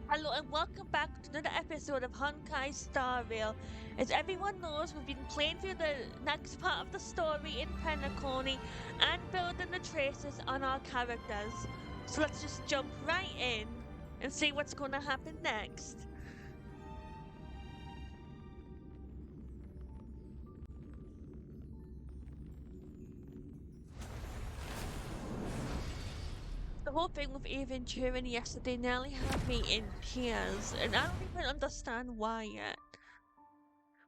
Hello and welcome back to another episode of Honkai Star Rail. As everyone knows, we've been playing through the next part of the story in Penacony and building the traces on our characters. So let's just jump right in and see what's going to happen next. The whole thing with Aventurine yesterday nearly had me in tears, and I don't even understand why yet.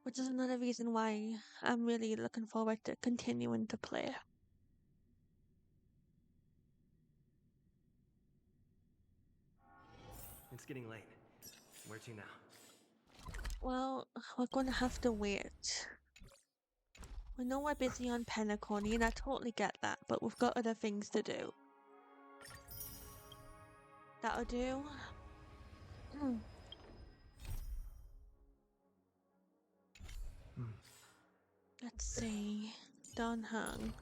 Which is another reason why I'm really looking forward to continuing to play. It's getting late. Where to now? Well, we're gonna have to wait. We know we're busy on Penacony, and I totally get that, but we've got other things to do. That'll do. Hmm. Let's see. Don Hung.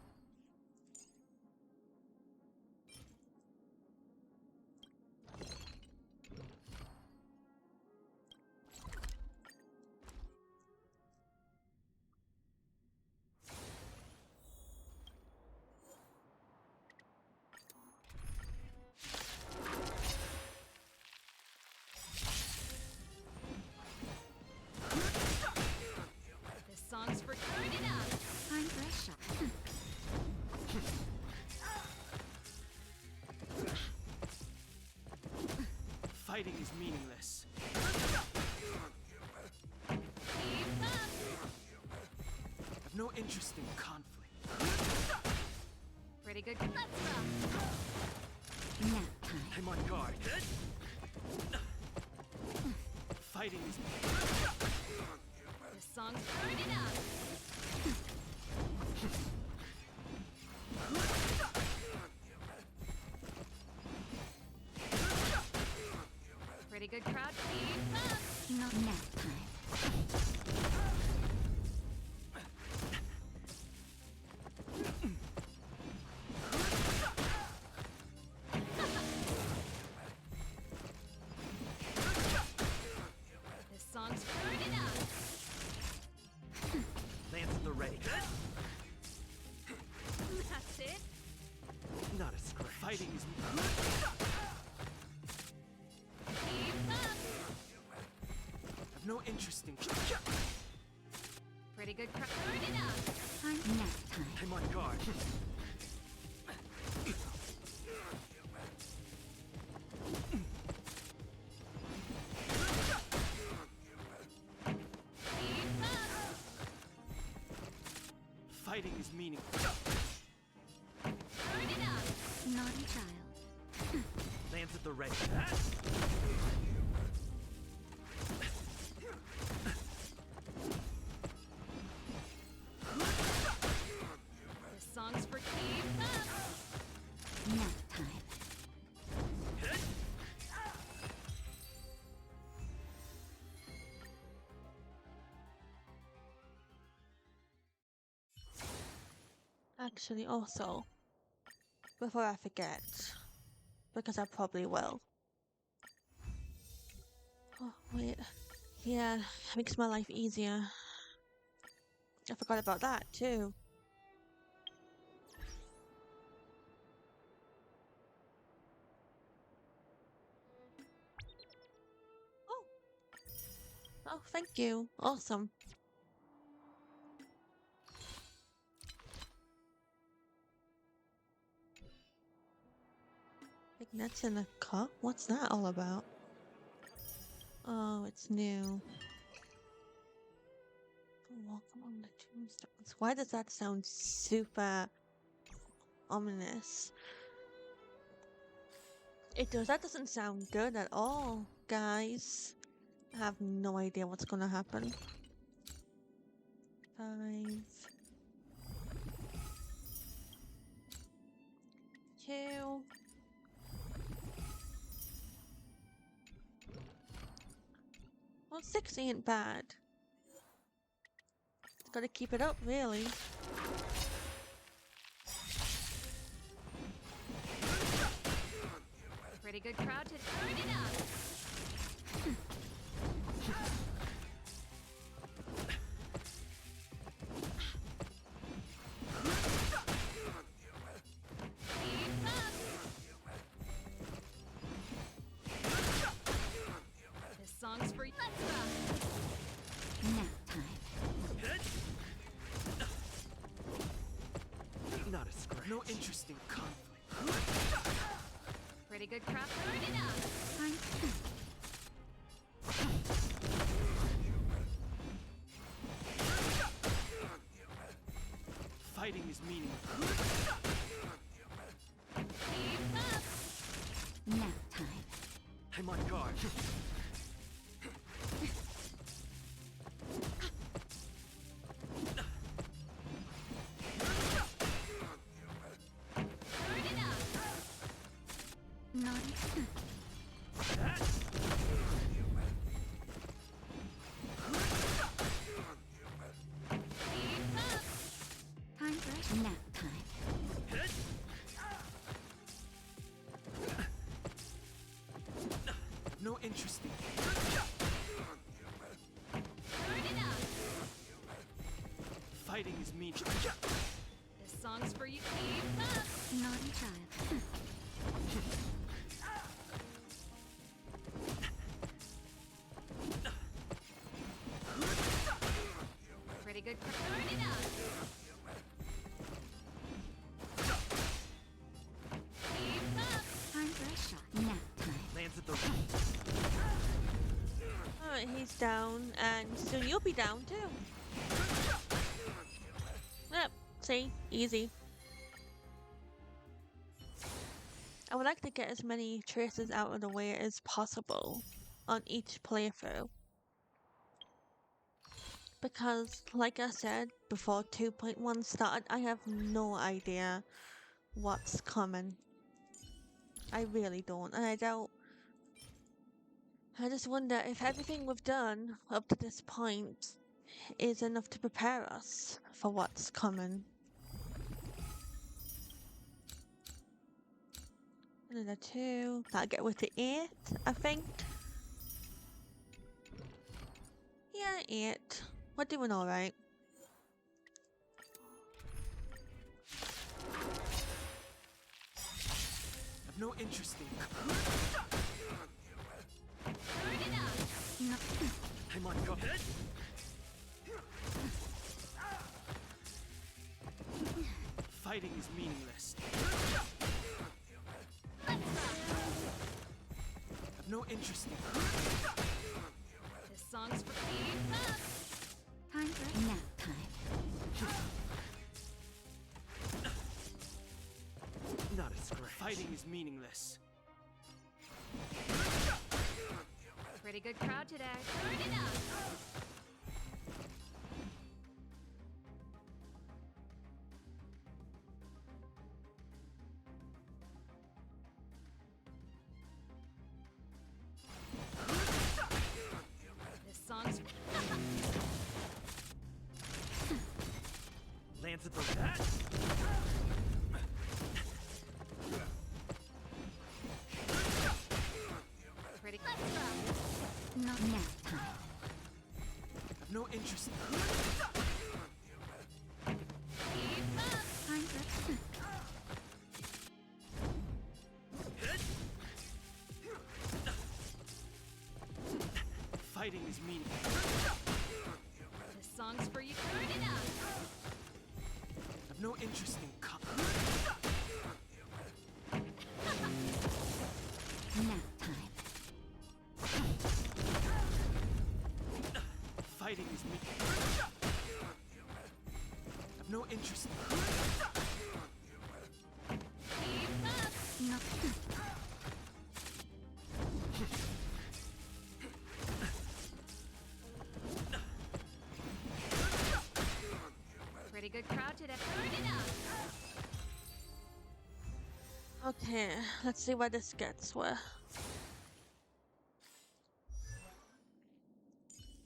This song's for turn it up. I'm Grisha. Fighting is meaningless. Keep up. I've no interest in conflict. Pretty good. Let's rock. Nap time. I'm on guard. Fighting is This song's turn it up. Pretty good crowd. Keep up. Not nap time. This song's turn it up. Lance at the ready. That's it. Not a scratch. Fighting is Keep up. I've no interest in Pretty good crowd. Turn it up. I'm nap time. I'm on guard. Keep up. Fighting is meaningless. Turn it up. Naughty child. Lance at the ready. This song's for keep up. Nap time. Actually, also, before I forget, because I probably will. Oh, wait. Yeah, makes my life easier. I forgot about that, too. Oh! Oh, thank you. Awesome. Big nuts in a cup? What's that all about? Oh, it's new. Welcome on the tombstones. Why does that sound super ominous? It does. That doesn't sound good at all, guys. I have no idea what's gonna happen. 5, 2. Well, 6 ain't bad. Gotta keep it up, really. Pretty good crowd to turn it up. This song's for you. Let's rock. Nap time. Not a scratch. No interesting conflict. Pretty good crowd. Turn it up. Time. Fighting is meaningless. Keep up. Nap time. I'm on guard. Turn it up. Naughty. Keep up. Time for nap time. No interesting. Turn it up. Fighting is meaningless. This song's for you. Keep up. Naughty child. Pretty good. Turn it up. Keep up. Time for a shot. Nap time. Lands at the Alright, he's down, and soon you'll be down too. Yep, see? Easy. I would like to get as many traces out of the way as possible on each playthrough. Because, like I said, before 2.1 started, I have no idea what's coming. I really don't, and I doubt. I just wonder if everything we've done up to this point is enough to prepare us for what's coming. Another 2. That'll get with the 8, I think. Yeah, 8. We're doing alright. I've no interest in. Turn it up. No. I'm on guard. Fighting is meaningless. Let's rock. I've no interest in. This song's for keep up. Time for nap time. Not a scratch. Fighting is meaningless. Pretty good crowd today. Turn it up. This song's Lands at the bat. pretty. Let's rock. Not nap time. I've no interest. Keep up. Time for Fighting is meaningless. this song's for you. Turn it up. I've no interest in. Nap time. Fighting is meaningless. I've no interest in. Keep up. No. Pretty good crowd today. Turn it up. Okay, let's see where this gets. Where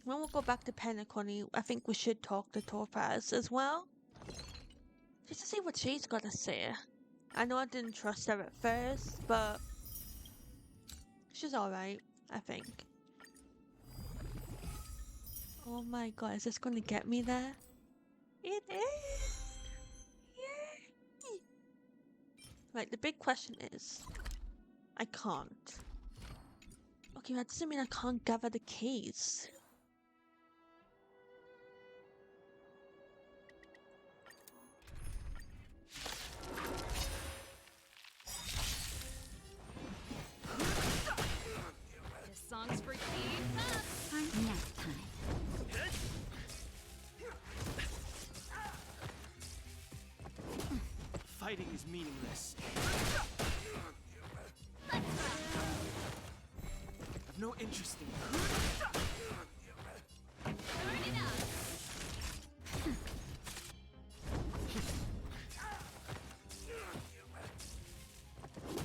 when we'll go back to Penacony, I think we should talk to Topaz as well, just to see what she's got to say. I know I didn't trust her at first, but she's alright, I think. Oh my god, is this going to get me there? It is! Yay! Right, the big question is... I can't. Okay, that doesn't mean I can't gather the keys. This song's for keep up. I'm nap time. Fighting is meaningless. I've no interest in. Turn it up.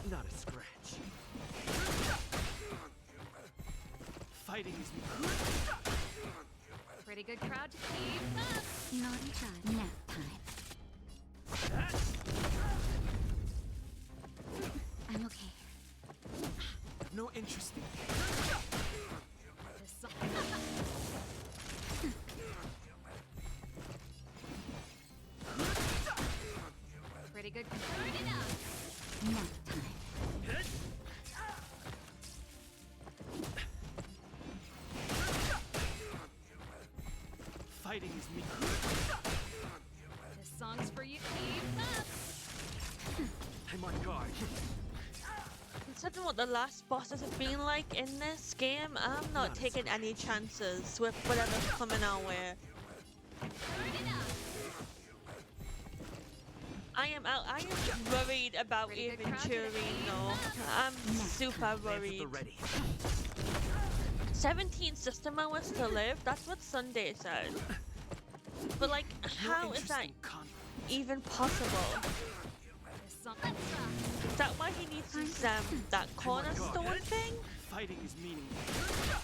Not a scratch. Fighting is. Pretty good crowd to keep up. Naughty child. Nap time. I'm okay. I've no interest in. This song. Pretty good. Turn it up. Nap time. Fighting is me. This song's for you. Keep up. I'm on guard. Considering what the last bosses have been like in this game, I'm not taking any chances with whatever's coming our way. Turn it up. I am worried about Pretty good crowd Aventurine today. though. I'm super Lands at worried. the ready. 17 system hours to live? That's what Sunday said. But like, how is that even possible? This song. Let's rock. Is that why he needs to use that cornerstone thing? Fighting is meaningless.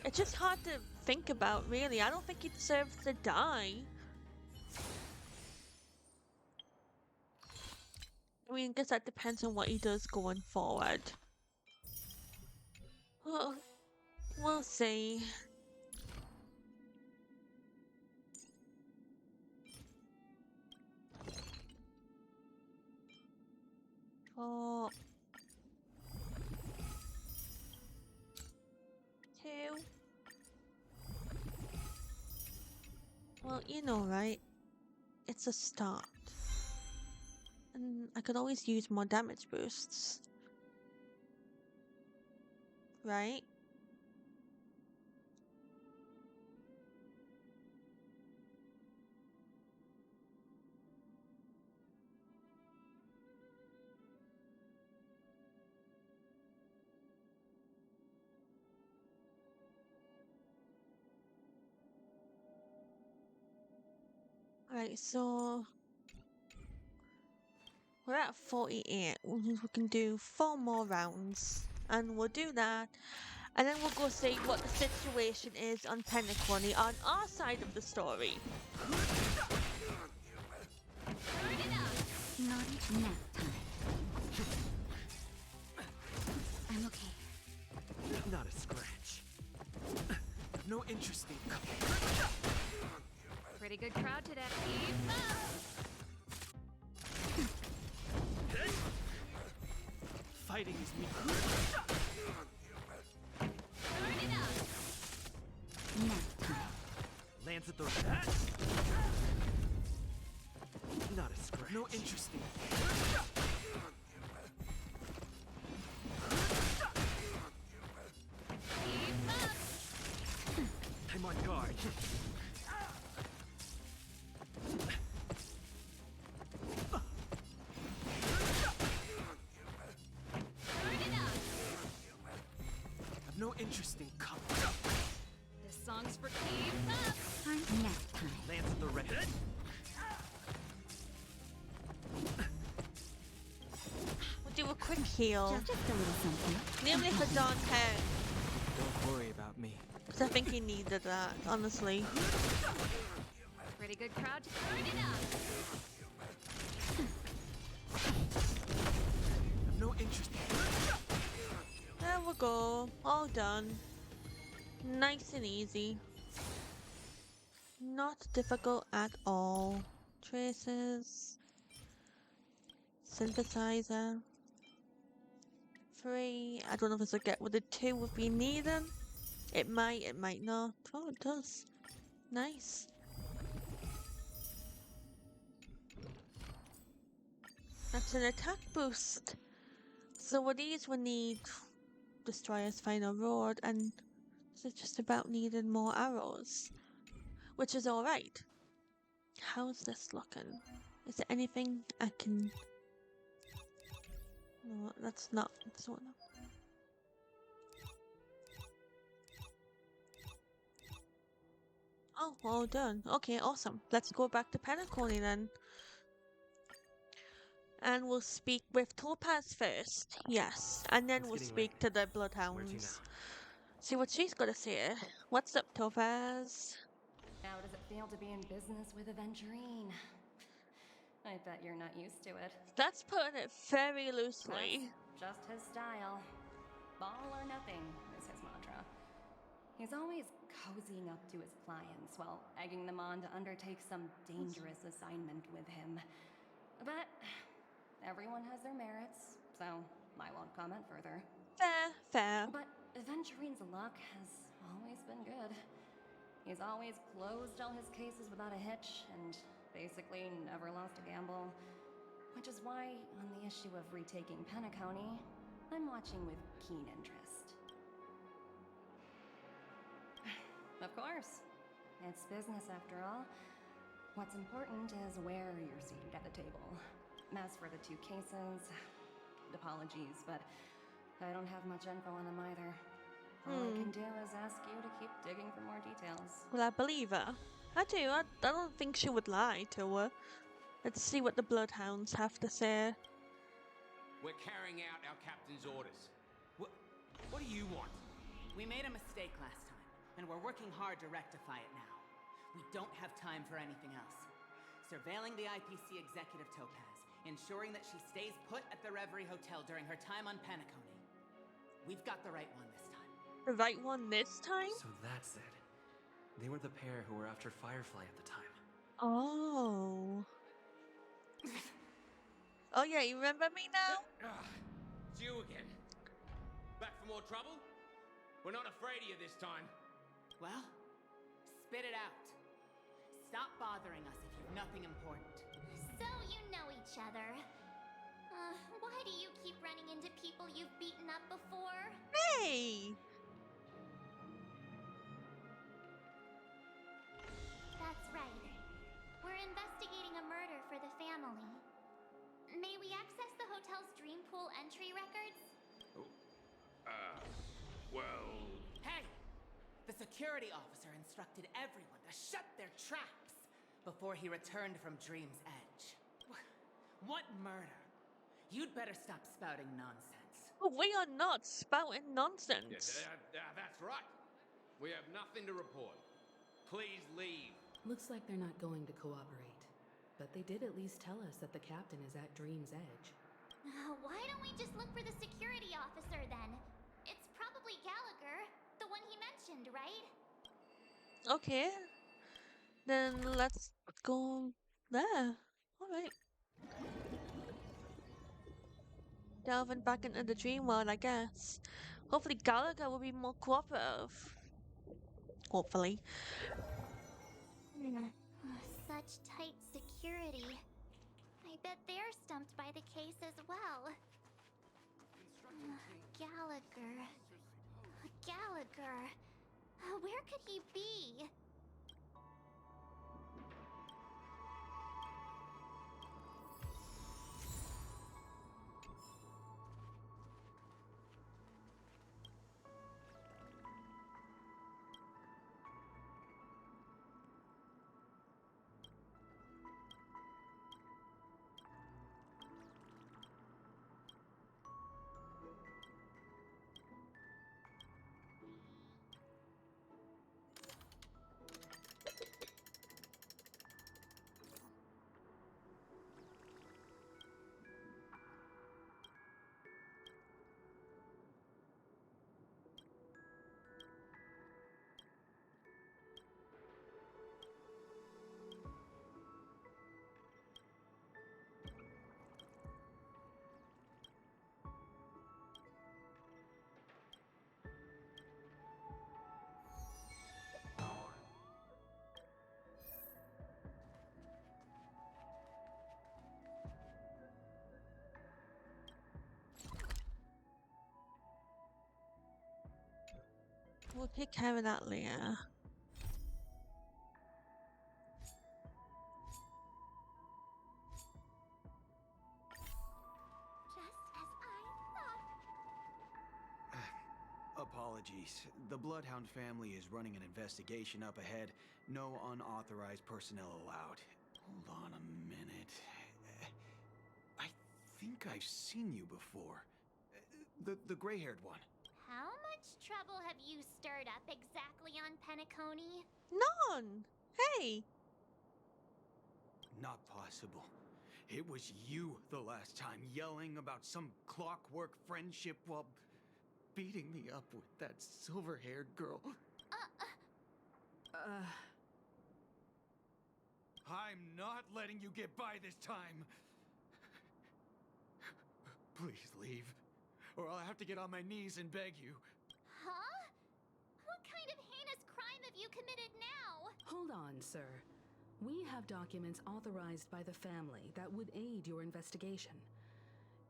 It's just hard to think about, really. I don't think he deserves to die. I mean, I guess that depends on what he does going forward. Well, we'll see. Oh. 2. Well, you know, right? It's a start. And I could always use more damage boosts. Right? Alright, so we're at 48. We can do 4 more rounds. And we'll do that. And then we'll go see what the situation is on Penacony on our side of the story. Turn it up. Naughty nap time. I'm okay. Not a scratch. I've no interest in. Pretty good crowd today. Keep up. Fighting is me. Turn it up. Nap time. Lands at the. Not a scratch. No interest in. Keep up. I'm on guard. Turn it up. I've no interest in. This song's for keep up. I'm nap time. Lands at the ready. We'll do a quick heal. Just a little something. Namely for Don Head. Don't worry about me. Because I think he needed that, honestly. Pretty good crowd to turn it up. I've no interest in. There we go. All done. Nice and easy. Not difficult at all. Traces. Synthesizer. 3. I don't know if this will get with the 2 if we need them. It might not. Oh, it does. Nice. That's an attack boost. So with these we need Destroyer's Final Road, and this is just about needing more arrows. Which is alright. How's this looking? Is there anything I can... No, that's not... That's not... Oh, all done. Okay, awesome. Let's go back to Penacony then. And we'll speak with Topaz first. Yes. And then It's we'll getting speak late. to the Where to Bloodhounds. now? See what she's got to say. What's up, Topaz? How does it feel to be in business with Aventurine? I bet you're not used to it. That's putting it very loosely. That's just his style. All or nothing is his mantra. He's always cozying up to his clients while egging them on to undertake some dangerous assignment with him. But everyone has their merits, so I won't comment further. Fair. But Aventurine's luck has always been good. He's always closed all his cases without a hitch, and basically never lost a gamble. Which is why, on the issue of retaking Penacony, I'm watching with keen interest. Of course. It's business after all. What's important is where you're seated at the table. As for the 2 cases, apologies, but I don't have much info on them either. All I can do is ask you to keep digging for more details. Well, I believe her. I do. I don't think she would lie to her. Let's see what the Bloodhounds have to say. We're carrying out our captain's orders. What do you want? We made a mistake last time, and we're working hard to rectify it now. We don't have time for anything else. Surveilling the IPC executive Topaz, ensuring that she stays put at the Reverie Hotel during her time on Penacony. We've got the right one this time. The right one this time? So that's it. They were the pair who were after Firefly at the time. Oh. Oh yeah, you remember me now? It's you again. Back for more trouble? We're not afraid of you this time. Well, spit it out. Stop bothering us if you've nothing important. So you know each other. Why do you keep running into people you've beaten up before? Hey! That's right. We're investigating a murder for the family. May we access the hotel's dream pool entry records? Well... Hey! The security officer instructed everyone to shut their traps before he returned from Dream's Edge. What murder? You'd better stop spouting nonsense. Well, we are not spouting nonsense. That's right. We have nothing to report. Please leave. Looks like they're not going to cooperate. But they did at least tell us that the captain is at Dream's Edge. Why don't we just look for the security officer then? It's probably Gallagher, the one he mentioned, right? Okay. Then let's go there. Alright. Delving back into the dream world, I guess. Hopefully Gallagher will be more cooperative. Hopefully. Such tight security. I bet they're stumped by the case as well. Gallagher. Gallagher. Where could he be? We'll take care of that later. Just as I thought. Apologies. The Bloodhound family is running an investigation up ahead. No unauthorized personnel allowed. Hold on a minute. I think I've seen you before. The gray-haired one. How much trouble have you stirred up exactly on Penacony? None! Hey! Not possible. It was you the last time, yelling about some clockwork friendship while beating me up with that silver-haired girl. I'm not letting you get by this time. Please leave, or I'll have to get on my knees and beg you. Huh? What kind of heinous crime have you committed now? Hold on, sir. We have documents authorized by the family that would aid your investigation.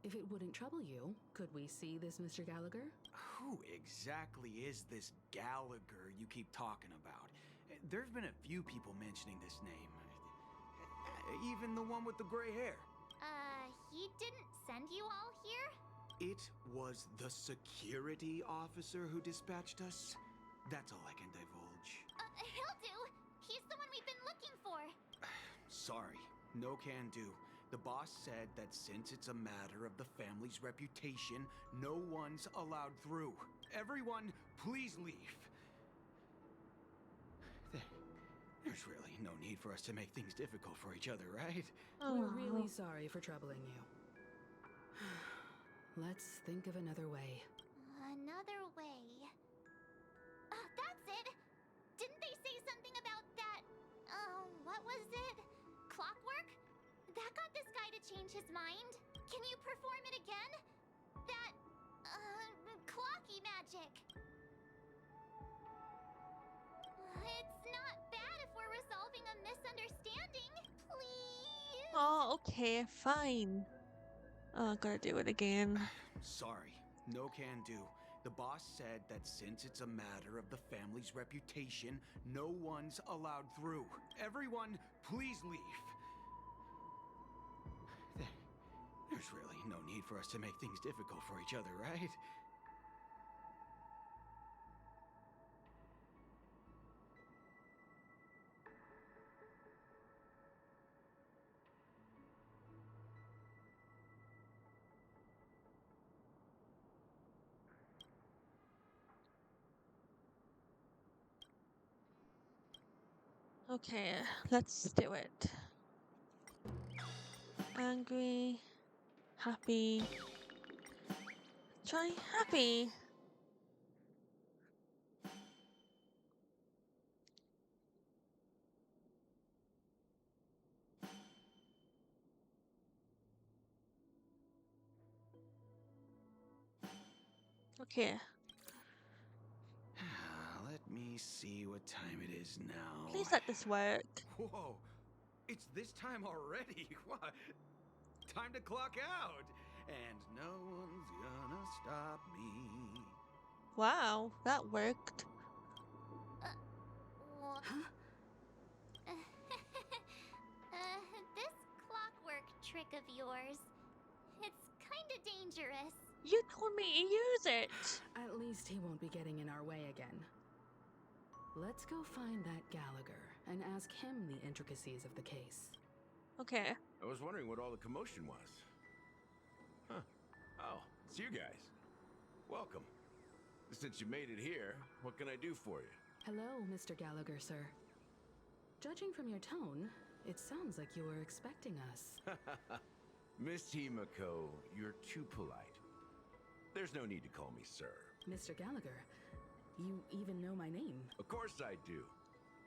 If it wouldn't trouble you, could we see this Mr. Gallagher? Who exactly is this Gallagher you keep talking about? There's been a few people mentioning this name. Even the one with the gray hair. He didn't send you all here? It was the security officer who dispatched us. That's all I can divulge. He'll do. He's the one we've been looking for. Sorry, no can do. The boss said that since it's a matter of the family's reputation, no one's allowed through. Everyone, please leave. There's really no need for us to make things difficult for each other, right? We're really sorry for troubling you. Let's think of another way. Another way. That's it! Didn't they say something about that? What was it? Clockwork? That got this guy to change his mind. Can you perform it again? That, clocky magic. It's not bad if we're resolving a misunderstanding. Please? Oh, okay, fine. Oh, gotta do it again. Sorry, no can do. The boss said that since it's a matter of the family's reputation, no one's allowed through. Everyone, please leave. There's really no need for us to make things difficult for each other, right? Okay, let's do it. Angry, happy. Try happy. Okay, Let me see what time it is now. please let this work. Whoa, it's this time already. What? Time to clock out. And no one's gonna stop me. Wow, that worked. This clockwork trick of yours, it's kinda dangerous. You told me to use it. At least he won't be getting in our way again. Let's go find that Gallagher and ask him the intricacies of the case. Okay. I was wondering what all the commotion was. Huh. Oh, it's you guys. Welcome. Since you made it here, what can I do for you? Hello, Mr. Gallagher, sir. Judging from your tone, it sounds like you were expecting us. Miss Himiko, you're too polite. There's no need to call me sir. Mr. Gallagher, you even know my name. Of course I do.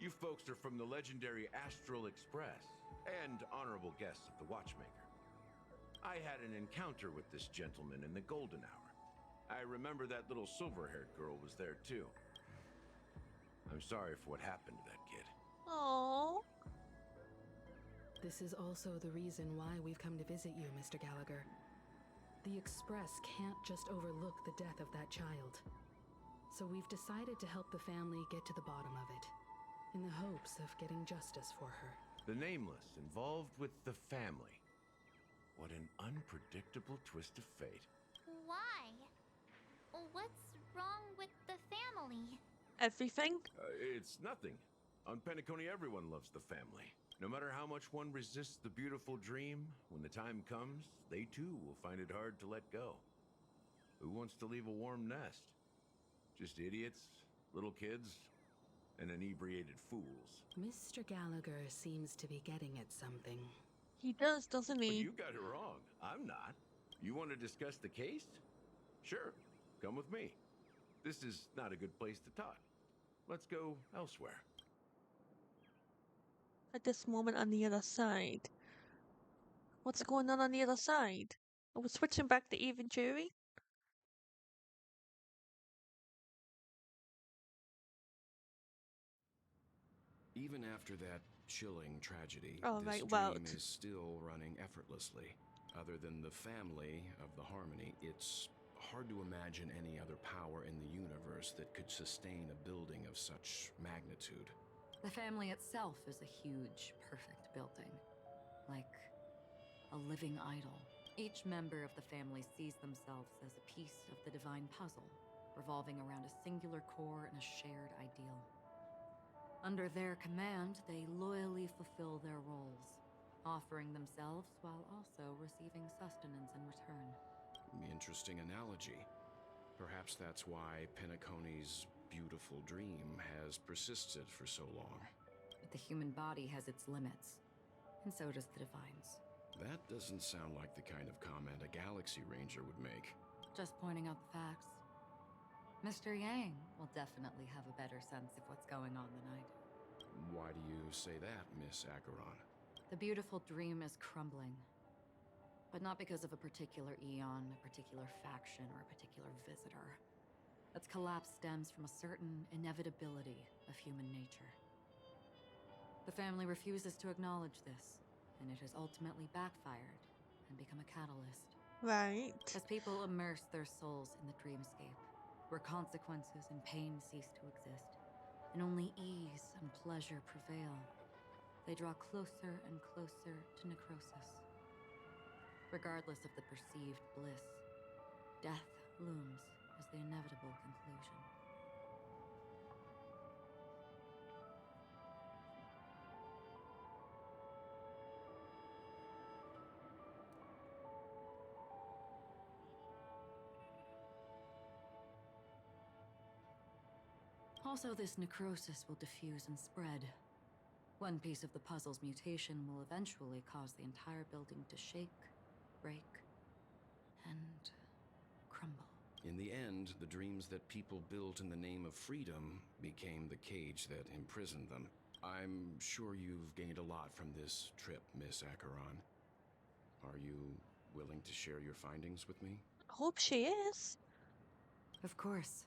You folks are from the legendary Astral Express and honorable guests of the Watchmaker. I had an encounter with this gentleman in the Golden Hour. I remember that little silver-haired girl was there too. I'm sorry for what happened to that kid. Oh. This is also the reason why we've come to visit you, Mr. Gallagher. The Express can't just overlook the death of that child. So we've decided to help the family get to the bottom of it, in the hopes of getting justice for her. The Nameless involved with the family. What an unpredictable twist of fate. Why? What's wrong with the family? Everything? It's nothing. On Penacony, everyone loves the family. No matter how much one resists the beautiful dream, when the time comes, they too will find it hard to let go. Who wants to leave a warm nest? Just idiots, little kids, and inebriated fools. Mr. Gallagher seems to be getting at something. He does, doesn't But he? you got it wrong. I'm not. You want to discuss the case? Sure, come with me. This is not a good place to talk. Let's go elsewhere. At this moment on the other side. What's going on the other side? Are we switching back to Aventurine? Even after that chilling tragedy, Oh, this right, well, dream is still running effortlessly. Other than the family of the Harmony, it's hard to imagine any other power in the universe that could sustain a building of such magnitude. The family itself is a huge, perfect building. Like a living idol. Each member of the family sees themselves as a piece of the divine puzzle, revolving around a singular core and a shared ideal. Under their command, they loyally fulfill their roles, offering themselves while also receiving sustenance in return. Interesting analogy. Perhaps that's why Penacony's beautiful dream has persisted for so long. But the human body has its limits, and so does the divine's. That doesn't sound like the kind of comment a Galaxy Ranger would make. Just pointing out the facts. Mr. Yang will definitely have a better sense of what's going on than I do. Why do you say that, Miss Acheron? The beautiful dream is crumbling. But not because of a particular eon, a particular faction, or a particular visitor. Its collapse stems from a certain inevitability of human nature. The family refuses to acknowledge this, and it has ultimately backfired and become a catalyst. Right. As people immerse their souls in the dreamscape, where consequences and pain cease to exist, and only ease and pleasure prevail, they draw closer and closer to necrosis. Regardless of the perceived bliss, death looms as the inevitable conclusion. Also, this necrosis will diffuse and spread. One piece of the puzzle's mutation will eventually cause the entire building to shake, break, and crumble. In the end, the dreams that people built in the name of freedom became the cage that imprisoned them. I'm sure you've gained a lot from this trip, Miss Acheron. Are you willing to share your findings with me? Hope she is. Of course.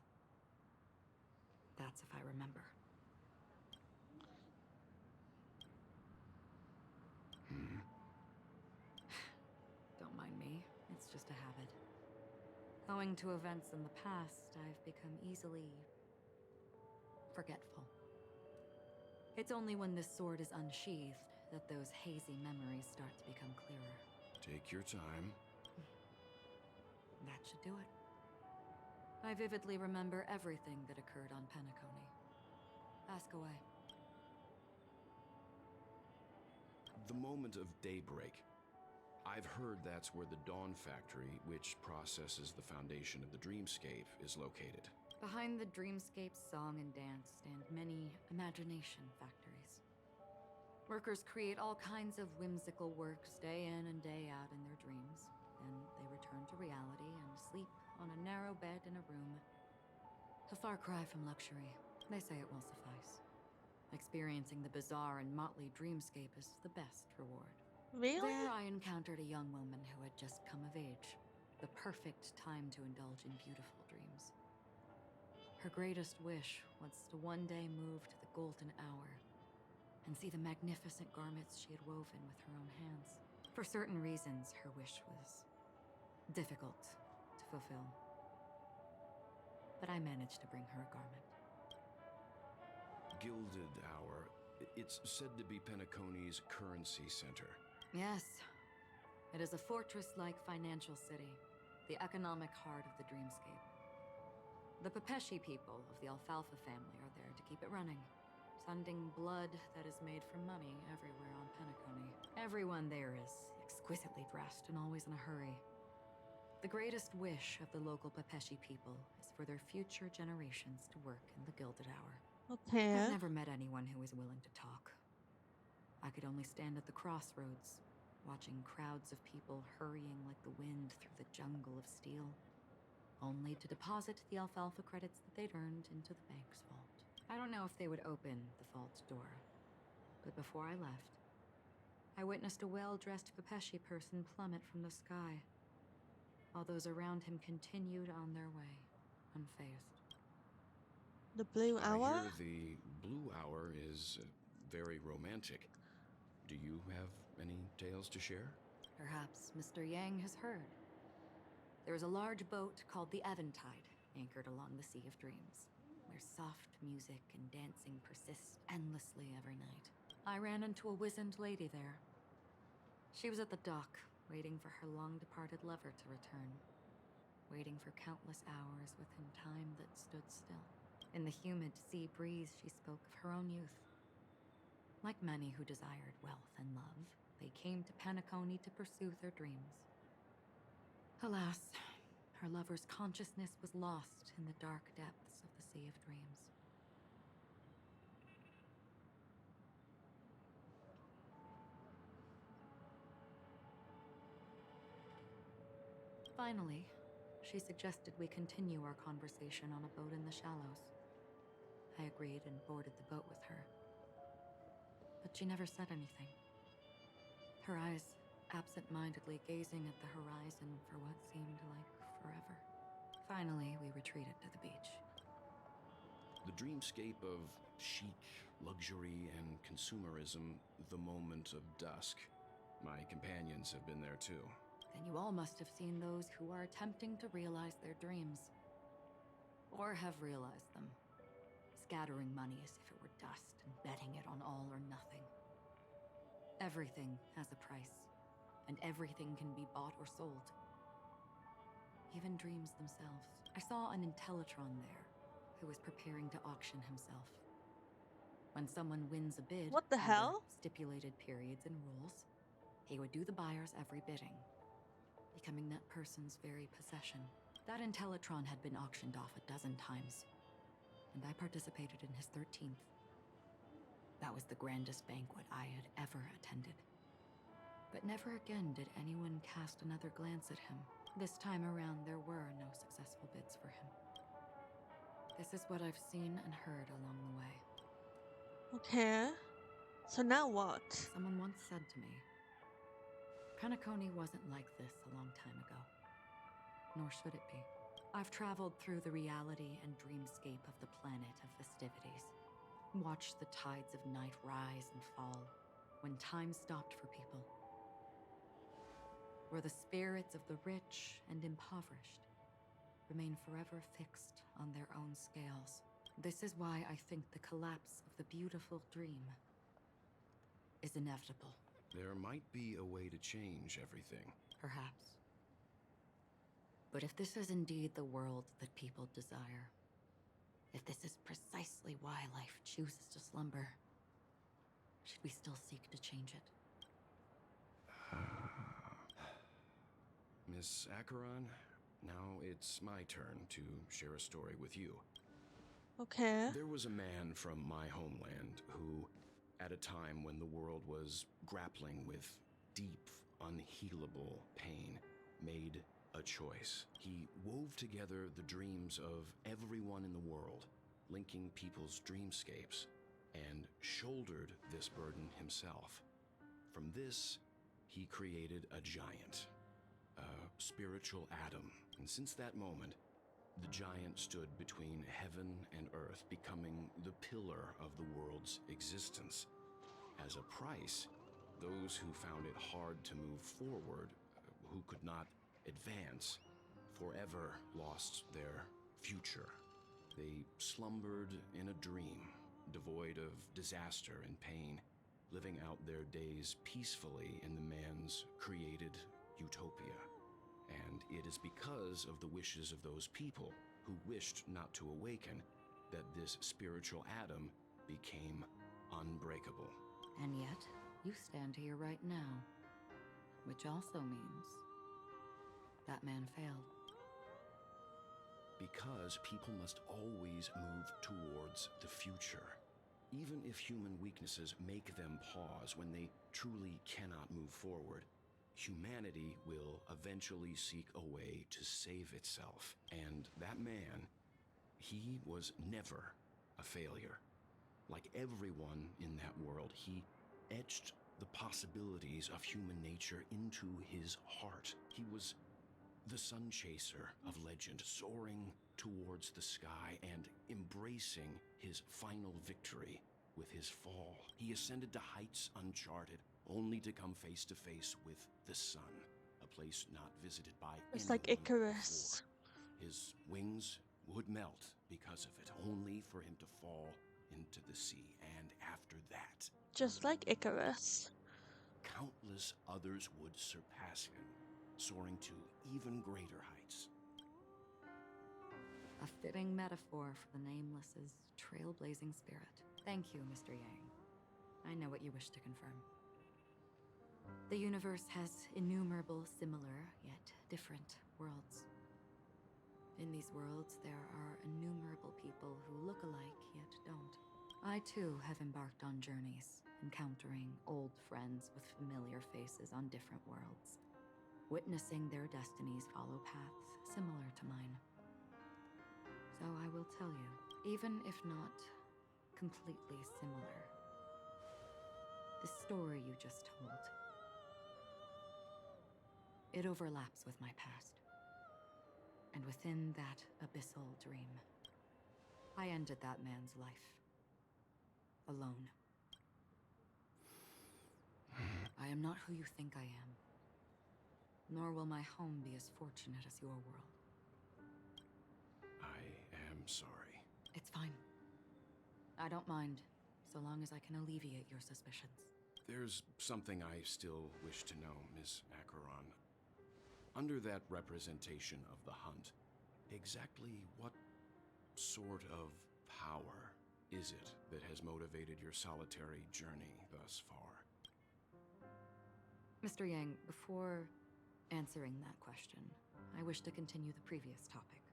That's if I remember. Don't mind me. It's just a habit. Owing to events in the past, I've become easily forgetful. It's only when this sword is unsheathed that those hazy memories start to become clearer. Take your time. That should do it. I vividly remember everything that occurred on Penacony. Ask away. The moment of daybreak. I've heard that's where the Dawn Factory, which processes the foundation of the dreamscape, is located. Behind the dreamscape's song and dance stand many imagination factories. Workers create all kinds of whimsical works day in and day out in their dreams. Then they return to reality and sleep on a narrow bed in a room. A far cry from luxury. They say it will suffice. Experiencing the bizarre and motley dreamscape is the best reward. Really? There I encountered a young woman who had just come of age. The perfect time to indulge in beautiful dreams. Her greatest wish was to one day move to the golden hour and see the magnificent garments she had woven with her own hands. For certain reasons, her wish was difficult to fulfill. but I managed to bring her a garment. Gilded Hour. It's said to be Penacony's currency center. Yes. It is a fortress-like financial city, the economic heart of the dreamscape. The Pepeshi people of the Alfalfa family are there to keep it running, sending blood that is made from money everywhere on Penacony. Everyone there is exquisitely dressed and always in a hurry. The greatest wish of the local Pepeshi people is for their future generations to work in the Gilded Hour. Okay. I've never met anyone who was willing to talk. I could only stand at the crossroads, watching crowds of people hurrying like the wind through the jungle of steel, only to deposit the alfalfa credits that they'd earned into the bank's vault. I don't know if they would open the vault door, but before I left, I witnessed a well-dressed Pepeshi person plummet from the sky, while those around him continued on their way, unfazed. The Blue I Hour? hear the Blue Hour is very romantic. Do you have any tales to share? Perhaps Mr. Yang has heard. There is a large boat called the Aventurine anchored along the Sea of Dreams, where soft music and dancing persist endlessly every night. I ran into a wizened lady there. She was at the dock, waiting for her long-departed lover to return, waiting for countless hours within time that stood still. In the humid sea breeze, she spoke of her own youth. Like many who desired wealth and love, they came to Penacony to pursue their dreams. Alas, her lover's consciousness was lost in the dark depths of the Sea of Dreams. Finally, she suggested we continue our conversation on a boat in the shallows. I agreed and boarded the boat with her. But she never said anything. Her eyes absent-mindedly gazing at the horizon for what seemed like forever. Finally, we retreated to the beach. The dreamscape of chic, luxury, and consumerism, the moment of dusk. My companions have been there too. Then you all must have seen those who are attempting to realize their dreams. Or have realized them. Scattering money as if it were dust and betting it on all or nothing. Everything has a price, and everything can be bought or sold. Even dreams themselves. I saw an Intellitron there, who was preparing to auction himself. When someone wins a bid, What the under hell? stipulated periods and rules, he would do the buyer's every bidding, becoming that person's very possession. That Intellitron had been auctioned off a dozen times, and I participated in his 13th. That was the grandest banquet I had ever attended. But never again did anyone cast another glance at him. This time around, there were no successful bids for him. This is what I've seen and heard along the way. Okay. So now what? Someone once said to me, Penacony wasn't like this a long time ago. Nor should it be. I've traveled through the reality and dreamscape of the planet of festivities. Watched the tides of night rise and fall when time stopped for people. Where the spirits of the rich and impoverished remain forever fixed on their own scales. This is why I think the collapse of the beautiful dream is inevitable. There might be a way to change everything. Perhaps. But if this is indeed the world that people desire, if this is precisely why life chooses to slumber, should we still seek to change it? Miss Acheron, now it's my turn to share a story with you. Okay. There was a man from my homeland who, at a time when the world was grappling with deep, unhealable pain, made a choice. He wove together the dreams of everyone in the world, linking people's dreamscapes, and shouldered this burden himself. From this, he created a giant, a spiritual atom. And since that moment, the giant stood between heaven and earth, becoming the pillar of the world's existence. As a price, those who found it hard to move forward, who could not advance, forever lost their future. They slumbered in a dream, devoid of disaster and pain, living out their days peacefully in the man's created utopia. And it is because of the wishes of those people who wished not to awaken that this spiritual Adam became unbreakable. And yet, you stand here right now, which also means that man failed. Because people must always move towards the future. Even if human weaknesses make them pause when they truly cannot move forward, humanity will eventually seek a way to save itself. And that man, he was never a failure. Like everyone in that world, he etched the possibilities of human nature into his heart. He was the sun chaser of legend, soaring towards the sky and embracing his final victory with his fall. He ascended to heights uncharted, only to come face to face with the sun, a place not visited by It's like anyone Icarus. before. His wings would melt because of it, only for him to fall into the sea. And after that, Just like Icarus. countless others would surpass him, soaring to even greater heights. A fitting metaphor for the Nameless's trailblazing spirit. Thank you, Mr. Yang. I know what you wish to confirm. The universe has innumerable similar, yet different worlds. In these worlds, there are innumerable people who look alike, yet don't. I, too, have embarked on journeys, encountering old friends with familiar faces on different worlds, witnessing their destinies follow paths similar to mine. So I will tell you, even if not completely similar, the story you just told, it overlaps with my past. And within that abyssal dream, I ended that man's life. Alone. I am not who you think I am. Nor will my home be as fortunate as your world. I am sorry. It's fine. I don't mind, so long as I can alleviate your suspicions. There's something I still wish to know, Miss Acheron. Under that representation of the hunt, exactly what sort of power is it that has motivated your solitary journey thus far? Mr. Yang, before answering that question, I wish to continue the previous topic.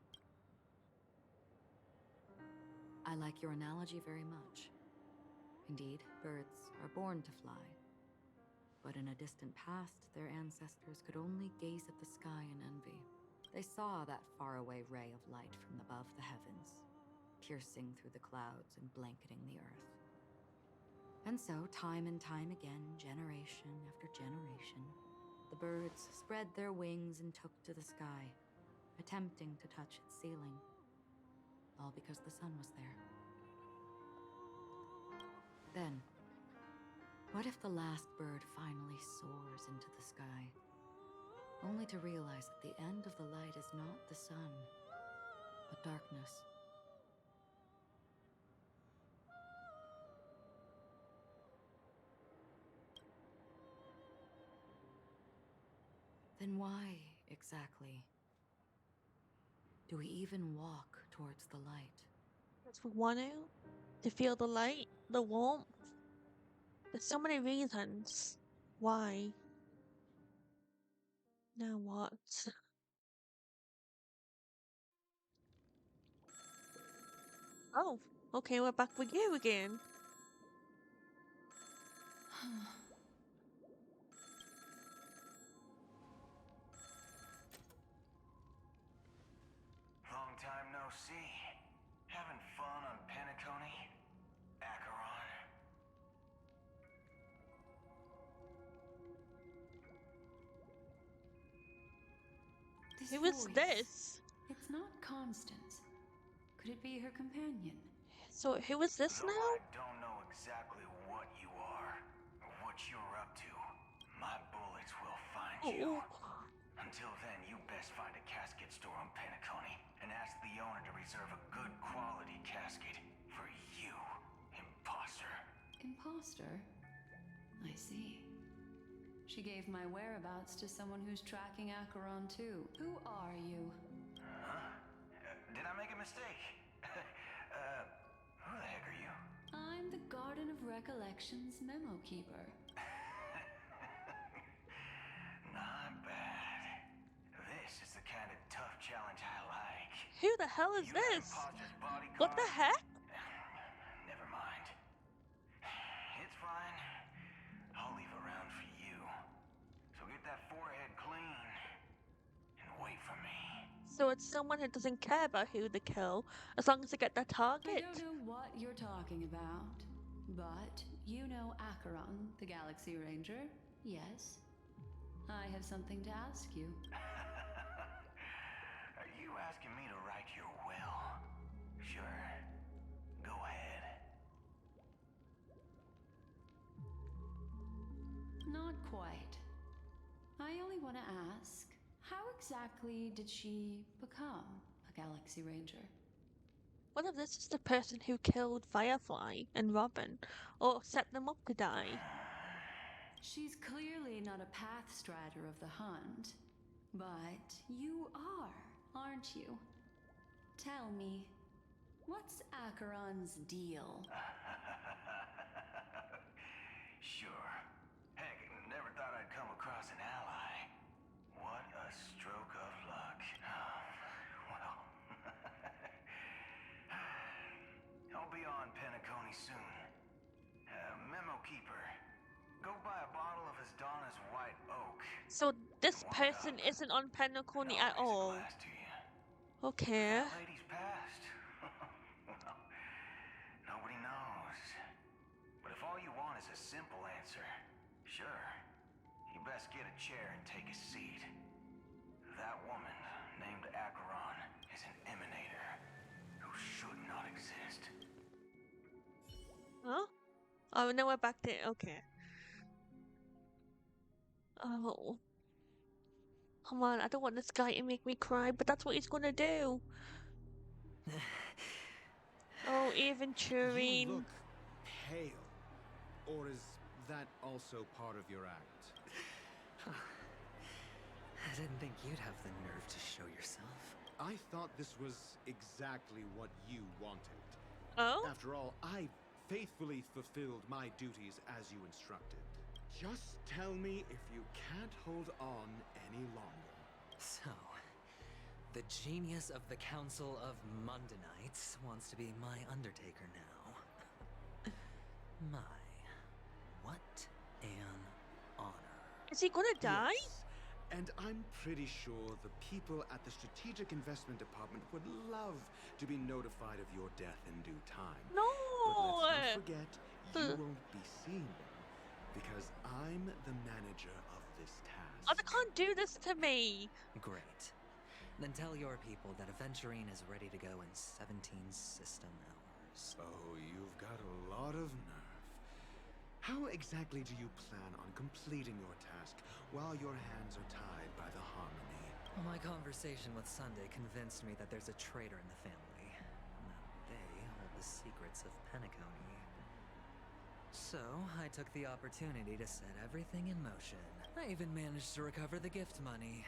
I like your analogy very much. Indeed, birds are born to fly. But in a distant past, their ancestors could only gaze at the sky in envy. They saw that faraway ray of light from above the heavens, piercing through the clouds and blanketing the earth. And so, time and time again, generation after generation, the birds spread their wings and took to the sky, attempting to touch its ceiling, all because the sun was there. Then, what if the last bird finally soars into the sky, only to realize that the end of the light is not the sun, but darkness? Then why, exactly, do we even walk towards the light? Because we want to feel the light, the warmth. There's so many reasons. Why? Now what? Oh, okay, we're back with you again. Long time no see. Having fun on Penacony? Acheron? Who is this? It's not Constance. Could it be her companion? So who is this Though now? I don't know exactly what you are, or what you're up to, my bullets will find you. Until then, you best find a casket store on Penacony and ask the owner to reserve a good quality Imposter? I see. She gave my whereabouts to someone who's tracking Acheron too. Who are you? Huh? Did I make a mistake? Who the heck are you? I'm the Garden of Recollections memo keeper. Not bad. This is the kind of tough challenge I like. Who the hell is You got this? imposter's bodyguard? What the heck? Never mind. It's fine. I'll leave a round for you. So get that forehead clean and wait for me. So it's someone who doesn't care about who they kill, as long as they get their I target. don't know what you're talking about, but you know Acheron, the Galaxy Ranger, yes? I have something to ask you. Are you asking me to write your will? Sure. Go ahead. Not quite. I only want to ask, how exactly did she become a Galaxy Ranger? What if this is the person who killed Firefly and Robin, or set them up to die? She's clearly not a path strider of the hunt, but you are, aren't you? Tell me, what's Acheron's deal? Sure. Heck, never thought I'd come across an ally. What a stroke of luck. Well, I'll be on Penacony soon. Memo keeper, go buy a bottle of his Donna's White Oak. So this Warm it person up, isn't on Penacony and at I'll raise a all. glass to you. Okay. That lady's passed. Well, nobody knows. But if all you want is a simple answer, sure. You best get a chair and take a seat. That woman, named Acheron, is an emanator who should not exist. Huh? Oh, no, we're back to okay. Oh. Come on, I don't want this guy to make me cry, but that's what he's gonna do. Oh, Aventurine. You look pale. Or is that also part of your act? I didn't think you'd have the nerve to show yourself. I thought this was exactly what you wanted. Oh? After all, I faithfully fulfilled my duties as you instructed. Just tell me if you can't hold on any longer. So, the genius of the Council of Mundanites wants to be my Undertaker now. My, what an honor. Is he gonna die? Yes. And I'm pretty sure the people at the Strategic Investment Department would love to be notified of your death in due time. No! But let's not forget, you won't be seeing them, because I'm the manager of this task. Oh, they can't do this to me! Great. Then tell your people that Aventurine is ready to go in 17 system hours. Oh, you've got a lot of nerve. How exactly do you plan on completing your task while your hands are tied by the harmony? Well, my conversation with Sunday convinced me that there's a traitor in the family. That they hold the secrets of Penacony. So, I took the opportunity to set everything in motion. I even managed to recover the gift money.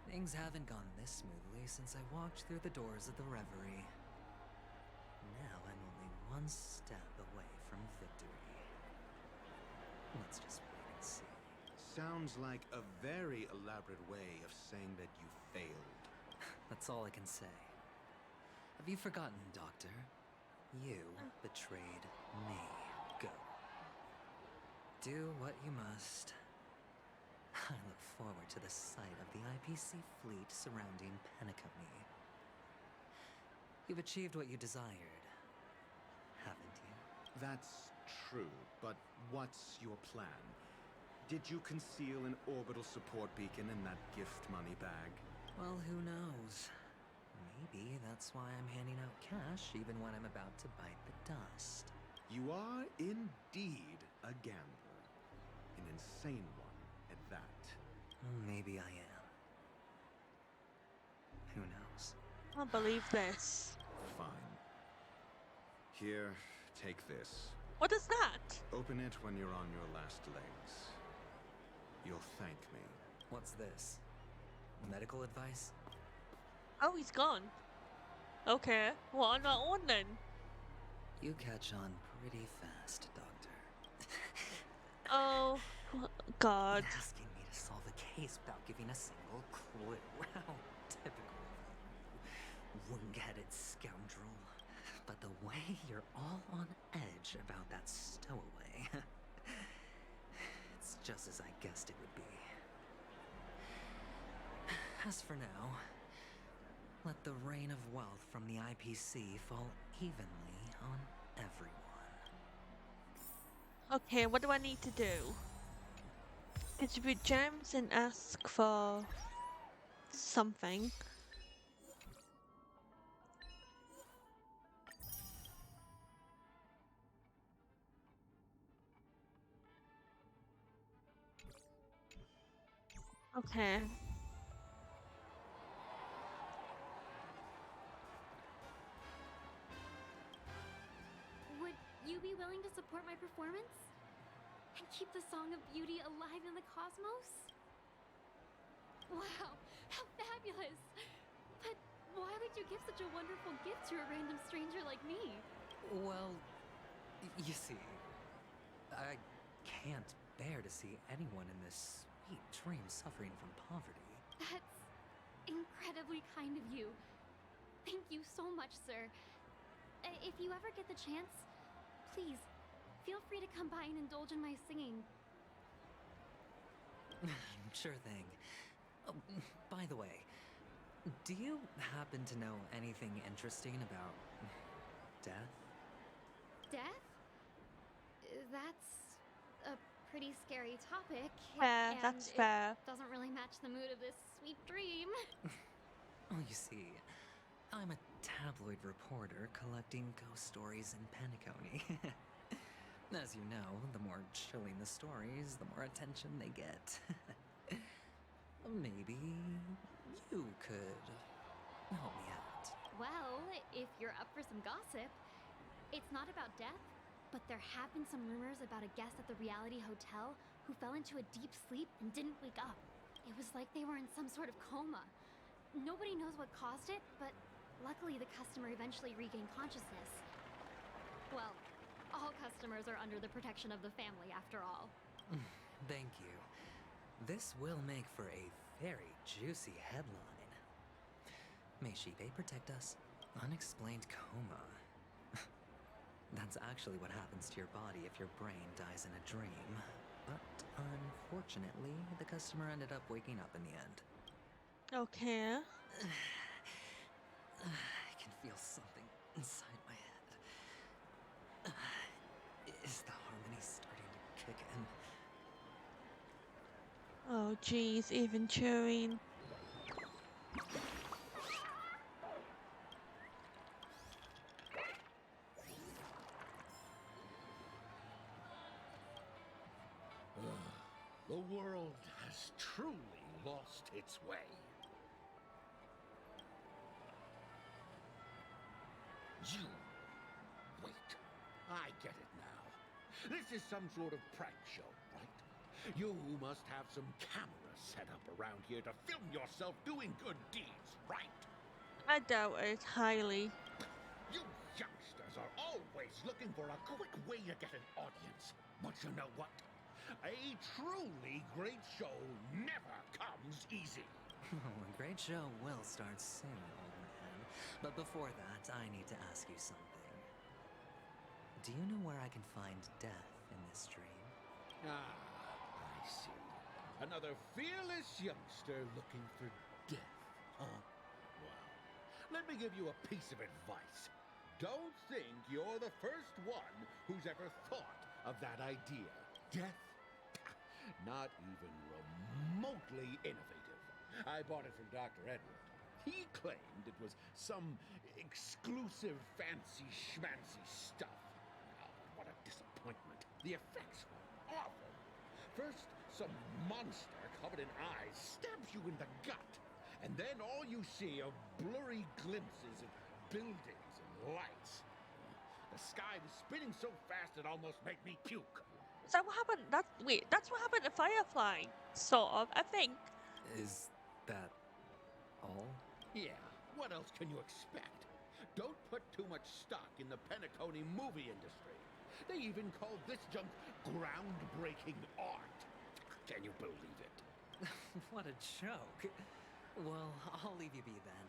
Things haven't gone this smoothly since I walked through the doors of the Reverie. Now I'm only one step away from victory. Let's just wait and see. Sounds like a very elaborate way of saying that you failed. That's all I can say. Have you forgotten, Doctor? You betrayed me. Go. Do what you must. I look forward to the sight of the IPC fleet surrounding Penacony. You've achieved what you desired, haven't you? That's true, but what's your plan? Did you conceal an orbital support beacon in that gift money bag? Well, who knows? Maybe that's why I'm handing out cash even when I'm about to bite the dust. You are indeed a gambler. An insane one at that. Maybe I am. Who knows? I can't believe this. Fine. Here, take this. What is that? Open it when you're on your last legs. You'll thank me. What's this? Medical advice? Oh, he's gone. Okay, well, on my own then. You catch on pretty fast, Doctor. Oh, God. Asking me to solve a case without giving a single clue. How typical of you, wing-headed scoundrel. But the way you're all on edge about that stowaway, it's just as I guessed it would be. As for now, let the rain of wealth from the IPC fall evenly on everyone. Okay, what do I need to do? Distribute gems and ask for something. Okay. Would you be willing to support my performance? And keep the Song of Beauty alive in the cosmos? Wow, how fabulous! But why would you give such a wonderful gift to a random stranger like me? Well, you see, I can't bear to see anyone in this sweet dream suffering from poverty. That's incredibly kind of you. Thank you so much, sir. If you ever get the chance, please, feel free to come by and indulge in my singing. Sure thing. Oh, by the way, do you happen to know anything interesting about death? Death? That's a pretty scary topic. Fair, and that's it fair. doesn't really match the mood of this sweet dream. Oh, you see, I'm a tabloid reporter collecting ghost stories in Penacony. As you know, the more chilling the stories, the more attention they get. Maybe you could help me out. Well, if you're up for some gossip, it's not about death, but there have been some rumors about a guest at the reality hotel who fell into a deep sleep and didn't wake up. It was like they were in some sort of coma. Nobody knows what caused it, but luckily the customer eventually regained consciousness. Well, all customers are under the protection of the family, after all. Thank you. This will make for a very juicy headline. May Shibe protect us? Unexplained coma. That's actually what happens to your body if your brain dies in a dream. But unfortunately, the customer ended up waking up in the end. Okay. I can feel something inside my head. Is the harmony starting to kick in? Oh, geez, Aventurine. The world has truly lost its way. You... Wait. I get it now. This is some sort of prank show, right? You must have some cameras set up around here to film yourself doing good deeds, right? I doubt it highly. You youngsters are always looking for a quick way to get an audience. But you know what? A truly great show never comes easy. Oh, a great show will start soon, old man. But before that, I need to ask you something. Do you know where I can find death in this dream? Ah, I see. Another fearless youngster looking for death, huh? Well, let me give you a piece of advice. Don't think you're the first one who's ever thought of that idea. Death? Not even remotely innovative. I bought it from Dr. Edward. He claimed it was some exclusive fancy schmancy stuff. Oh, what a disappointment. The effects were awful. First, some monster covered in eyes stabs you in the gut. And then all you see are blurry glimpses of buildings and lights. The sky was spinning so fast it almost made me puke. Is that what happened? That's what happened to Firefly. Sort of, I think. Is that all? Yeah, what else can you expect? Don't put too much stock in the Penacony movie industry. They even call this junk groundbreaking art. Can you believe it? What a joke. Well, I'll leave you be then.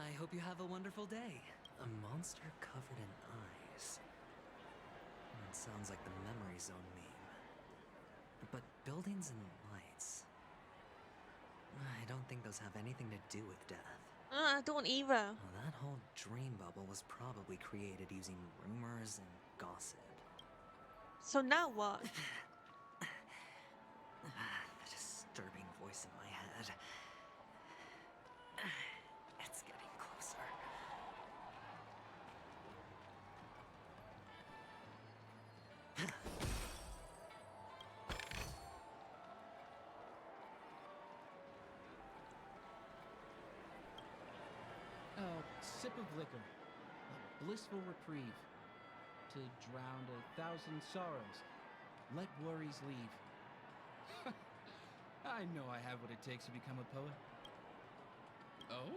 I hope you have a wonderful day. A monster covered in eyes. It sounds like the Memory Zone meme. But buildings and lights... I don't think those have anything to do with death. I don't either. Well, that whole dream bubble was probably created using rumors and gossip. So now what? The disturbing voice in my head. It's getting closer. Sip of liquor, a blissful reprieve, to drown 1,000 sorrows, let worries leave. I know I have what it takes to become a poet. Oh?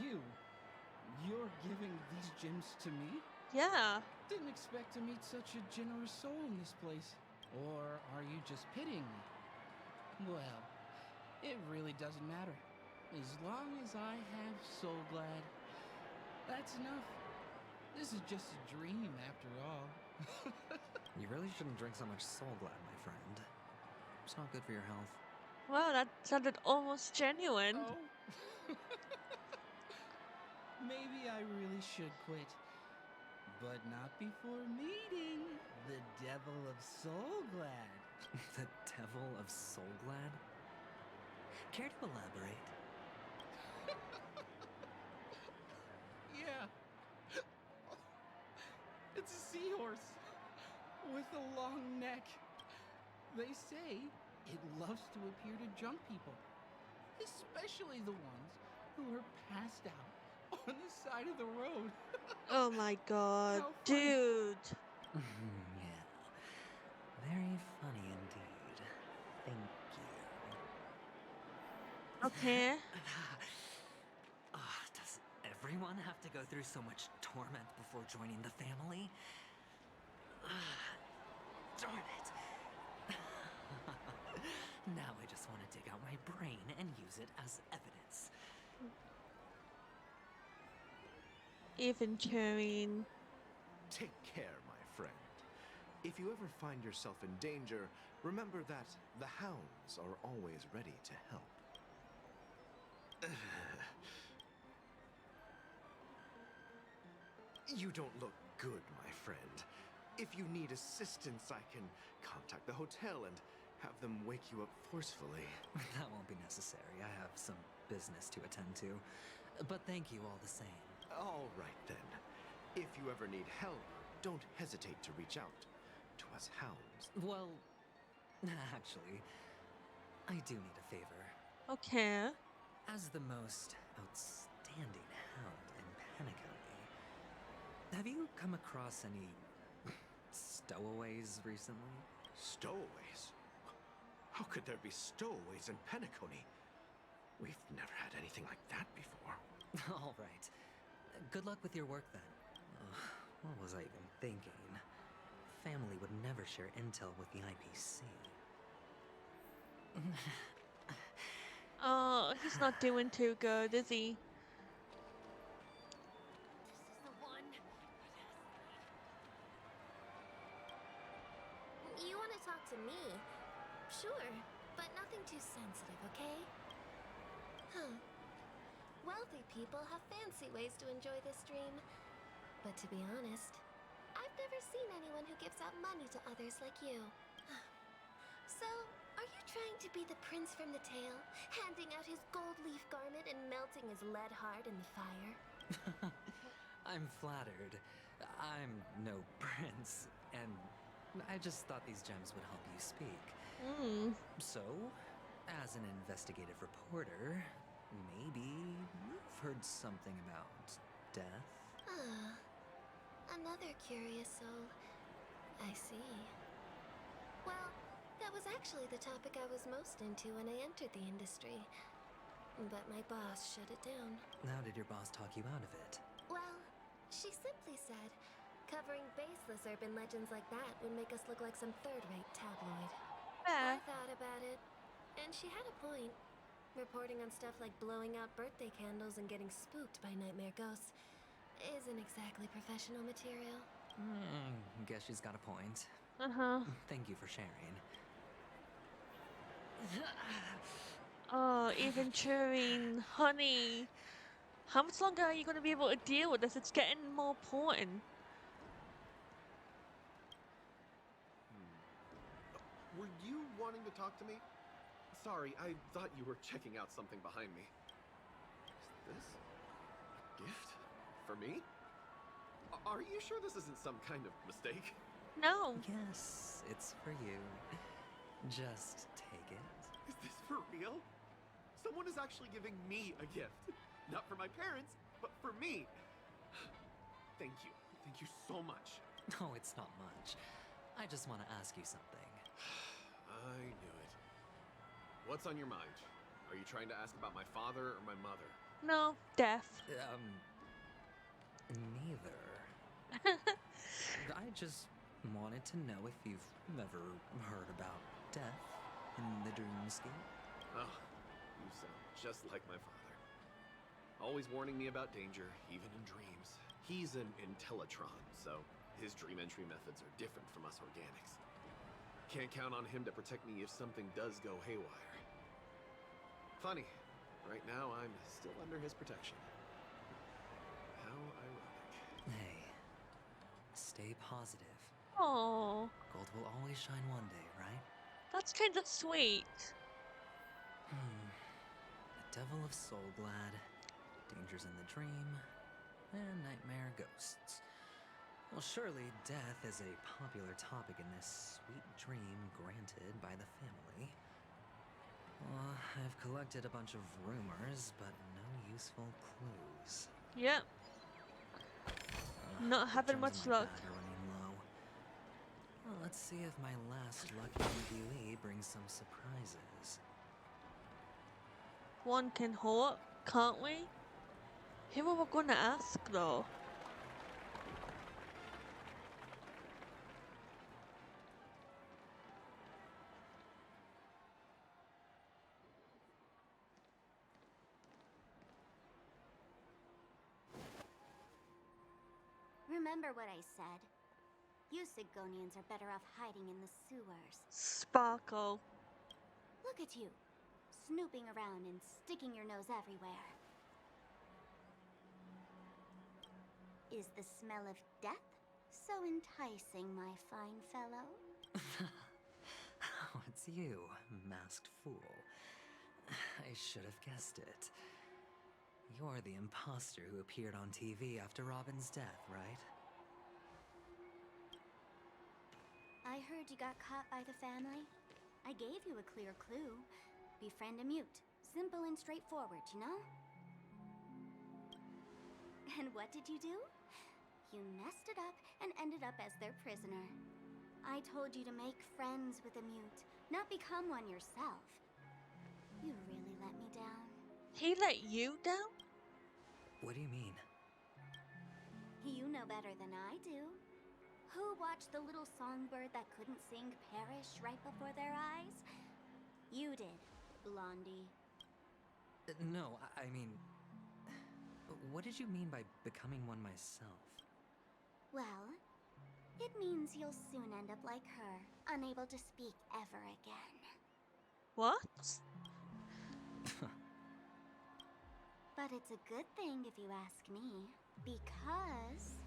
You're giving these gems to me? Yeah. Didn't expect to meet such a generous soul in this place. Or are you just pitying me? Well, it really doesn't matter. As long as I have Soul Glad, that's enough. This is just a dream after all. You really shouldn't drink so much Soul Glad, my friend. It's not good for your health. Wow, that sounded almost genuine. Oh. Maybe I really should quit. But not before meeting the Devil of Soul Glad. The Devil of Soul Glad? Care to elaborate? Yeah. It's a seahorse with a long neck. They say it loves to appear to drunk people, especially the ones who are passed out on the side of the road. Oh my god, dude. Yeah. Very funny indeed. Thank you. Okay. Does everyone have to go through so much torment before joining the family? Darn it. Now I just want to dig out my brain and use it as evidence. Aventurine. Take care, my friend. If you ever find yourself in danger, remember that the hounds are always ready to help. You don't look good, my friend. If you need assistance, I can contact the hotel and have them wake you up forcefully. That won't be necessary. I have some business to attend to. But thank you all the same. All right, then. If you ever need help, don't hesitate to reach out to us hounds. Well, actually, I do need a favor. Okay. As the most outstanding hound in Penacony, have you come across any stowaways recently? Stowaways? How could there be stowaways in Penacony? We've never had anything like that before. All right. Good luck with your work then. What was I even thinking? Family would never share intel with the IPC. Oh, he's not doing too good, is he? This is the one. You want to talk to me? Sure, but nothing too sensitive, okay? Huh. Wealthy people have fancy ways to enjoy this dream. But to be honest, I've never seen anyone who gives out money to others like you. So, are you trying to be the prince from the tale, handing out his gold leaf garment and melting his lead heart in the fire? I'm flattered. I'm no prince, and I just thought these gems would help you speak. So, as an investigative reporter, maybe you've heard something about death? Ah, another curious soul. I see. Well, that was actually the topic I was most into when I entered the industry. But my boss shut it down. How did your boss talk you out of it? Well, she simply said, covering baseless urban legends like that would make us look like some third-rate tabloid. I thought about it, and she had a point. Reporting on stuff like blowing out birthday candles and getting spooked by nightmare ghosts isn't exactly professional material. Guess she's got a point. Thank you for sharing. Oh, Aventurine, honey. How much longer are you going to be able to deal with this? It's getting more important. Were you wanting to talk to me? Sorry, I thought you were checking out something behind me. Is this a gift for me? Are you sure this isn't some kind of mistake? No. Yes, it's for you. Just take it. Is this for real? Someone is actually giving me a gift. Not for my parents, but for me. Thank you. Thank you so much. Oh, it's not much. I just want to ask you something. I knew it. What's on your mind? Are you trying to ask about my father or my mother? No, death. Neither. I just wanted to know if you've ever heard about death in the dreamscape. Oh, you sound just like my father. Always warning me about danger, even in dreams. He's an Intellitron, so his dream entry methods are different from us organics. Can't count on him to protect me if something does go haywire. Funny, right now I'm still under his protection. How ironic. Hey, stay positive. Oh, Gold will always shine one day, right? that's kind of sweet. The devil of Soulglad, dangers in the dream, and nightmare ghosts. Well, surely death is a popular topic in this sweet dream granted by the family. Well, I've collected a bunch of rumors, but no useful clues. Yep. Not having much luck. Running low. Well, let's see if my last lucky interviewee brings some surprises. One can hope, can't we? Who are we going to ask, though? Remember what I said. You Sigonians are better off hiding in the sewers. Sparkle. Look at you, snooping around and sticking your nose everywhere. Is the smell of death so enticing, my fine fellow? Oh, it's you, masked fool. I should have guessed it. You're the imposter who appeared on TV after Robin's death, right? I heard you got caught by the family. I gave you a clear clue. Befriend a mute. Simple and straightforward, you know? And what did you do? You messed it up and ended up as their prisoner. I told you to make friends with a mute, not become one yourself. You really let me down. He let you down? What do you mean? You know better than I do. Who watched the little songbird that couldn't sing perish right before their eyes? You did, Blondie. No, I mean... What did you mean by becoming one myself? Well, it means you'll soon end up like her, unable to speak ever again. What? But it's a good thing if you ask me, because...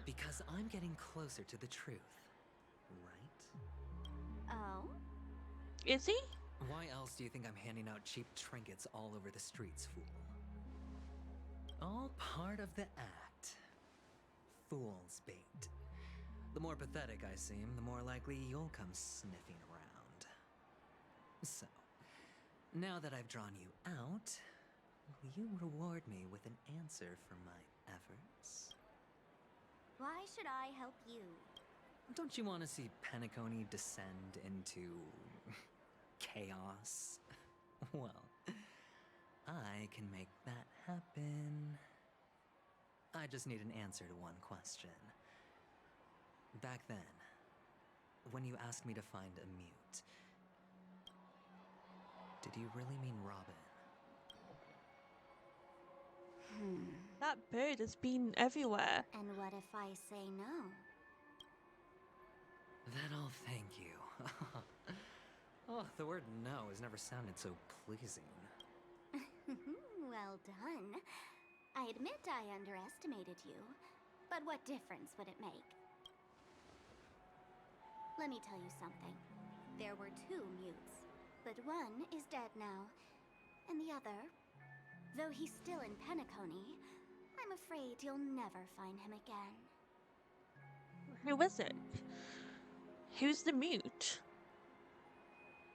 Because I'm getting closer to the truth, right? Oh? Is he? Why else do you think I'm handing out cheap trinkets all over the streets, fool? All part of the act. Fool's bait. The more pathetic I seem, the more likely you'll come sniffing around. So, now that I've drawn you out, will you reward me with an answer for my efforts? Why should I help you? Don't you want to see Penacony descend into chaos? Well, I can make that happen. I just need an answer to one question. Back then, when you asked me to find a mute, did you really mean Robin? That bird has been everywhere. And what if I say no? Then I'll thank you. Oh, the word no has never sounded so pleasing. Well done. I admit I underestimated you, but what difference would it make? Let me tell you something. There were 2 mutes, but one is dead now, and the other, though he's still in Penacony, I'm afraid you'll never find him again. Who is it? Who's the mute?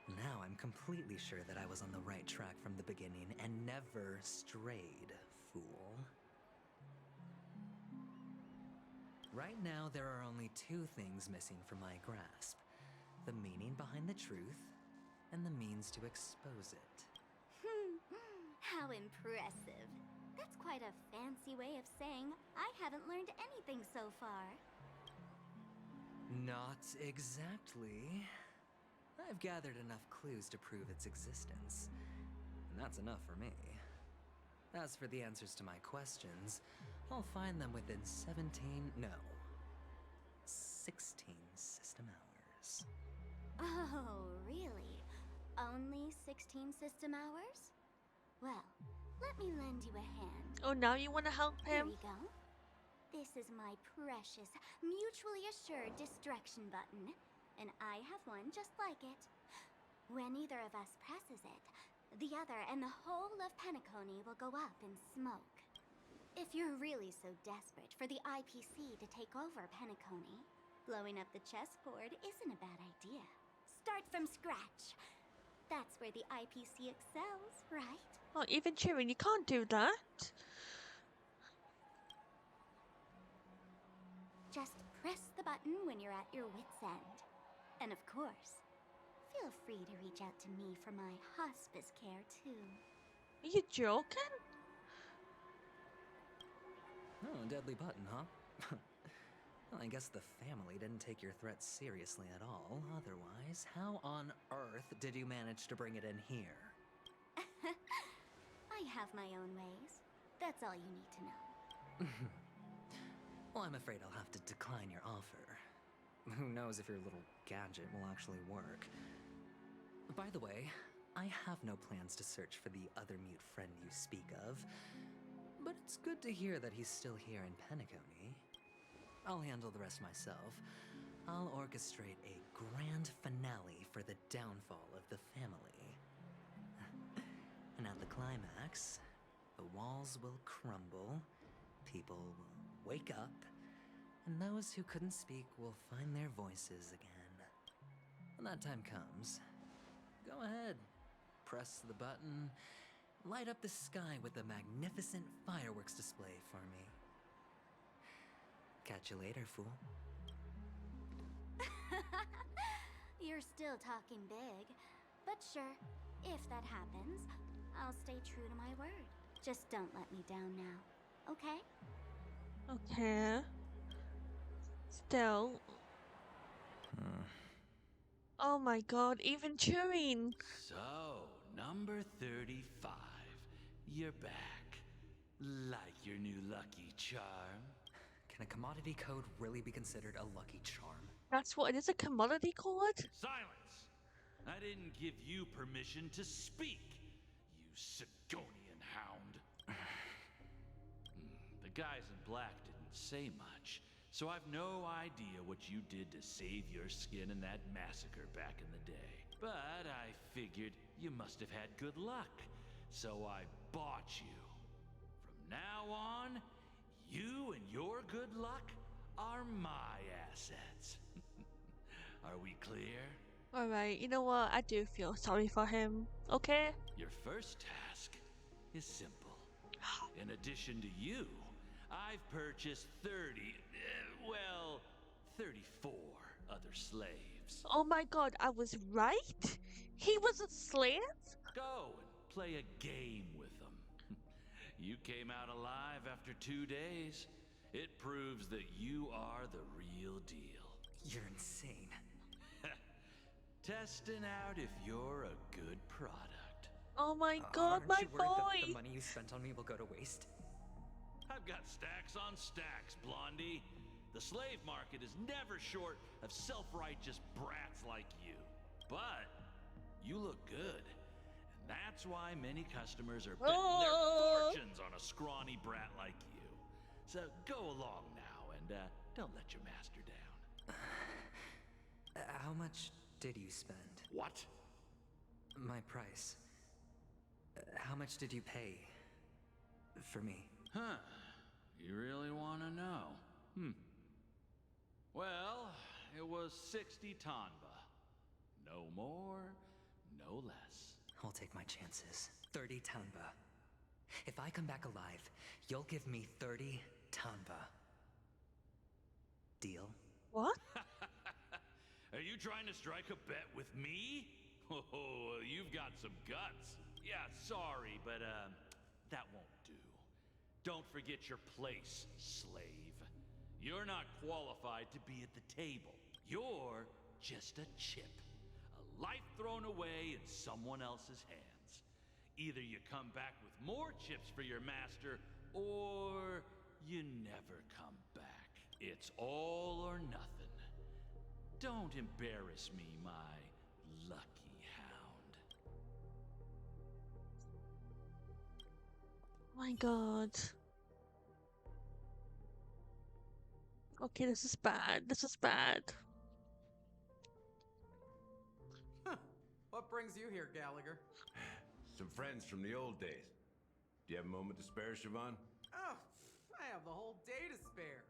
Now I'm completely sure that I was on the right track from the beginning and never strayed, fool. Right now, there are only 2 things missing from my grasp. The meaning behind the truth, and the means to expose it. How impressive. That's quite a fancy way of saying I haven't learned anything so far. Not exactly. I've gathered enough clues to prove its existence, and that's enough for me. As for the answers to my questions, I'll find them within 16 system hours. Oh, really? Only 16 system hours? Well, let me lend you a hand. Oh, now you want to help Here him? we go. This is my precious, mutually assured destruction button, and I have one just like it. When either of us presses it, the other and the whole of Penacony will go up in smoke. If you're really so desperate for the IPC to take over Penacony, blowing up the chessboard isn't a bad idea. Start from scratch. That's where the IPC excels, right? Oh, even Cheering, you can't do that. Just press the button when you're at your wit's end. And of course, feel free to reach out to me for my hospice care too. Are you joking? Oh, a deadly button, huh? Well, I guess the family didn't take your threat seriously at all. Otherwise, how on earth did you manage to bring it in here? I have my own ways. That's all you need to know. Well, I'm afraid I'll have to decline your offer. Who knows if your little gadget will actually work. By the way, I have no plans to search for the other mute friend you speak of, but it's good to hear that he's still here in Penacony. I'll handle the rest myself. I'll orchestrate a grand finale for the downfall of the family. And at the climax, the walls will crumble, people will wake up, and those who couldn't speak will find their voices again. When that time comes, go ahead, press the button, light up the sky with a magnificent fireworks display for me. Catch you later, fool. You're still talking big, but sure, if that happens, I'll stay true to my word. Just don't let me down now, okay? Okay. Still. Oh my god, even Turing! So, number 35. You're back. Like your new lucky charm? Can a commodity code really be considered a lucky charm? That's what it is, a commodity code? Silence! I didn't give you permission to speak, you Sigonian hound. The guys in black didn't say much, so I've no idea what you did to save your skin in that massacre back in the day. But I figured you must have had good luck, so I bought you. From now on, you and your good luck are my assets. Are we clear? Alright, you know what? I do feel sorry for him. Okay? Your first task is simple. In addition to you, I've purchased 34 other slaves. Oh my god, I was right? He was a slave? Go and play a game with them. You came out alive after 2 days. It proves that you are the real deal. You're insane. Testing out if you're a good product. Oh my god, Aren't my you worried that boy! the money you spent on me will go to waste? I've got stacks on stacks, Blondie. The slave market is never short of self-righteous brats like you. But you look good. And that's why many customers are betting their fortunes on a scrawny brat like you. So go along now and don't let your master down. How much did you spend? What? My price. How much did you pay for me? Huh. You really want to know? Well, it was 60 tanba. No more, no less. I'll take my chances. 30 tanba. If I come back alive, you'll give me 30 tanba. Deal? What? Are you trying to strike a bet with me? Oh, you've got some guts. Yeah, sorry, but that won't do. Don't forget your place, slave. You're not qualified to be at the table. You're just a chip. A life thrown away in someone else's hands. Either you come back with more chips for your master, or you never come back. It's all or nothing. Don't embarrass me, my lucky hound. My god. Okay, this is bad. This is bad. What brings you here, Gallagher? Some friends from the old days. Do you have a moment to spare, Siobhan? Oh, I have the whole day to spare.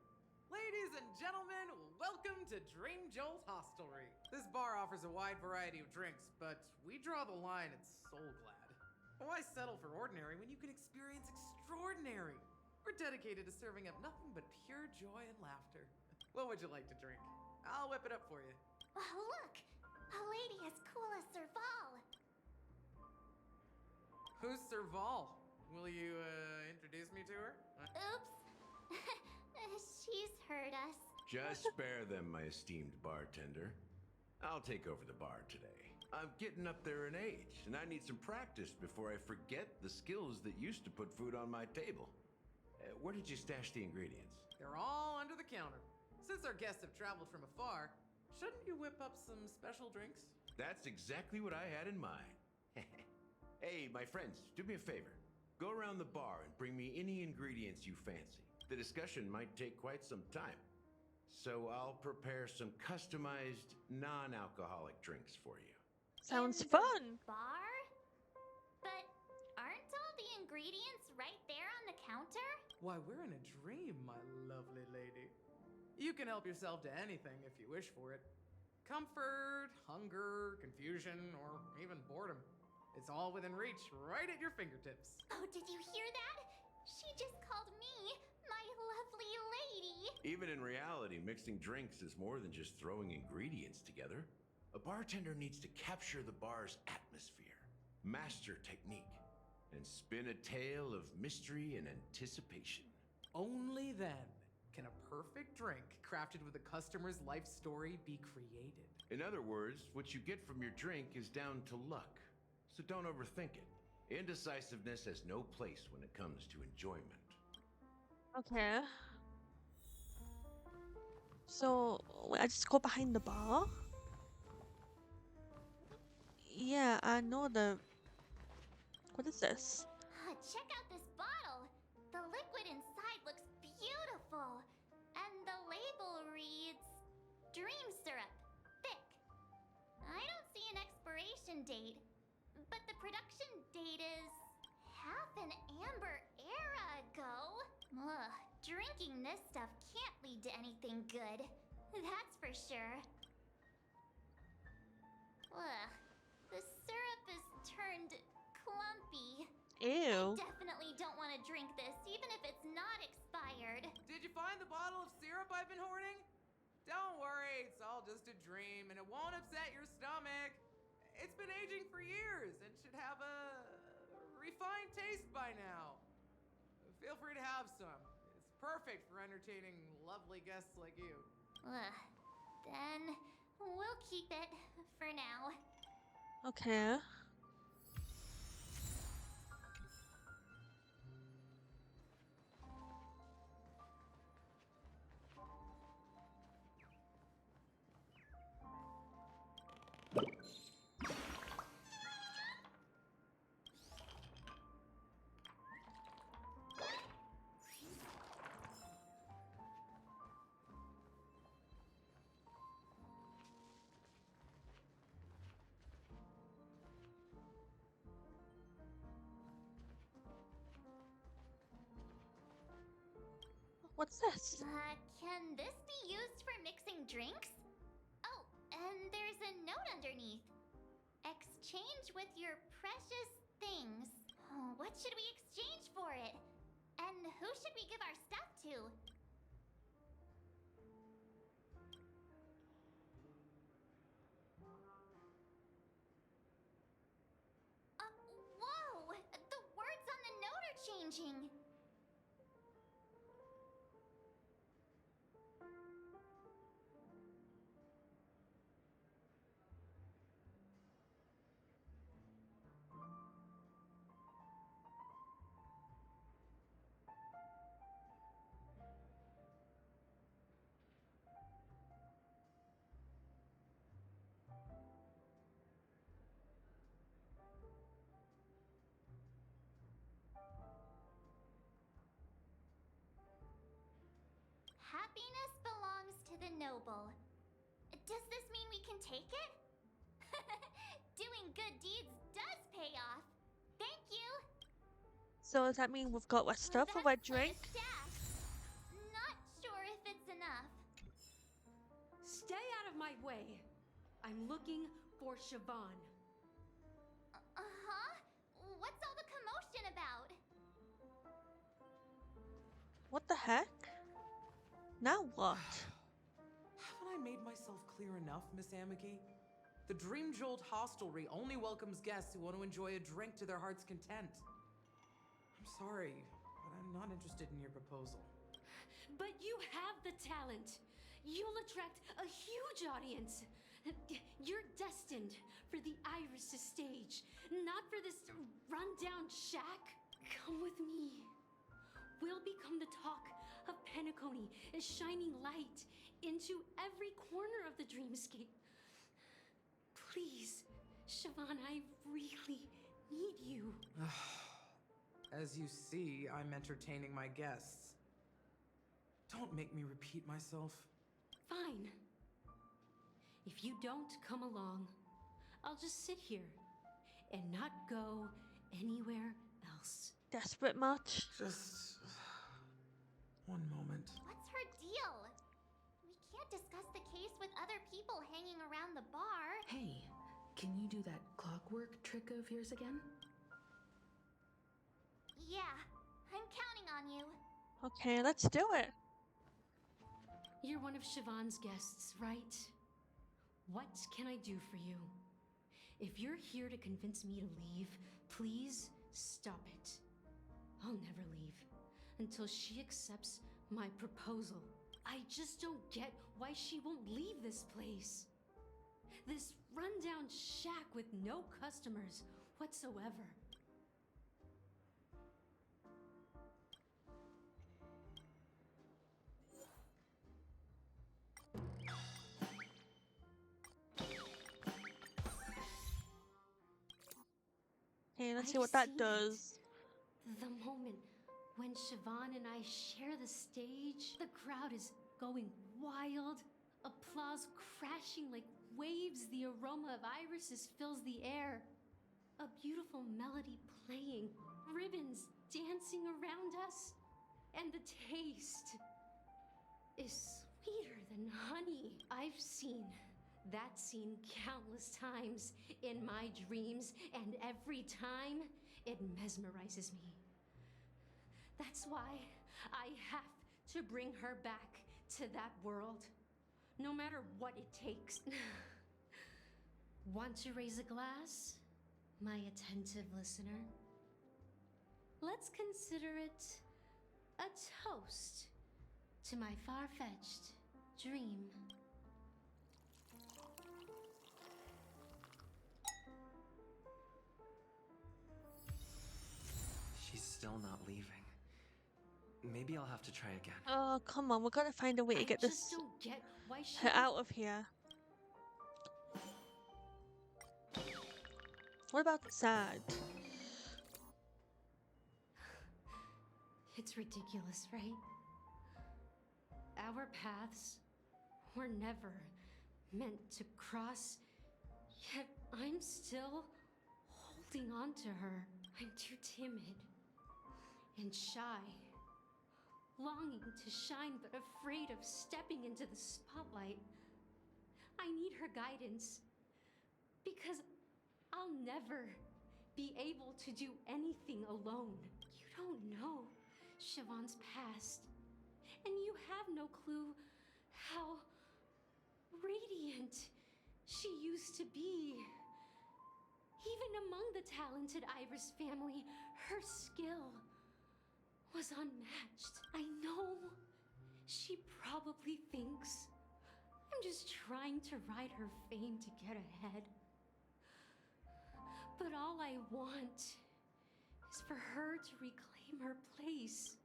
Ladies and gentlemen, welcome to Dream Jolt Hostelry. This bar offers a wide variety of drinks, but we draw the line at Soulglad. Why settle for ordinary when you can experience extraordinary? We're dedicated to serving up nothing but pure joy and laughter. What would you like to drink? I'll whip it up for you. Look! A lady as cool as Serval. Who's Serval? Will you, introduce me to her? Oops. She's heard us. Just spare them, my esteemed bartender. I'll take over the bar today. I'm getting up there in age, and I need some practice before I forget the skills that used to put food on my table. Where did you stash the ingredients? They're all under the counter. Since our guests have traveled from afar, shouldn't you whip up some special drinks? That's exactly what I had in mind. Hey, my friends, do me a favor. Go around the bar and bring me any ingredients you fancy. The discussion might take quite some time. So I'll prepare some customized, non-alcoholic drinks for you. Sounds fun. Bar? But aren't all the ingredients right there on the counter? Why, we're in a dream, my lovely lady. You can help yourself to anything if you wish for it. Comfort, hunger, confusion, or even boredom. It's all within reach, right at your fingertips. Oh, did you hear that? She just called me my lovely lady. Even in reality, mixing drinks is more than just throwing ingredients together. A bartender needs to capture the bar's atmosphere, master technique, and spin a tale of mystery and anticipation. Only then can a perfect drink crafted with a customer's life story be created. In other words, what you get from your drink is down to luck, so don't overthink it. Indecisiveness has no place when it comes to enjoyment. Okay. So, I just go behind the bar? Yeah, I know the... What is this? Check out this bottle. The liquid inside looks beautiful. And the label reads... Dream syrup. Thick. I don't see an expiration date. But the production date is... half an amber era ago. Ugh, drinking this stuff can't lead to anything good. That's for sure. Ugh, the syrup is turned clumpy. Ew. I definitely don't want to drink this, even if it's not expired. Did you find the bottle of syrup I've been hoarding? Don't worry, it's all just a dream and it won't upset your stomach. It's been aging for years and should have a refined taste by now. Feel free to have some. It's perfect for entertaining lovely guests like you. Ugh. Then we'll keep it for now. Okay. What's this? Can this be used for mixing drinks? Oh, and there's a note underneath. Exchange with your precious things. Oh, what should we exchange for it? And who should we give our stuff to? Whoa! The words on the note are changing. Happiness belongs to the noble. Does this mean we can take it? Doing good deeds does pay off. Thank you. So does that mean we've got our stuff or our drink? Not sure if it's enough. Stay out of my way. I'm looking for Siobhan. Uh-huh? What's all the commotion about? What the heck? Now what? Haven't I made myself clear enough, Miss Amiki? The Dream Jolt hostelry only welcomes guests who want to enjoy a drink to their heart's content. I'm sorry, but I'm not interested in your proposal. But you have the talent. You'll attract a huge audience. You're destined for the Iris' stage, not for this rundown shack. Come with me. We'll become the talk of Penacony, a shining light into every corner of the dreamscape. Please, Siobhan, I really need you. As you see, I'm entertaining my guests. Don't make me repeat myself. Fine. If you don't come along, I'll just sit here and not go anywhere else. Desperate much? Just one moment. What's her deal? We can't discuss the case with other people hanging around the bar. Hey, can you do that clockwork trick of yours again? Yeah, I'm counting on you. Okay, let's do it. You're one of Siobhan's guests, right? What can I do for you? If you're here to convince me to leave, please stop it. I'll never leave until she accepts my proposal. I just don't get why she won't leave this place. This rundown shack with no customers whatsoever. Okay, let's see what that does. The moment when Siobhan and I share the stage, the crowd is going wild. Applause crashing like waves. The aroma of irises fills the air. A beautiful melody playing. Ribbons dancing around us. And the taste is sweeter than honey. I've seen that scene countless times in my dreams, and every time It mesmerizes me. That's why I have to bring her back to that world, no matter what it takes. Want to raise a glass, my attentive listener? Let's consider it a toast to my far-fetched dream. She's still not leaving. Maybe I'll have to try again. Oh, come on. We've got to find a way to get I just this don't get why she her out of here. What about sad? It's ridiculous, right? Our paths were never meant to cross, yet I'm still holding on to her. I'm too timid and shy, longing to shine but afraid of stepping into the spotlight. I need her guidance because I'll never be able to do anything alone. You don't know Siobhan's past, and you have no clue how radiant she used to be. Even among the talented Iris family, her skill was unmatched. I know she probably thinks I'm just trying to ride her fame to get ahead. But all I want is for her to reclaim her place.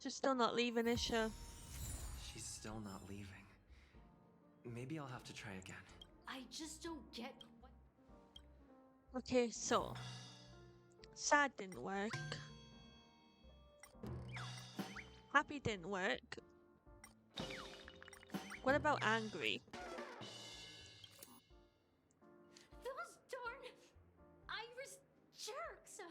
She's still not leaving, is she? She's still not leaving. Maybe I'll have to try again. I just don't get what... Okay, so sad didn't work. Happy didn't work. What about angry? Those darn Iris jerks!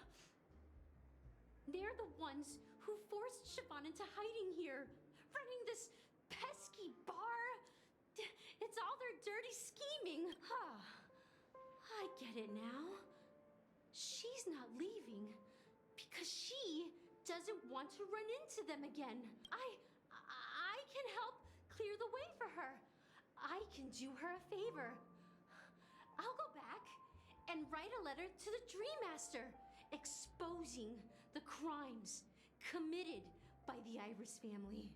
They're the ones who forced Siobhan into hiding here, running this pesky bar. It's all their dirty scheming. I get it now. She's not leaving because she doesn't want to run into them again. I can help clear the way for her. I can do her a favor. I'll go back and write a letter to the Dream Master exposing the crimes committed by the Iris family.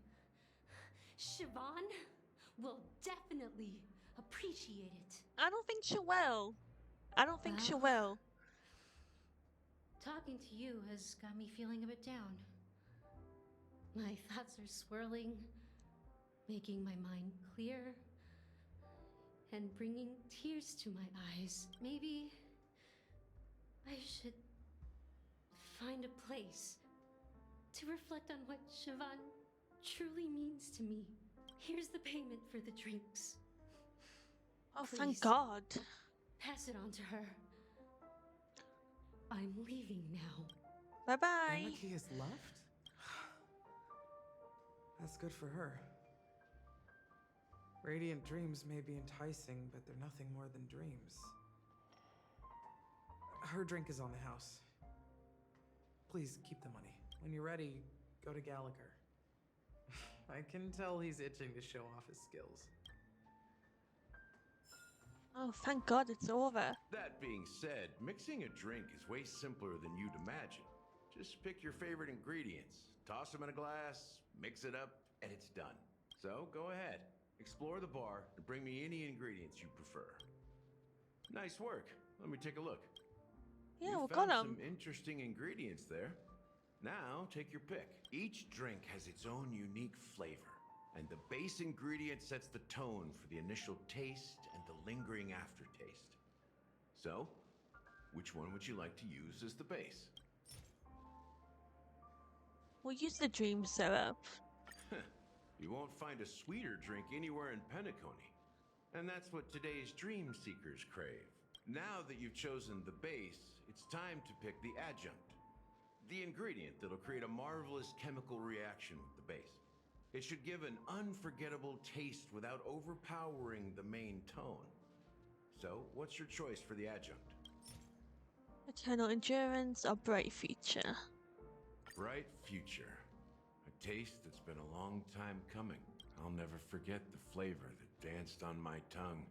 Siobhan will definitely appreciate it. I don't think she will. I don't think she will. Talking to you has got me feeling a bit down. My thoughts are swirling, making my mind clear, and bringing tears to my eyes. Maybe I should find a place to reflect on what Siobhan truly means to me. Here's the payment for the drinks. Oh, Please, thank God. pass it on to her. I'm leaving now. Bye-bye. Amaki has left? That's good for her. Radiant dreams may be enticing, but they're nothing more than dreams. Her drink is on the house. Please keep the money. When you're ready, go to Gallagher. I can tell he's itching to show off his skills. Oh, thank God it's over. That being said, mixing a drink is way simpler than you'd imagine. Just pick your favorite ingredients, toss them in a glass, mix it up, and it's done. So go ahead, explore the bar, and bring me any ingredients you prefer. Nice work. Let me take a look. Yeah, You we found got 'em. some interesting ingredients there. Now take your pick. Each drink has its own unique flavor, and the base ingredient sets the tone for the initial taste and the lingering aftertaste. So, which one would you like to use as the base? We'll use the dream syrup. You won't find a sweeter drink anywhere in Penacony. And that's what today's dream seekers crave. Now that you've chosen the base, it's time to pick the adjunct. The ingredient that'll create a marvelous chemical reaction with the base. It should give an unforgettable taste without overpowering the main tone. So, what's your choice for the adjunct? Eternal endurance or bright future? Bright future. A taste that's been a long time coming. I'll never forget the flavor that danced on my tongue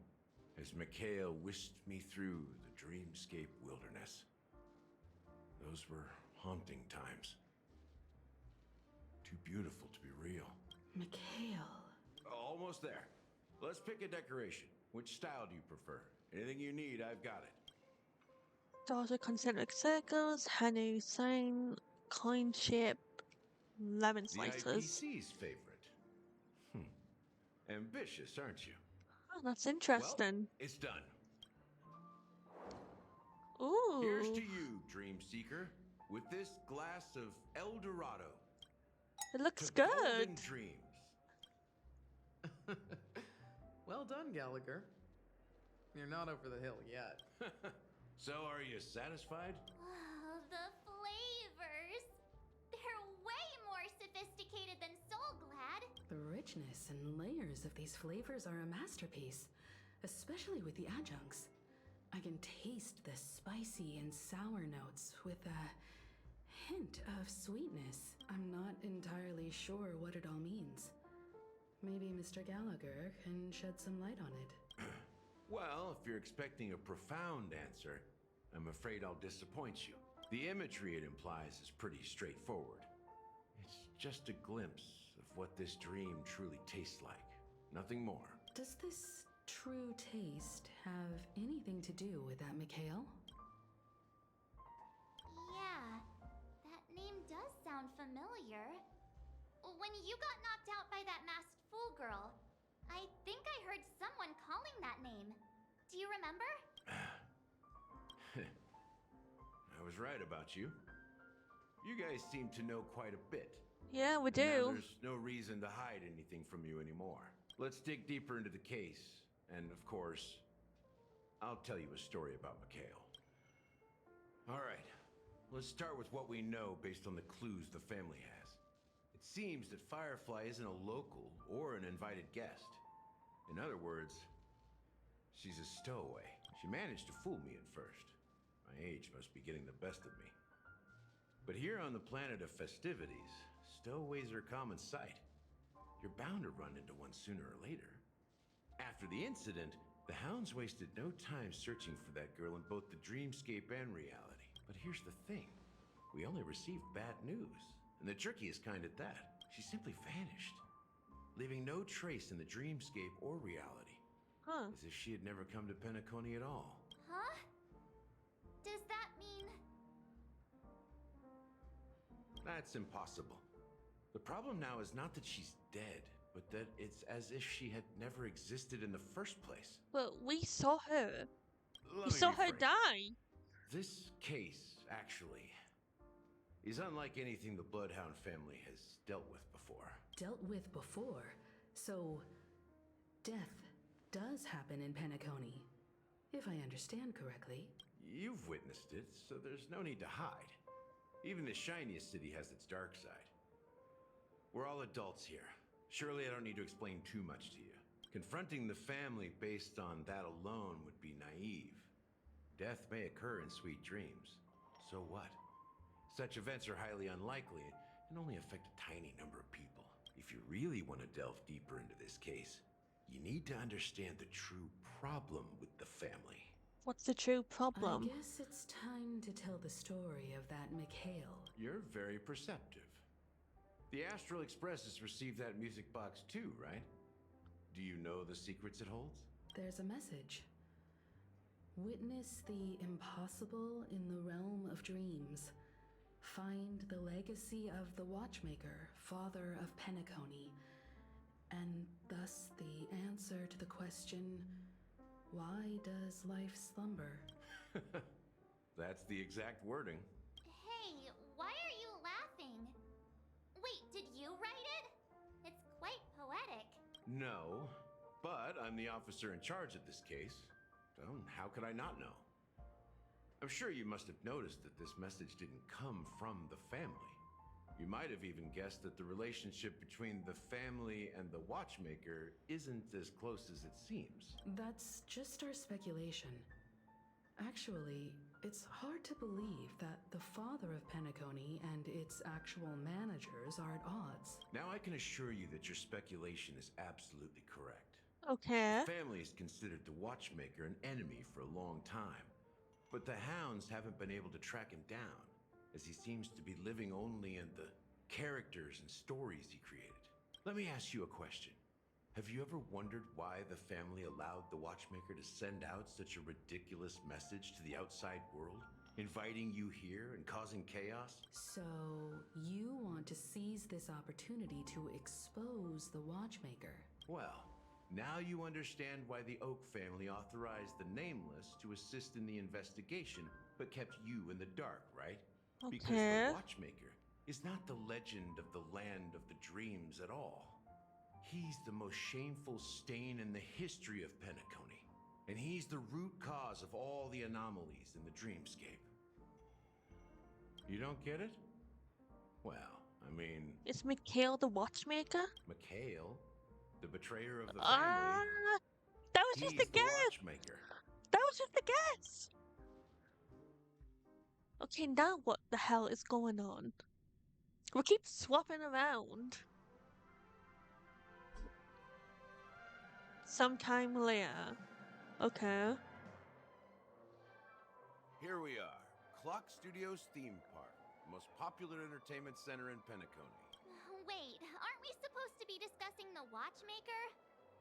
as Mikhail whisked me through the dreamscape wilderness. Those were haunting times. Too beautiful to be real. Mikhail. Almost there. Let's pick a decoration. Which style do you prefer? Anything you need, I've got it. Stars of concentric circles, Hanu sign, coin shape, lemon slices. The IPC's favorite. Ambitious, aren't you? Oh, that's interesting. Well, it's done. Ooh. Here's to you, Dream Seeker, with this glass of El Dorado. It looks to good. Golden dreams. Well done, Gallagher. You're not over the hill yet. So, are you satisfied? Oh, the flavors! They're way more sophisticated than Soul Glad. The richness and layers of these flavors are a masterpiece, especially with the adjuncts. I can taste the spicy and sour notes with a hint of sweetness. I'm not entirely sure what it all means. Maybe Mr. Gallagher can shed some light on it. Well, if you're expecting a profound answer, I'm afraid I'll disappoint you. The imagery it implies is pretty straightforward. It's just a glimpse of what this dream truly tastes like. Nothing more. Does this true taste have anything to do with that Mikhail? Yeah, that name does sound familiar. When you got knocked out by that masked fool girl, I think I heard someone calling that name. Do you remember? I was right about you. You guys seem to know quite a bit. Yeah, we And now do. there's no reason to hide anything from you anymore. Let's dig deeper into the case. And of course, I'll tell you a story about Mikhail. All right, let's start with what we know based on the clues the family has. It seems that Firefly isn't a local or an invited guest. In other words, she's a stowaway. She managed to fool me at first. My age must be getting the best of me. But here on the planet of festivities, stowaways are a common sight. You're bound to run into one sooner or later. After the incident, the hounds wasted no time searching for that girl in both the dreamscape and reality. But here's the thing. We only received bad news. And the trickiest kind at that. She simply vanished, leaving no trace in the dreamscape or reality. Huh. As if she had never come to Penacony at all. Huh? Does that mean... That's impossible. The problem now is not that she's dead, but that it's as if she had never existed in the first place. Well, we saw her. Let We me saw her rephrase. die. This case, actually, is unlike anything the Bloodhound family has dealt with before. Dealt with before? So, death does happen in Penacony, if I understand correctly. You've witnessed it, so there's no need to hide. Even the shiniest city has its dark side. We're all adults here. Surely I don't need to explain too much to you. Confronting the family based on that alone would be naive. Death may occur in sweet dreams. So what? Such events are highly unlikely and only affect a tiny number of people. If you really want to delve deeper into this case, you need to understand the true problem with the family. What's the true problem? I guess it's time to tell the story of that Mikhail. You're very perceptive. The Astral Express has received that music box too, right? Do you know the secrets it holds? There's a message. Witness the impossible in the realm of dreams. Find the legacy of the Watchmaker, father of Penacony, and thus the answer to the question, why does life slumber? That's the exact wording. Hey, why are you laughing? Wait, did you write it? It's quite poetic. No, but I'm the officer in charge of this case. So how could I not know? I'm sure you must have noticed that this message didn't come from the family. You might have even guessed that the relationship between the family and the watchmaker isn't as close as it seems. That's just our speculation. Actually, it's hard to believe that the father of Penacony and its actual managers are at odds. Now I can assure you that your speculation is absolutely correct. Okay. The family has considered the watchmaker an enemy for a long time, but the hounds haven't been able to track him down, as he seems to be living only in the characters and stories he created. Let me ask you a question. Have you ever wondered why the family allowed the watchmaker to send out such a ridiculous message to the outside world, inviting you here and causing chaos? So, you want to seize this opportunity to expose the watchmaker? Well, now you understand why the Oak family authorized the Nameless to assist in the investigation, but kept you in the dark, right? Okay. Because the watchmaker is not the legend of the land of the dreams at all. He's the most shameful stain in the history of Penacony, and he's the root cause of all the anomalies in the dreamscape. You don't get it? Well, I mean... Is Mikhail the watchmaker? Mikhail, the betrayer of the family. That was just a guess! Watchmaker. That was just a guess! Okay, now what the hell is going on? We keep swapping around. Sometime later. Okay. Here we are, Clock Studios theme park, the most popular entertainment center in Penacony. Wait, aren't we supposed to be discussing the watchmaker?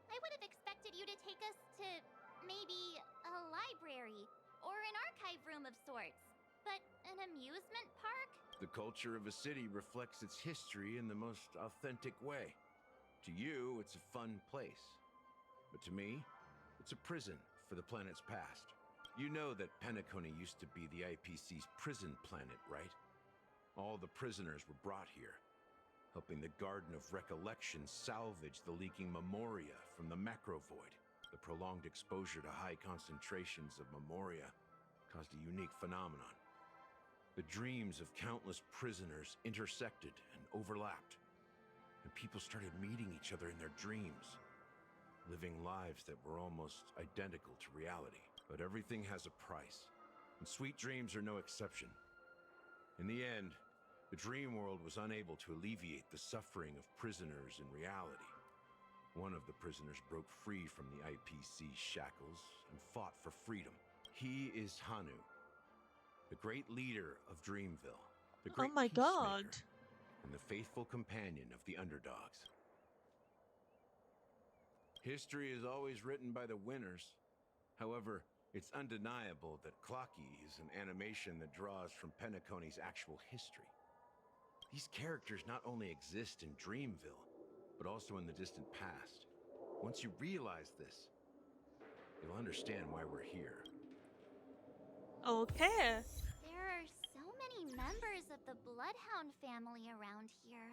I would have expected you to take us to maybe a library or an archive room of sorts. But an amusement park? The culture of a city reflects its history in the most authentic way. To you, it's a fun place. But to me, it's a prison for the planet's past. You know that Penacony used to be the IPC's prison planet, right? All the prisoners were brought here, helping the Garden of Recollection salvage the leaking memoria from the macrovoid. The prolonged exposure to high concentrations of memoria caused a unique phenomenon. The dreams of countless prisoners intersected and overlapped, and people started meeting each other in their dreams, living lives that were almost identical to reality. But everything has a price, and sweet dreams are no exception. In the end, the dream world was unable to alleviate the suffering of prisoners in reality. One of the prisoners broke free from the IPC shackles and fought for freedom. He is Hanu, the great leader of Dreamville, the great peacemaker, and the faithful companion of the underdogs. History is always written by the winners. However, it's undeniable that Clocky is an animation that draws from Penacony's actual history. These characters not only exist in Dreamville, but also in the distant past. Once you realize this, you'll understand why we're here. Okay. There are so many members of the Bloodhound family around here.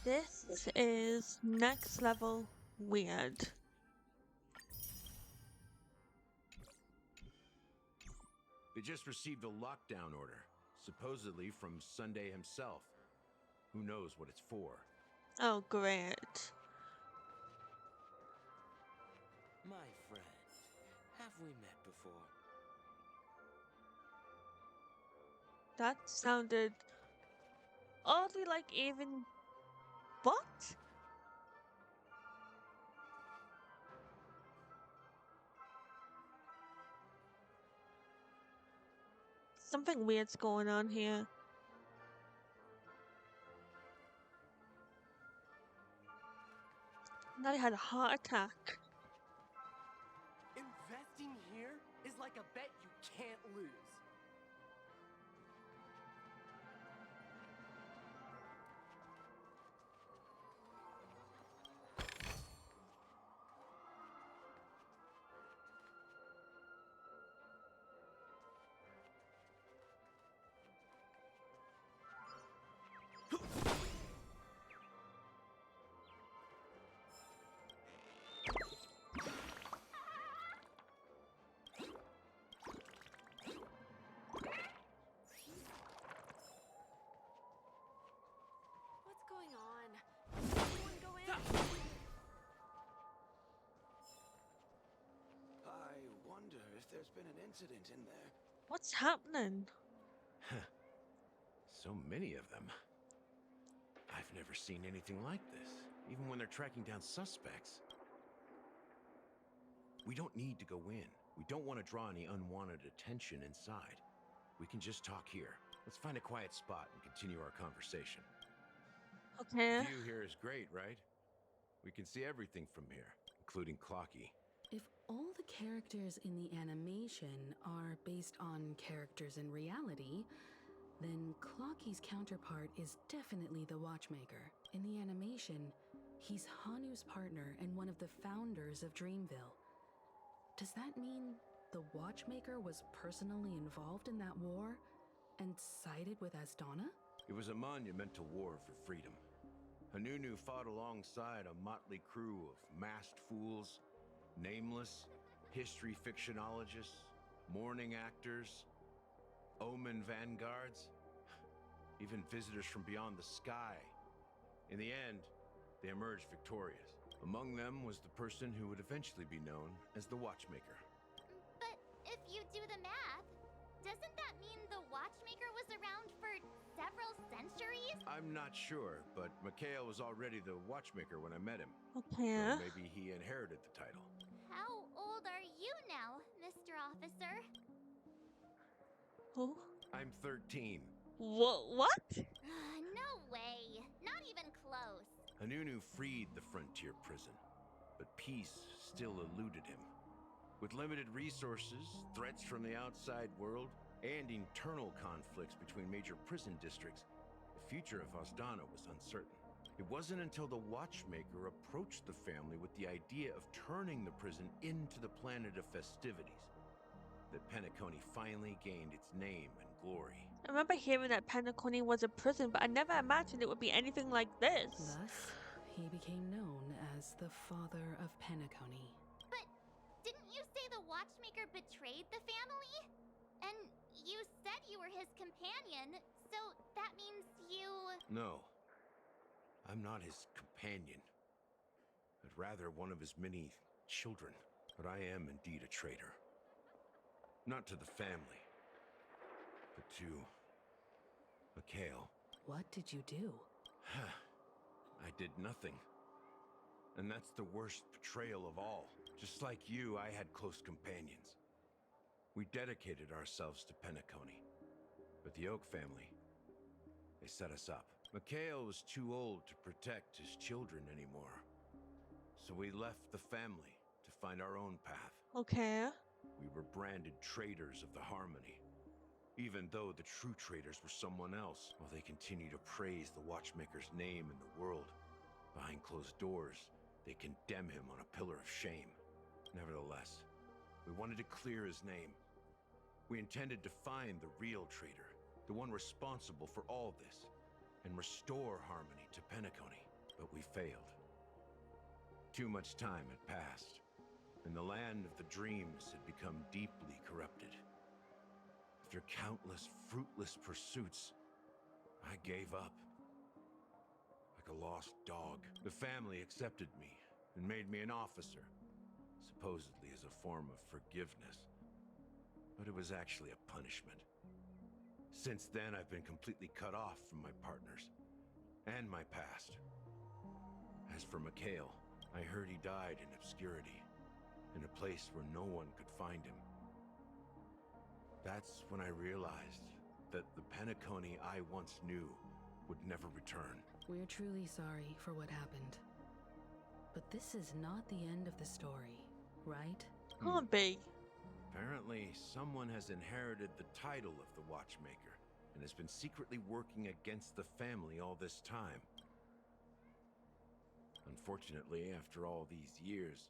This is next level weird. They just received a lockdown order, supposedly from Sunday himself. Who knows what it's for? Oh, great. My friend, have we met before? That sounded oddly like even... What? Something weird's going on here. Now he had a heart attack. Investing here is like a bet you can't lose. if there's been an incident in there. What's happening? So many of them. I've never seen anything like this, even when they're tracking down suspects. We don't need to go in. We don't want to draw any unwanted attention inside. We can just talk here. Let's find a quiet spot and continue our conversation. Okay. The view here is great, right? We can see everything from here, including Clocky. If all the characters in the animation are based on characters in reality, then Clocky's counterpart is definitely the Watchmaker. In the animation, he's Hanu's partner and one of the founders of Dreamville. Does that mean the Watchmaker was personally involved in that war and sided with Asdana? It was a monumental war for freedom. Hanunu fought alongside a motley crew of masked fools, nameless, history fictionologists, mourning actors, omen vanguards, even visitors from beyond the sky. In the end, they emerged victorious. Among them was the person who would eventually be known as the Watchmaker. But if you do the math, doesn't that mean the Watchmaker was around for several centuries? I'm not sure, but Mikhail was already the Watchmaker when I met him. Okay. So maybe he inherited the title. How old are you now, Mr. Officer? Oh. I'm 13. What? No way. Not even close. Hanunu freed the frontier prison, but peace still eluded him. With limited resources, threats from the outside world, and internal conflicts between major prison districts, the future of Asdana was uncertain. It wasn't until the Watchmaker approached the family with the idea of turning the prison into the planet of festivities that Penacony finally gained its name and glory. I remember hearing that Penacony was a prison, but I never imagined it would be anything like this. Thus, he became known as the father of Penacony. But didn't you say the Watchmaker betrayed the family? And you said you were his companion, so that means you... No, I'm not his companion, but rather one of his many children. But I am indeed a traitor. Not to the family, but to Mikhail. What did you do? I did nothing. And that's the worst betrayal of all. Just like you, I had close companions. We dedicated ourselves to Penacony. But the Oak family, they set us up. Mikhail was too old to protect his children anymore. So we left the family to find our own path. Okay. We were branded traitors of the Harmony, even though the true traitors were someone else. While they continue to praise the Watchmaker's name in the world, behind closed doors, they condemn him on a pillar of shame. Nevertheless, we wanted to clear his name. We intended to find the real traitor, the one responsible for all this, and restore harmony to Penacony. But we failed. Too much time had passed, and the land of the dreams had become deeply corrupted. After countless fruitless pursuits, I gave up. Like a lost dog, the family accepted me and made me an officer, supposedly as a form of forgiveness. But it was actually a punishment. Since then, I've been completely cut off from my partners and my past. As for Mikhail, I heard he died in obscurity, in a place where no one could find him. That's when I realized that the Penacony I once knew would never return. We're truly sorry for what happened. But this is not the end of the story, right? Can't be. Apparently, someone has inherited the title of the Watchmaker and has been secretly working against the family all this time. Unfortunately, after all these years,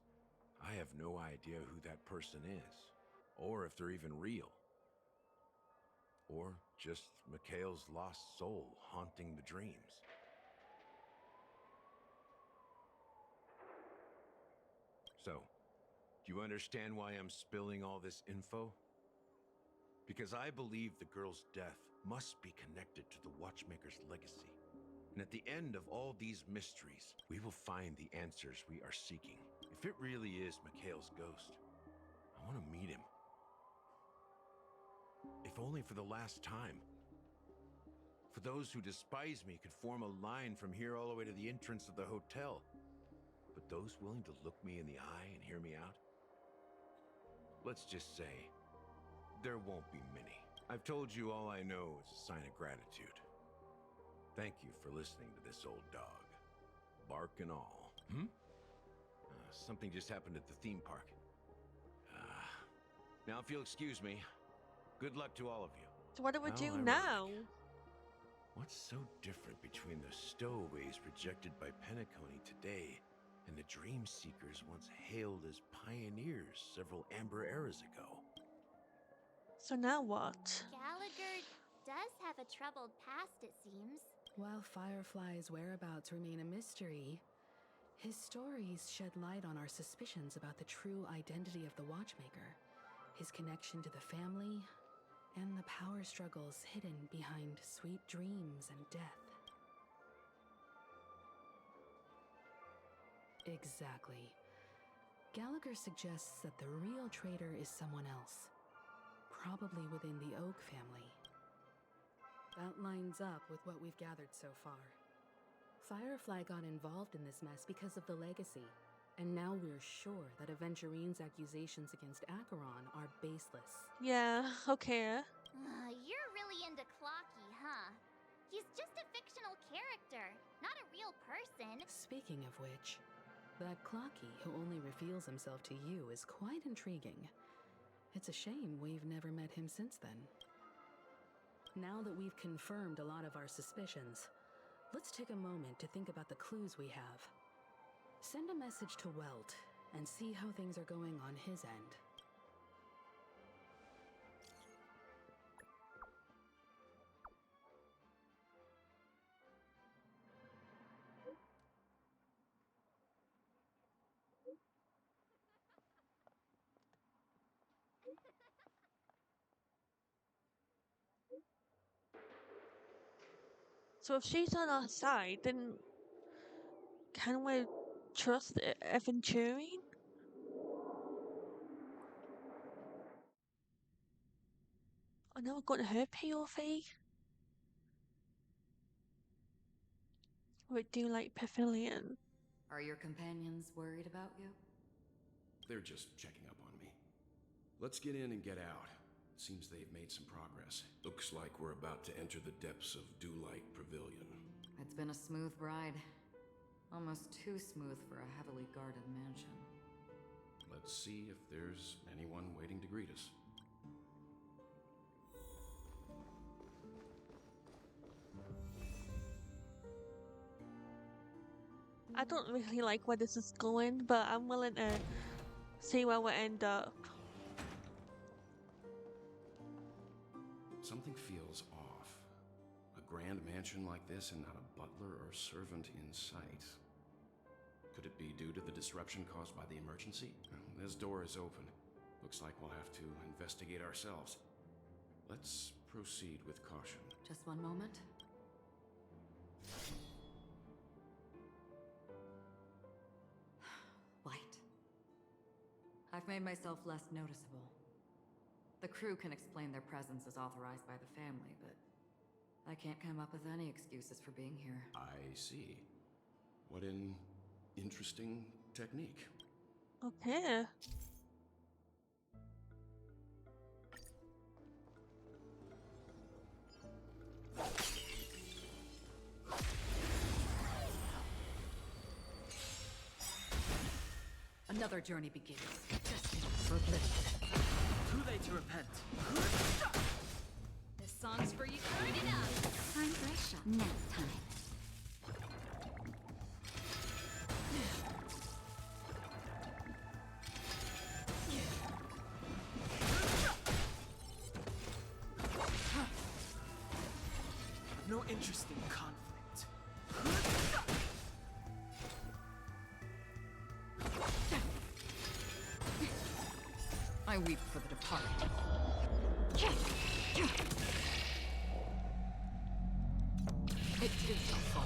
I have no idea who that person is, or if they're even real. Or just Mikhail's lost soul haunting the dreams. So, do you understand why I'm spilling all this info? Because I believe the girl's death must be connected to the Watchmaker's legacy. And at the end of all these mysteries, we will find the answers we are seeking. If it really is Mikhail's ghost, I want to meet him. if only for the last time. For those who despise me could form a line from here all the way to the entrance of the hotel. But those willing to look me in the eye and hear me out? Let's just say, there won't be many. I've told you all I know is a sign of gratitude. Thank you for listening to this old dog. Bark and all. Something just happened at the theme park. Now if you'll excuse me, good luck to all of you. So what do we How do ironic. now? What's so different between the stowaways rejected by Penacony today and the dream seekers once hailed as pioneers several amber eras ago? So now what? Gallagher does have a troubled past, it seems. While Firefly's whereabouts remain a mystery, his stories shed light on our suspicions about the true identity of the Watchmaker, his connection to the family, and the power struggles hidden behind sweet dreams and death. Exactly. Gallagher suggests that the real traitor is someone else, probably within the Oak family. That lines up with what we've gathered so far. Firefly got involved in this mess because of the legacy, and now we're sure that Aventurine's accusations against Acheron are baseless. Yeah, okay. You're really into Clocky, huh? He's just a fictional character, not a real person. Speaking of which, that Clocky who only reveals himself to you is quite intriguing. It's a shame we've never met him since then. Now that we've confirmed a lot of our suspicions, let's take a moment to think about the clues we have. Send a message to Welt and see how things are going on his end. So if she's on our side, then can we trust Aventurine? I know we're going to her POV. We do like Pavilion. Are your companions worried about you? They're just checking up on me. Let's get in and get out. Seems they've made some progress. Looks like we're about to enter the depths of Dewlight Pavilion. It's been a smooth ride. Almost too smooth for a heavily guarded mansion. Let's see if there's anyone waiting to greet us. I don't really like where this is going, but I'm willing to see where we end up. Something feels off. A grand mansion like this and not a butler or servant in sight. Could it be due to the disruption caused by the emergency? This door is open. Looks like we'll have to investigate ourselves. Let's proceed with caution. Just one moment. Light. I've made myself less noticeable. The crew can explain their presence as authorized by the family, but I can't come up with any excuses for being here. I see. What an interesting technique. Okay. Another journey begins. Destined for oblivion. Too late to repent. This song's for you. Turn it up. Time for a shot. Next time. No interest in conflict. I weep for the departed. It too shall fall.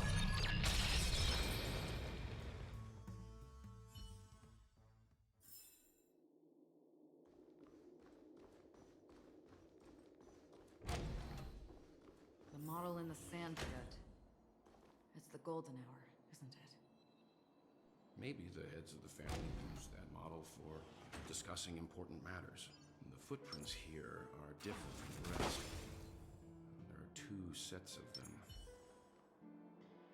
in the sand pit. It's the golden hour, isn't it? Maybe the heads of the family used that model for discussing important matters. The footprints here are different from the rest. There are 2 sets of them.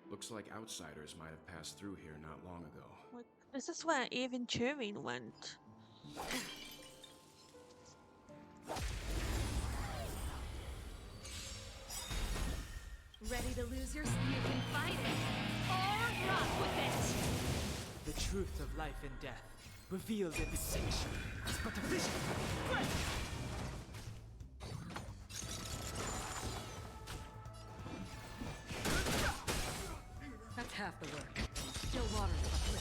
Looks like outsiders might have passed through here not long ago. What? Is this where Aventurine went? Ready to lose your... You can fight it, or rock with it! The truth of life and death, revealed in the sanctuary, is but a vision. Right. That's half the work. Still water for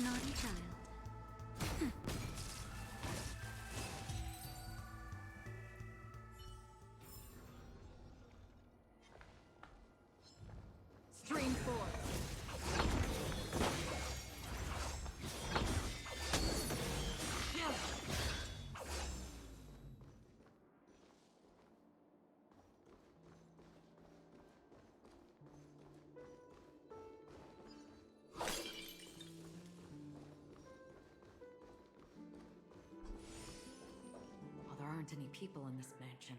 Naughty child. Stream force. Well, there aren't any people in this mansion.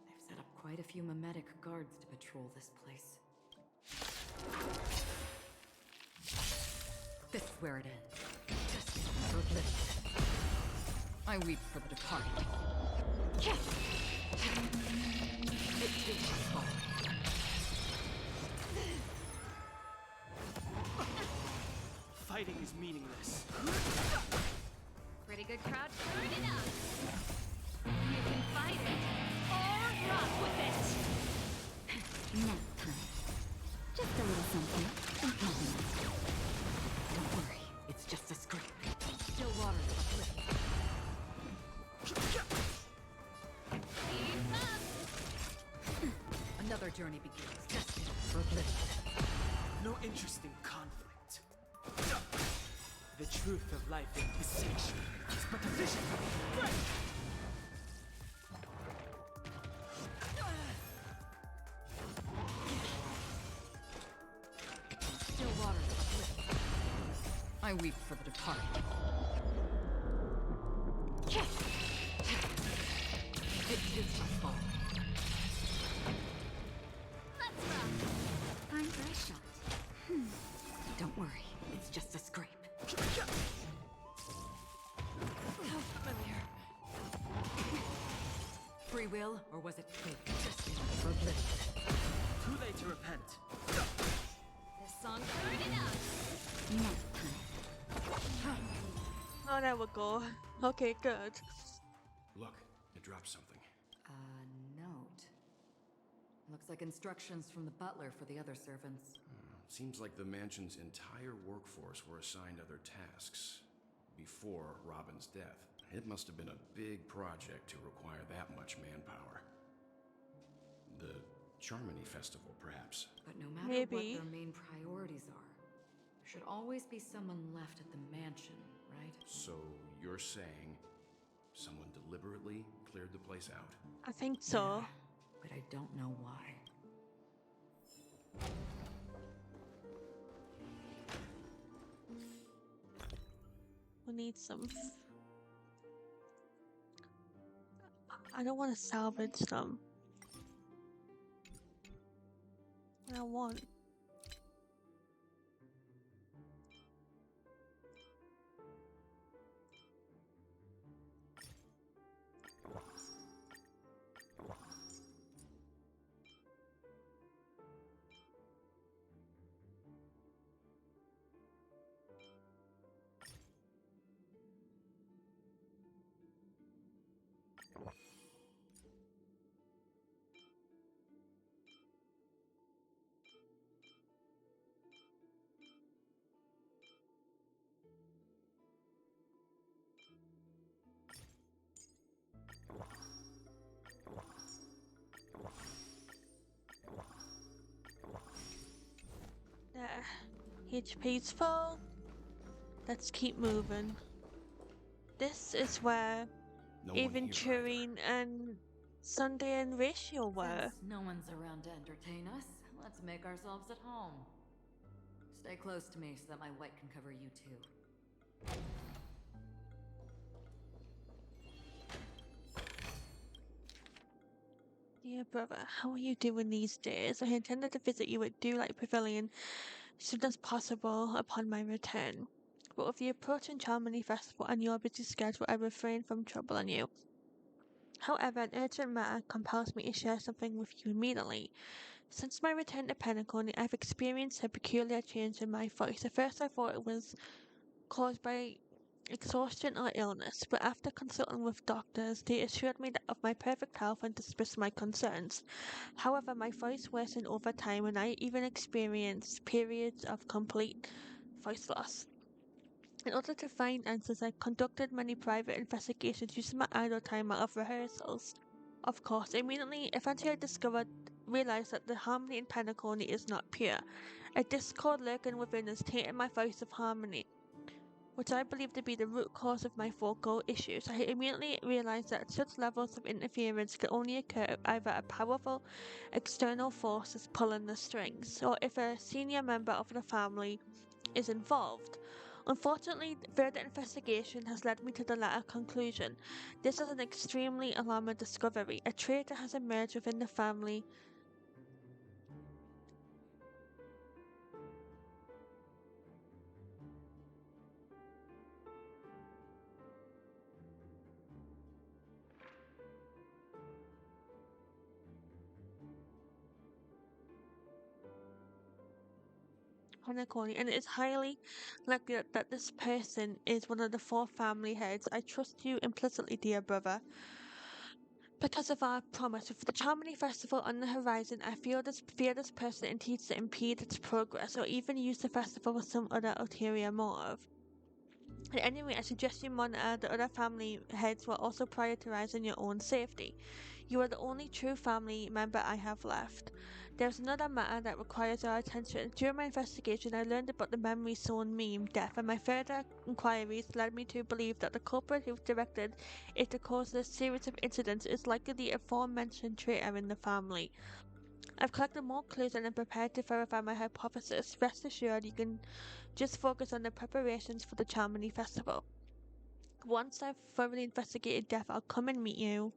They've set up quite a few mimetic guards to patrol this place. This is where it ends. Justice for oblivion. I weep for the departed. It too shall fall. Fighting is meaningless. Pretty good crowd turning up. You can fight it, or rock with it. Nap time. Just a little something. And nothing. Don't worry, it's just a scrape. Still water for Flip. Another journey begins. Destined for oblivion. No interesting conflict. The truth of life in this sanctuary is but a vision. Right. Still water for Flip. I weep for the departed. It too shall fall. Let's rock. Time for a shot. Don't worry, it's just a scrape. How familiar. Free will, or was it fate? Destined for oblivion. Too late to repent. This song's turning up. Nap time. Oh, there we go. Okay, good. Look, it dropped something. Note. Looks like instructions from the butler for the other servants. Seems like the mansion's entire workforce were assigned other tasks before Robin's death. It must have been a big project to require that much manpower. The Charmony Festival, perhaps. But no matter Maybe. what their main priorities are, there should always be someone left at the mansion, right? So you're saying someone deliberately cleared the place out? I think so. Yeah, but I don't know why. We need some. I don't want to salvage them. I want. There. HP's full. Let's keep moving. This is where No one here either. Aventurine and Sunday and Ratio were. Since no one's around to entertain us, let's make ourselves at home. Stay close to me so that my white can cover you too. Dear brother, how are you doing these days? I intended to visit you at Dewlight Pavilion as soon as possible upon my return. But with the approaching Charmony Festival and your busy schedule, I refrain from troubling you. However, an urgent matter compels me to share something with you immediately. Since my return to Penacony, I've experienced a peculiar change in my voice. At first, I thought it was caused by exhaustion or illness, but after consulting with doctors, they assured me of my perfect health and dismissed my concerns. However, my voice worsened over time, and I even experienced periods of complete voice loss. In order to find answers, I conducted many private investigations using my idle time out of rehearsals. Of course, immediately, eventually I realized that the harmony in Penacony is not pure. A discord lurking within has tainted my voice of harmony, which I believe to be the root cause of my vocal issues. I immediately realized that such levels of interference can only occur if either a powerful external force is pulling the strings, or if a senior member of the family is involved. Unfortunately, further investigation has led me to the latter conclusion. This is an extremely alarming discovery. A traitor has emerged within the family. Honeycomb, and it is highly likely that this person is one of the four family heads. I trust you implicitly, dear brother. Because of our promise, with the Charmony Festival on the horizon, I fear this person intends to impede its progress, or even use the festival with some other ulterior motive. At any rate, I suggest you monitor the other family heads while also prioritizing your own safety. You are the only true family member I have left. There's another matter that requires our attention. During my investigation, I learned about the memory stone meme death, and my further inquiries led me to believe that the culprit who directed it to cause this series of incidents is likely the aforementioned traitor in the family. I've collected more clues and am prepared to verify my hypothesis. Rest assured, you can just focus on the preparations for the Charmony Festival. Once I've thoroughly investigated death, I'll come and meet you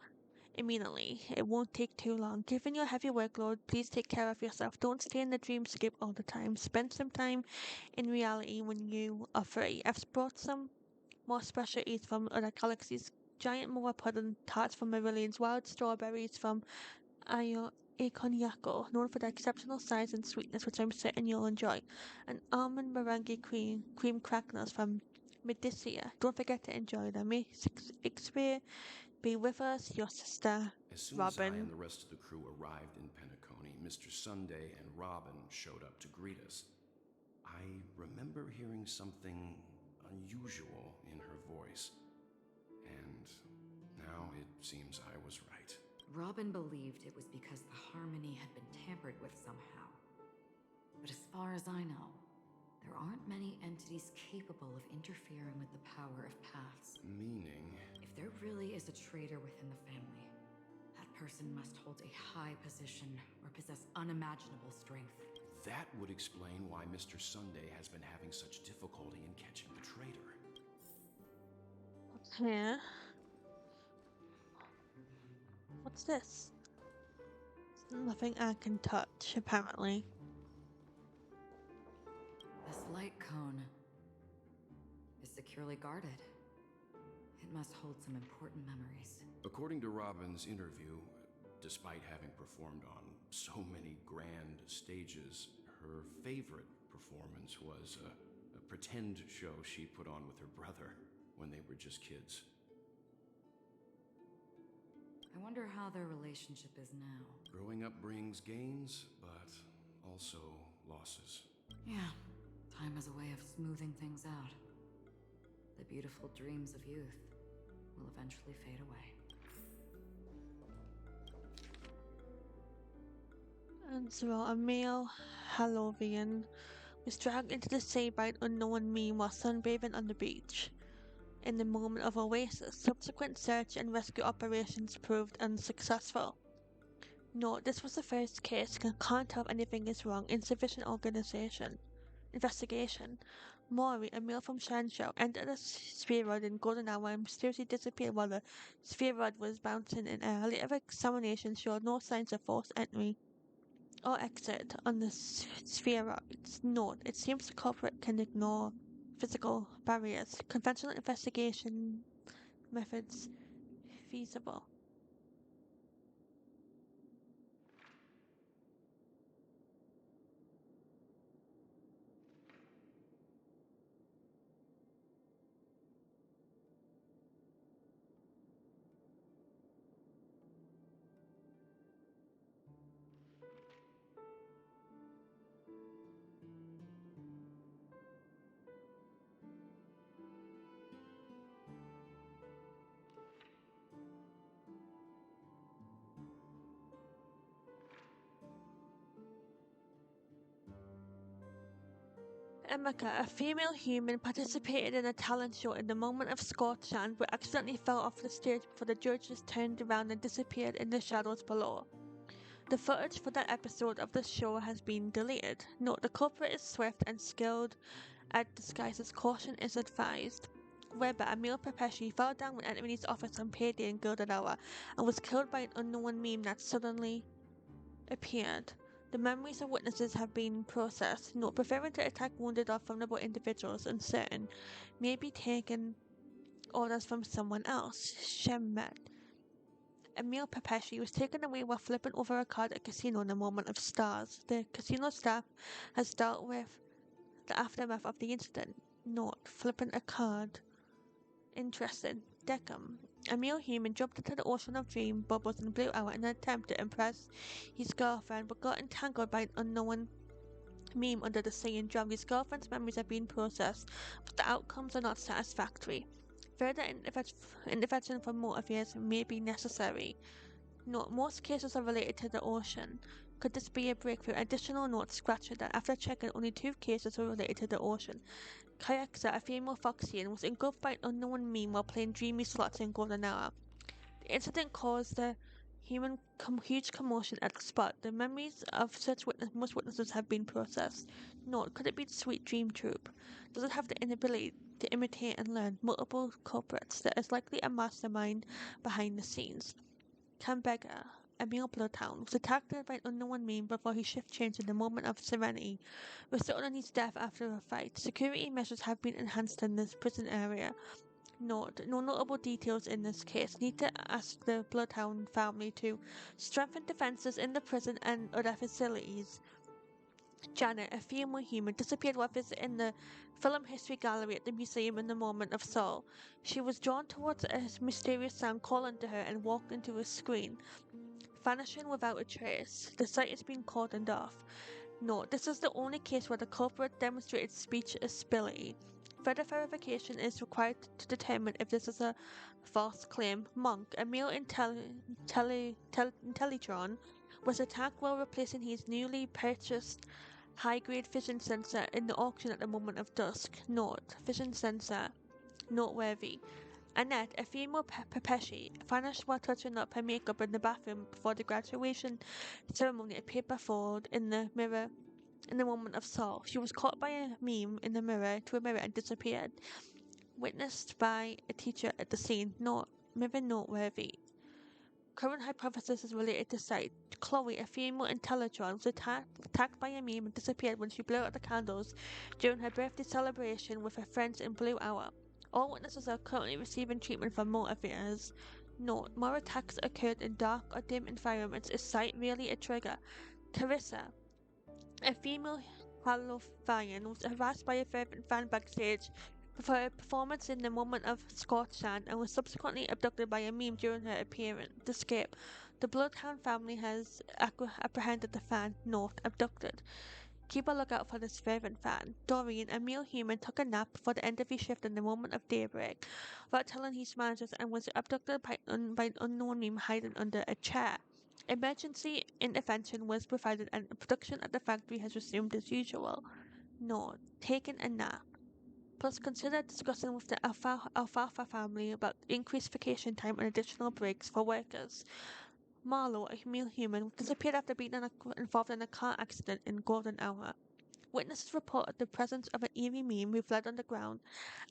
immediately. It won't take too long. Given your heavy workload, please take care of yourself. Don't stay in the dreamscape all the time. Spend some time in reality when you are free. I've brought some more special eats from other galaxies. Giant moa pudding, tarts from Marillions, wild strawberries from Aconiaco, known for their exceptional size and sweetness, which I'm certain you'll enjoy. And almond meringue cream crackers from Medicia. Don't forget to enjoy them. May Shakespeare be with us, your sister, As soon Robin. as I and the rest of the crew arrived in Penacony, Mr. Sunday and Robin showed up to greet us. I remember hearing something unusual in her voice, and now it seems I was right. Robin believed it was because the harmony had been tampered with somehow. But as far as I know, there aren't many entities capable of interfering with the power of paths. Meaning? If there really is a traitor within the family, that person must hold a high position or possess unimaginable strength. That would explain why Mr. Sunday has been having such difficulty in catching the traitor. Yeah. What's this? Nothing I can touch, apparently. This light cone is securely guarded. It must hold some important memories. According to Robin's interview, despite having performed on so many grand stages, her favorite performance was a pretend show she put on with her brother when they were just kids. I wonder how their relationship is now. Growing up brings gains, but also losses. Yeah, time has a way of smoothing things out. The beautiful dreams of youth will eventually fade away. And so a male Halloween was dragged into the sea by an unknown meme while sunbathing on the beach. in the moment of oasis. Subsequent search and rescue operations proved unsuccessful. Note, this was the first case. Can't tell if anything is wrong. Insufficient investigation. Mori, a male from Shanzhou, entered a spheroid in golden hour and mysteriously disappeared while the spheroid was bouncing in air. Later examination showed no signs of forced entry or exit on the spheroids. Note, it seems the culprit can ignore physical barriers. Conventional investigation methods feasible. Emeka, a female human, participated in a talent show in the moment of Scorchand but accidentally fell off the stage before the judges turned around and disappeared in the shadows below. The footage for that episode of the show has been deleted. Note, the culprit is swift and skilled at disguises. Caution is advised. Weber, a male Pepeshi, fell down when entering his office on payday in Gilded Hour and was killed by an unknown meme that suddenly appeared. The memories of witnesses have been processed. Note, preferring to attack wounded or vulnerable individuals uncertain may be taken orders from someone else. Shemet, a male Pepeshi, was taken away while flipping over a card at a casino in a moment of stars. The casino staff has dealt with the aftermath of the incident. Note, flipping a card. Interesting. Deckham, a male human, jumped into the ocean of dream bubbles and blew out in an attempt to impress his girlfriend, but got entangled by an unknown meme under the sea and drowned. His girlfriend's memories have been processed, but the outcomes are not satisfactory. Further intervention from motivators may be necessary. Note, most cases are related to the ocean. Could this be a breakthrough? Additional note scratcher that after checking, only 2 cases were related to the ocean. Kayaksa, a female Foxian, was engulfed by an unknown meme while playing dreamy slots in Golden Hour. The incident caused a huge commotion at the spot. The memories of most witnesses have been processed. Note, could it be the Sweet Dream Troupe? Does it have the inability to imitate and learn multiple culprits? There is likely a mastermind behind the scenes. Kambega, a male bloodhound, was attacked by an unknown meme before his shift changed in the moment of serenity, resulting in his death after a fight. Security measures have been enhanced in this prison area. Note, no notable details in this case. Need to ask the bloodhound family to strengthen defenses in the prison and other facilities. Janet, a female human, disappeared while visiting the film history gallery at the museum in the moment of soul. She was drawn towards a mysterious sound calling to her and walked into a screen, vanishing without a trace. The site is being cordoned off. Note, this is the only case where the culprit demonstrated speech ability. Further verification is required to determine if this is a false claim. Monk, a male Intelligitron, was attacked while replacing his newly purchased high-grade vision sensor in the auction at the moment of dusk. Note, vision sensor, noteworthy. Annette, a female Pepeshi, vanished while touching up her makeup in the bathroom before the graduation ceremony at paper forward in the mirror in the moment of soul. She was caught by a meme in the mirror and disappeared. Witnessed by a teacher at the scene. Mirror noteworthy. Current hypothesis is related to sight. Chloe, a female Intelligitron, was attacked by a meme and disappeared when she blew out the candles during her birthday celebration with her friends in Blue Hour. All witnesses are currently receiving treatment for motivators. Note, more attacks occurred in dark or dim environments. Is sight really a trigger? Carissa, a female Halovian, was harassed by a fervent fan backstage for her performance in the moment of Scorchand and was subsequently abducted by a meme during her escape. The Bloodhound family has apprehended the fan. Note, abducted. Keep a lookout for this fervent fan. Dorian, a male human, took a nap before the end of his shift in the moment of daybreak without telling his managers and was abducted by an unknown meme hiding under a chair. Emergency intervention was provided and production at the factory has resumed as usual. Note, taking a nap. Plus, consider discussing with the Alfalfa family about increased vacation time and additional breaks for workers. Marlowe, a male human, disappeared after being involved in a car accident in Golden Hour. Witnesses reported the presence of an eerie meme who fled underground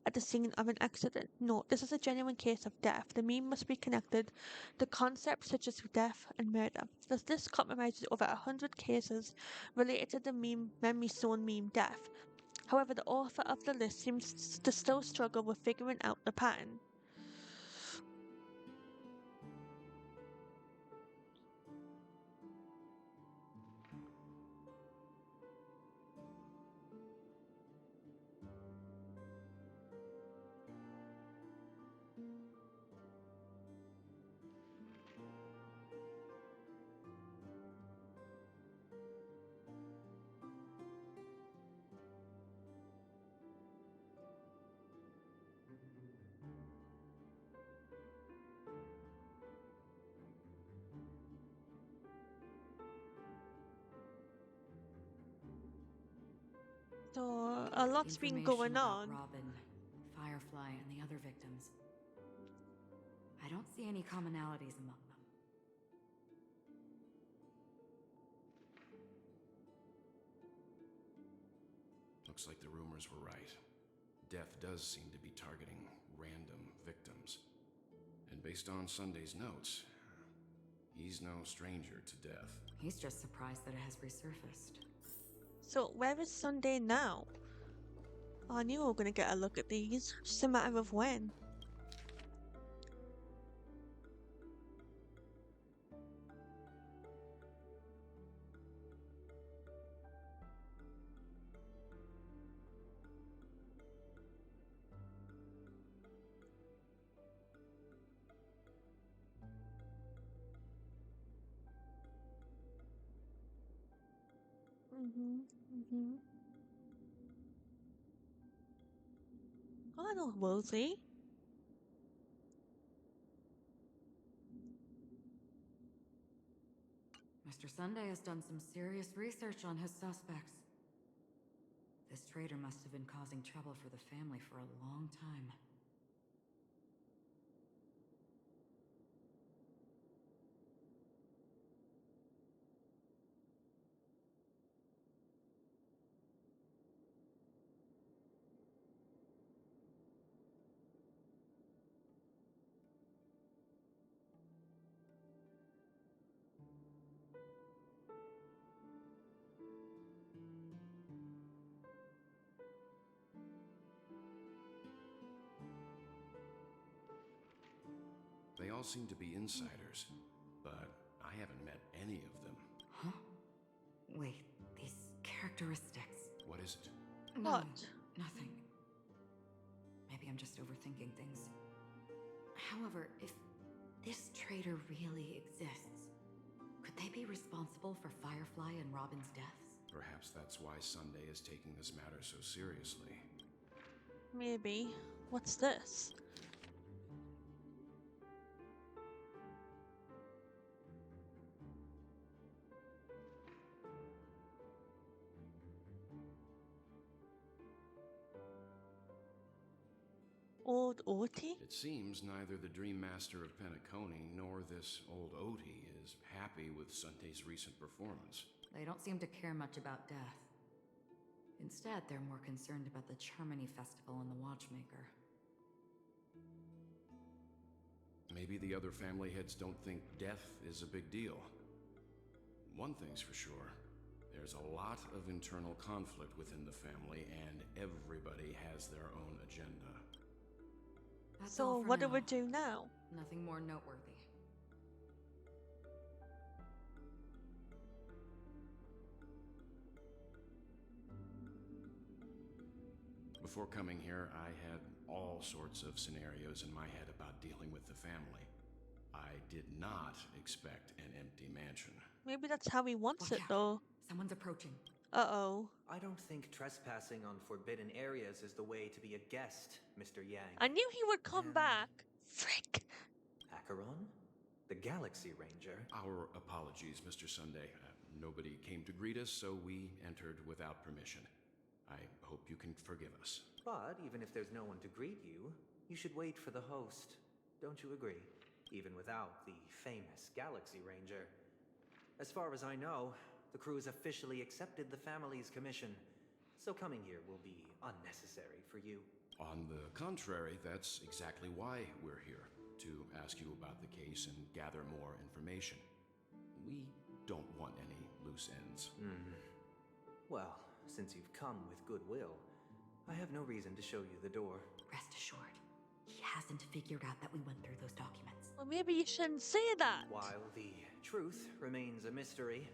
at the scene of an accident. Note, this is a genuine case of death. The meme must be connected to concepts such as death and murder. This compromises over 100 cases related to the meme memory stone meme death. However, the author of the list seems to still struggle with figuring out the pattern. So a lot's been going on. Robin, Firefly, and the other victims. I don't see any commonalities among them. Looks like the rumors were right. Death does seem to be targeting random victims. And based on Sunday's notes, he's no stranger to death. He's just surprised that it has resurfaced. So where is Sunday now? I knew we were going to get a look at these. Just a matter of when. Oh, I know Woolsey. Mr. Sunday has done some serious research on his suspects. This traitor must have been causing trouble for the family for a long time. They all seem to be insiders, but I haven't met any of them. Huh? Wait, these characteristics. What is it? No, nothing. Maybe I'm just overthinking things. However, if this traitor really exists, could they be responsible for Firefly and Robin's deaths? Perhaps that's why Sunday is taking this matter so seriously. Maybe. What's this? Old Oti? It seems neither the Dream Master of Penacony nor this old Oti is happy with Sunday's recent performance. They don't seem to care much about death. Instead, they're more concerned about the Charmony Festival and the Watchmaker. Maybe the other family heads don't think death is a big deal. One thing's for sure. There's a lot of internal conflict within the family, and everybody has their own agenda. That's So all for what do now. we do now? Nothing more noteworthy. Before coming here, I had all sorts of scenarios in my head about dealing with the family. I did not expect an empty mansion. Maybe that's how he wants Watch it out. though. Someone's approaching. Uh-oh. I don't think trespassing on forbidden areas is the way to be a guest, Mr. Yang. I knew he would come back. Frick. Acheron? The Galaxy Ranger? Our apologies, Mr. Sunday. Nobody came to greet us, so we entered without permission. I hope you can forgive us. But even if there's no one to greet you, you should wait for the host. Don't you agree? Even without the famous Galaxy Ranger. As far as I know, the crew has officially accepted the family's commission, so coming here will be unnecessary for you. On the contrary, that's exactly why we're here, to ask you about the case and gather more information. We don't want any loose ends. Well, since you've come with goodwill, I have no reason to show you the door. Rest assured, he hasn't figured out that we went through those documents. Well, maybe you shouldn't say that. While the truth remains a mystery,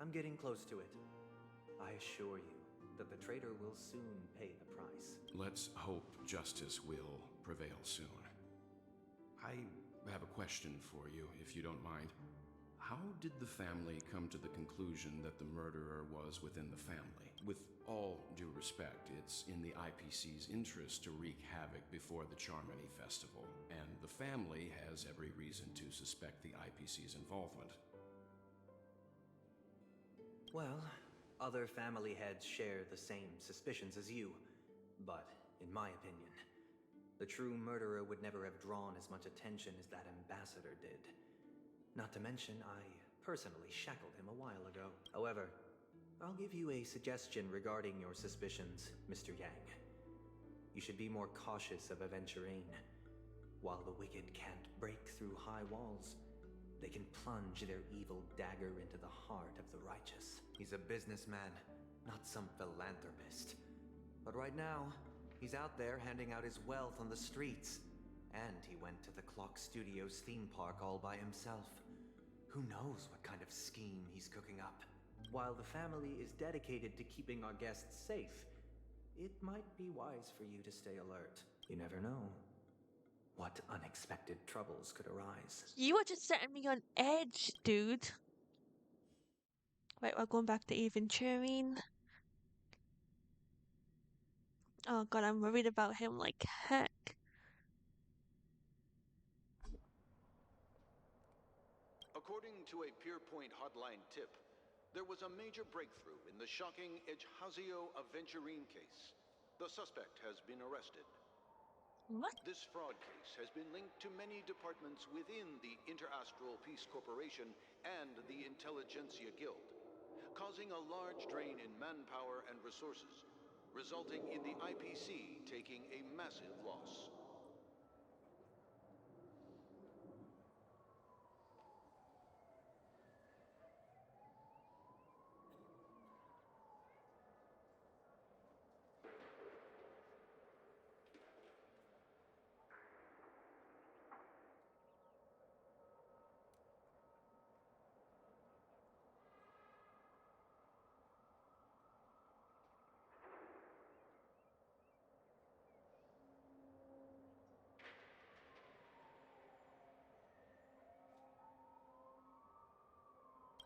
I'm getting close to it. I assure you that the traitor will soon pay the price. Let's hope justice will prevail soon. I have a question for you, if you don't mind. How did the family come to the conclusion that the murderer was within the family? With all due respect, it's in the IPC's interest to wreak havoc before the Charmony Festival, and the family has every reason to suspect the IPC's involvement. Well, other family heads share the same suspicions as you, but in my opinion, the true murderer would never have drawn as much attention as that ambassador did. Not to mention, I personally shackled him a while ago. However, I'll give you a suggestion regarding your suspicions, Mr. Yang. You should be more cautious of Aventurine. While the wicked can't break through high walls, they can plunge their evil dagger into the heart of the righteous. He's a businessman, not some philanthropist. But right now, he's out there handing out his wealth on the streets. And he went to the Clock Studios theme park all by himself. Who knows what kind of scheme he's cooking up? While the family is dedicated to keeping our guests safe, it might be wise for you to stay alert. You never know what unexpected troubles could arise. You were just setting me on edge, dude. Right, we're going back to Aventurine. Oh god, I'm worried about him like heck. According to a Pierpoint hotline tip, there was a major breakthrough in the shocking Ejhazio Aventurine case. The suspect has been arrested. What? This fraud case has been linked to many departments within the Interastral Peace Corporation and the Intelligentsia Guild, causing a large drain in manpower and resources, resulting in the IPC taking a massive loss.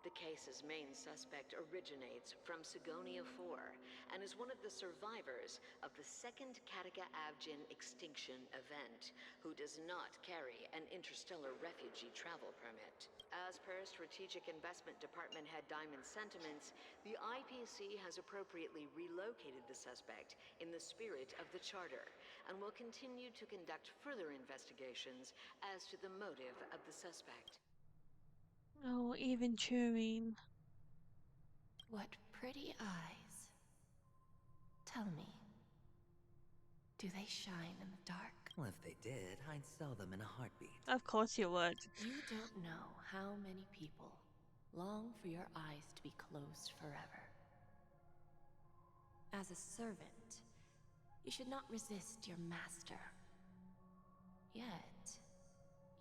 The case's main suspect originates from Sigonia 4 and is one of the survivors of the second Kataka Avgin extinction event, who does not carry an interstellar refugee travel permit. As per Strategic Investment Department head Diamond's sentiments, the IPC has appropriately relocated the suspect in the spirit of the Charter and will continue to conduct further investigations as to the motive of the suspect. Oh, Aventurine. What pretty eyes. Tell me, do they shine in the dark? Well, if they did, I'd sell them in a heartbeat. Of course you would. You don't know how many people long for your eyes to be closed forever. As a servant, you should not resist your master. Yet,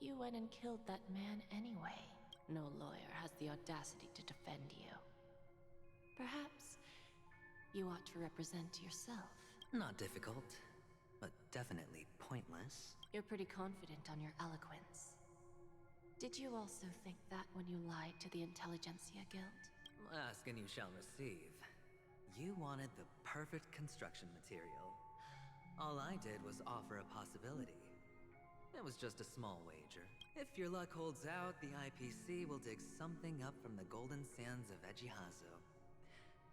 you went and killed that man anyway. No lawyer has the audacity to defend you. Perhaps you ought to represent yourself. Not difficult, but definitely pointless. You're pretty confident on your eloquence. Did you also think that when you lied to the Intelligentsia Guild? Ask and you shall receive. You wanted the perfect construction material. All I did was offer a possibility. It was just a small wager. If your luck holds out, the IPC will dig something up from the golden sands of Ejhazio.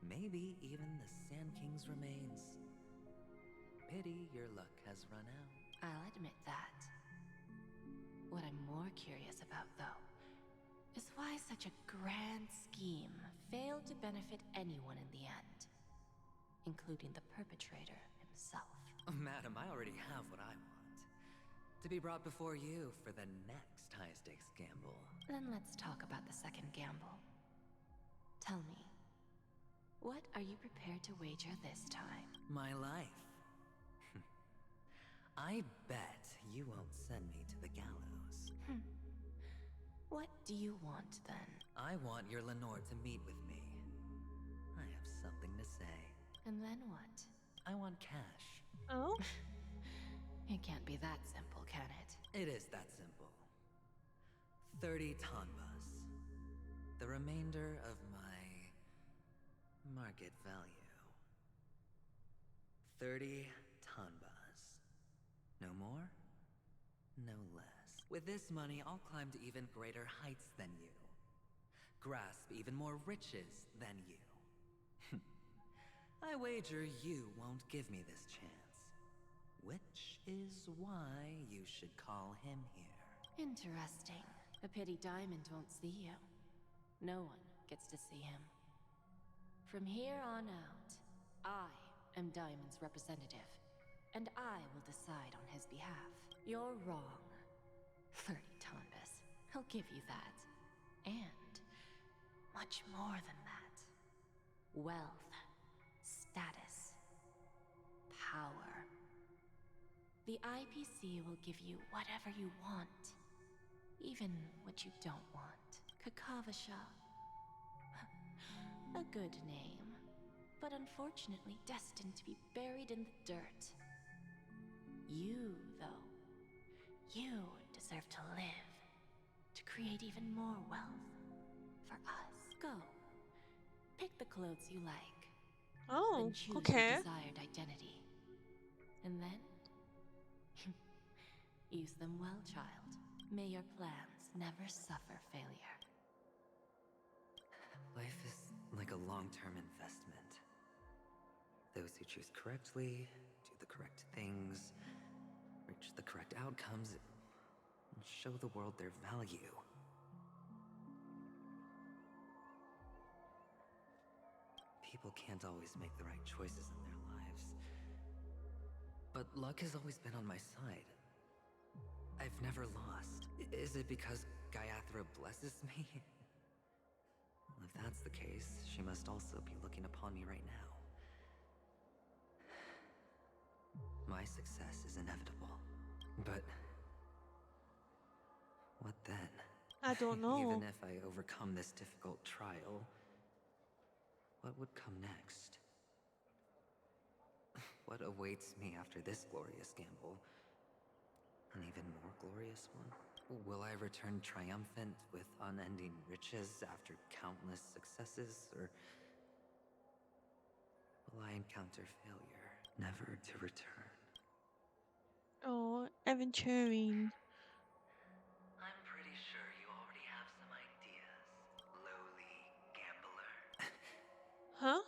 Maybe even the Sand King's remains. Pity your luck has run out. I'll admit that. What I'm more curious about, though, is why such a grand scheme failed to benefit anyone in the end, including the perpetrator himself. Madam, I already have what I want. To be brought before you for the next high-stakes gamble. Then let's talk about the second gamble. Tell me, what are you prepared to wager this time? My life. I bet you won't send me to the gallows. What do you want, then? I want your Lenore to meet with me. I have something to say. And then what? I want cash. Oh? It can't be that simple, can it? It is that simple. 30 tanbas. The remainder of my market value. 30 tanbas. No more, no less. With this money, I'll climb to even greater heights than you. Grasp even more riches than you. I wager you won't give me this chance. Which is why you should call him here. Interesting. A pity Diamond won't see you. No one gets to see him. From here on out, I am Diamond's representative, and I will decide on his behalf. You're wrong. 30 tanbas. I'll give you that. And much more than that. Wealth, status, power. The IPC will give you whatever you want. Even what you don't want. Kakavasha. A good name, but unfortunately destined to be buried in the dirt. You, though, you deserve to live, to create even more wealth for us. Go, pick the clothes you like. Oh, then choose okay. your desired identity. And then, use them well, child. May your plans never suffer failure. Life is like a long-term investment. Those who choose correctly, do the correct things, reach the correct outcomes, and show the world their value. People can't always make the right choices in their lives. But luck has always been on my side. I've never lost. Is it because Gayathra blesses me? Well, if that's the case, she must also be looking upon me right now. My success is inevitable. But what then? I don't know. Even if I overcome this difficult trial, what would come next? What awaits me after this glorious gamble? An even more glorious one? Will I return triumphant with unending riches after countless successes, or will I encounter failure, never to return? Oh, Aventurine. I'm pretty sure you already have some ideas, lowly gambler. Huh?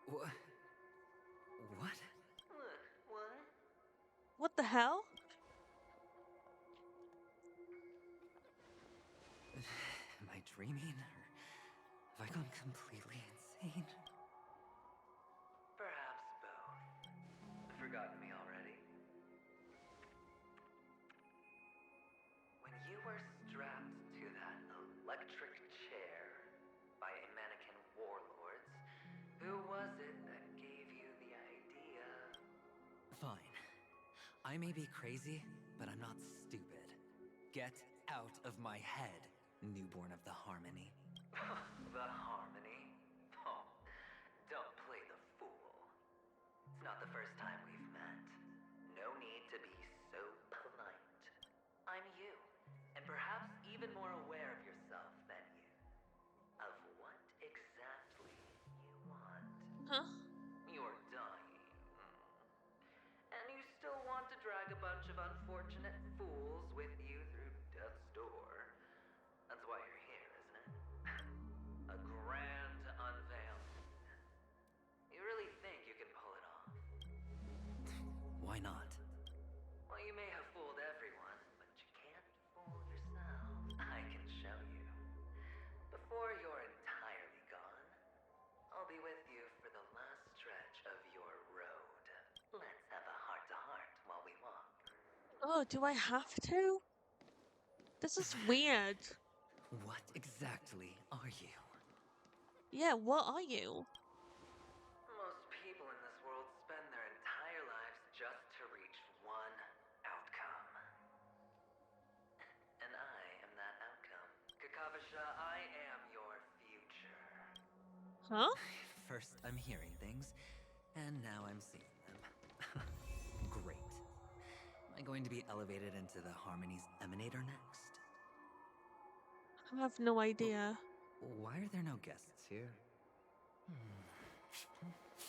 What? What? What the hell? Am I dreaming, or have I gone completely insane? Perhaps both. Forgotten me already? When you were strapped to that electric chair by a mannequin warlords, who was it that gave you the idea? Fine. I may be crazy, but I'm not stupid. Get out of my head, newborn of the Harmony. The Harmony? Oh, don't play the fool. It's not the first time we've met. No need to be so polite. I'm you, and perhaps even more aware of yourself than you. Of what exactly you want. Huh? You're dying. And you still want to drag a bunch of unfortunate fools with you through death's door. That's why Oh, do I have to? This is weird. What exactly are you? Yeah, what are you? Most people in this world spend their entire lives just to reach one outcome. And I am that outcome. Kakavasha, I am your future. Huh? First, I'm hearing things, and now I'm seeing them. Great. Am I going to be elevated into the Harmony's Emanator next? I have no idea. Why are there no guests here?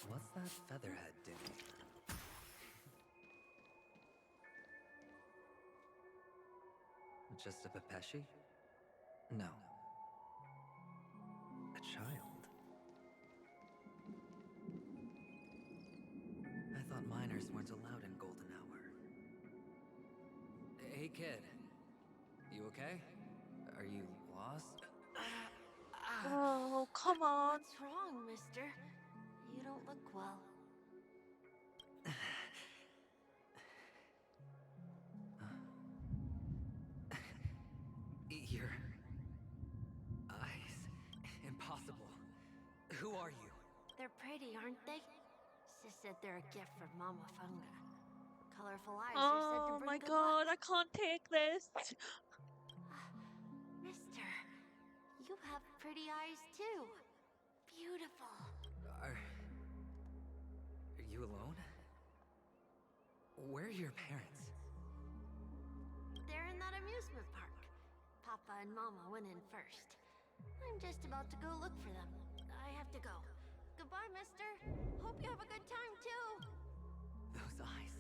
What's that featherhead doing? Just a Pepeshi? No. A child. I thought minors weren't allowed in Golden Hour. Hey, kid. You okay? Are you lost? Oh, come on. What's wrong, mister? You don't look well. Your eyes. Impossible. Who are you? They're pretty, aren't they? Sis said they're a gift from Mama Funga. Colorful eyes are said to Oh bring my good god, luck. I can't take this. Mister, you have pretty eyes too. Beautiful. Are you alone? Where are your parents? They're in that amusement park. Papa and Mama went in first. I'm just about to go look for them. I have to go. Goodbye, mister. Hope you have a good time too. Those eyes.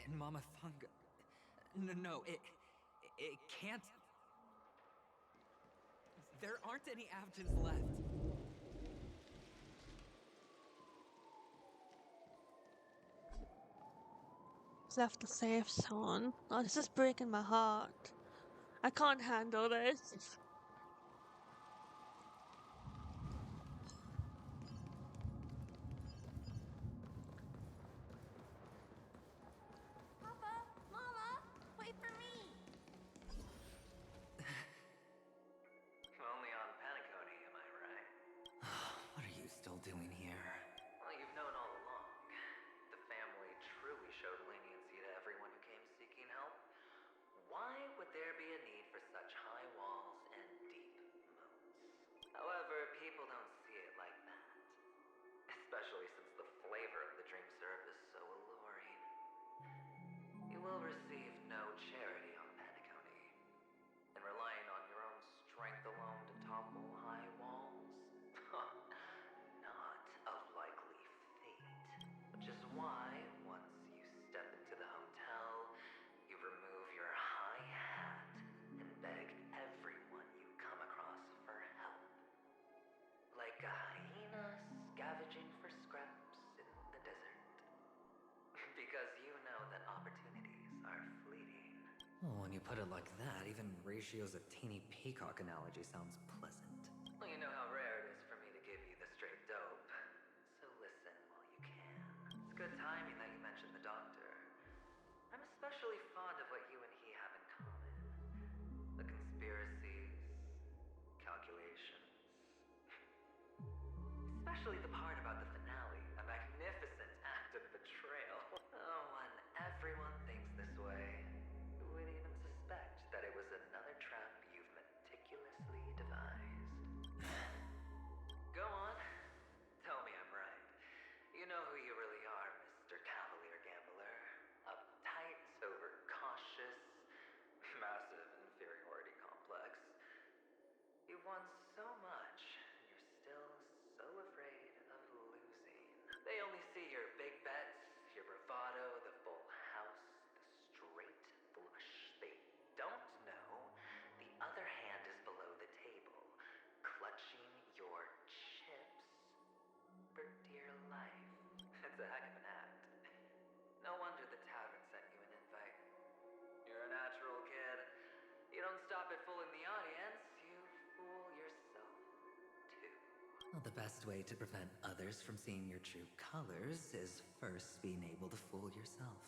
And Mama Funga. No, it can't. There aren't any Avgens left. Left the safe zone. Oh, this is breaking my heart. I can't handle this. Papa, Mama, wait for me. Only on Paniconi, am I right? What are you still doing here? Well, you've known all along. The family truly showed leniency to everyone who came seeking help. Why would there be a need for such high walls and deep moats? However, people don't see it like that. Especially since the flavor of the dream syrup is so alluring. You will receive no charity on Paniconi. And relying on your own strength alone to topple high walls? Not a likely fate. Which is why, once you step into the hotel, you remove your high hat and beg everyone you come across for help. Like a hyena scavenging for scraps in the desert. Because you know that opportunities are fleeting. Well, when you put it like that, even Ratio's a teeny peacock analogy sounds pleasant. Well, you know how rare it is for me to give you the straight dope. So listen while you can. It's good timing that you mentioned the doctor. I'm especially fond of what you and he have in common. The conspiracies, calculations. Especially the part about the finale, a magnificent act of betrayal. Oh, when everyone thinks this way, who would even suspect that it was another trap you've meticulously devised? Go on. Tell me I'm right. You know who you really are, Mr. Cavalier Gambler. Uptight, overcautious, massive inferiority complex. You've won so much, and you're still so afraid of losing. They only see your big bets, your bravado, the full house, the straight flush. They don't know the other hand is below the table, clutching your chips for dear life. It's a heck of an act. No wonder the tavern sent you an invite. You're a natural, kid. You don't stop at fooling the audience, you fool yourself, too. Well, the best way to prevent others from seeing your true colors is first being able to fool yourself.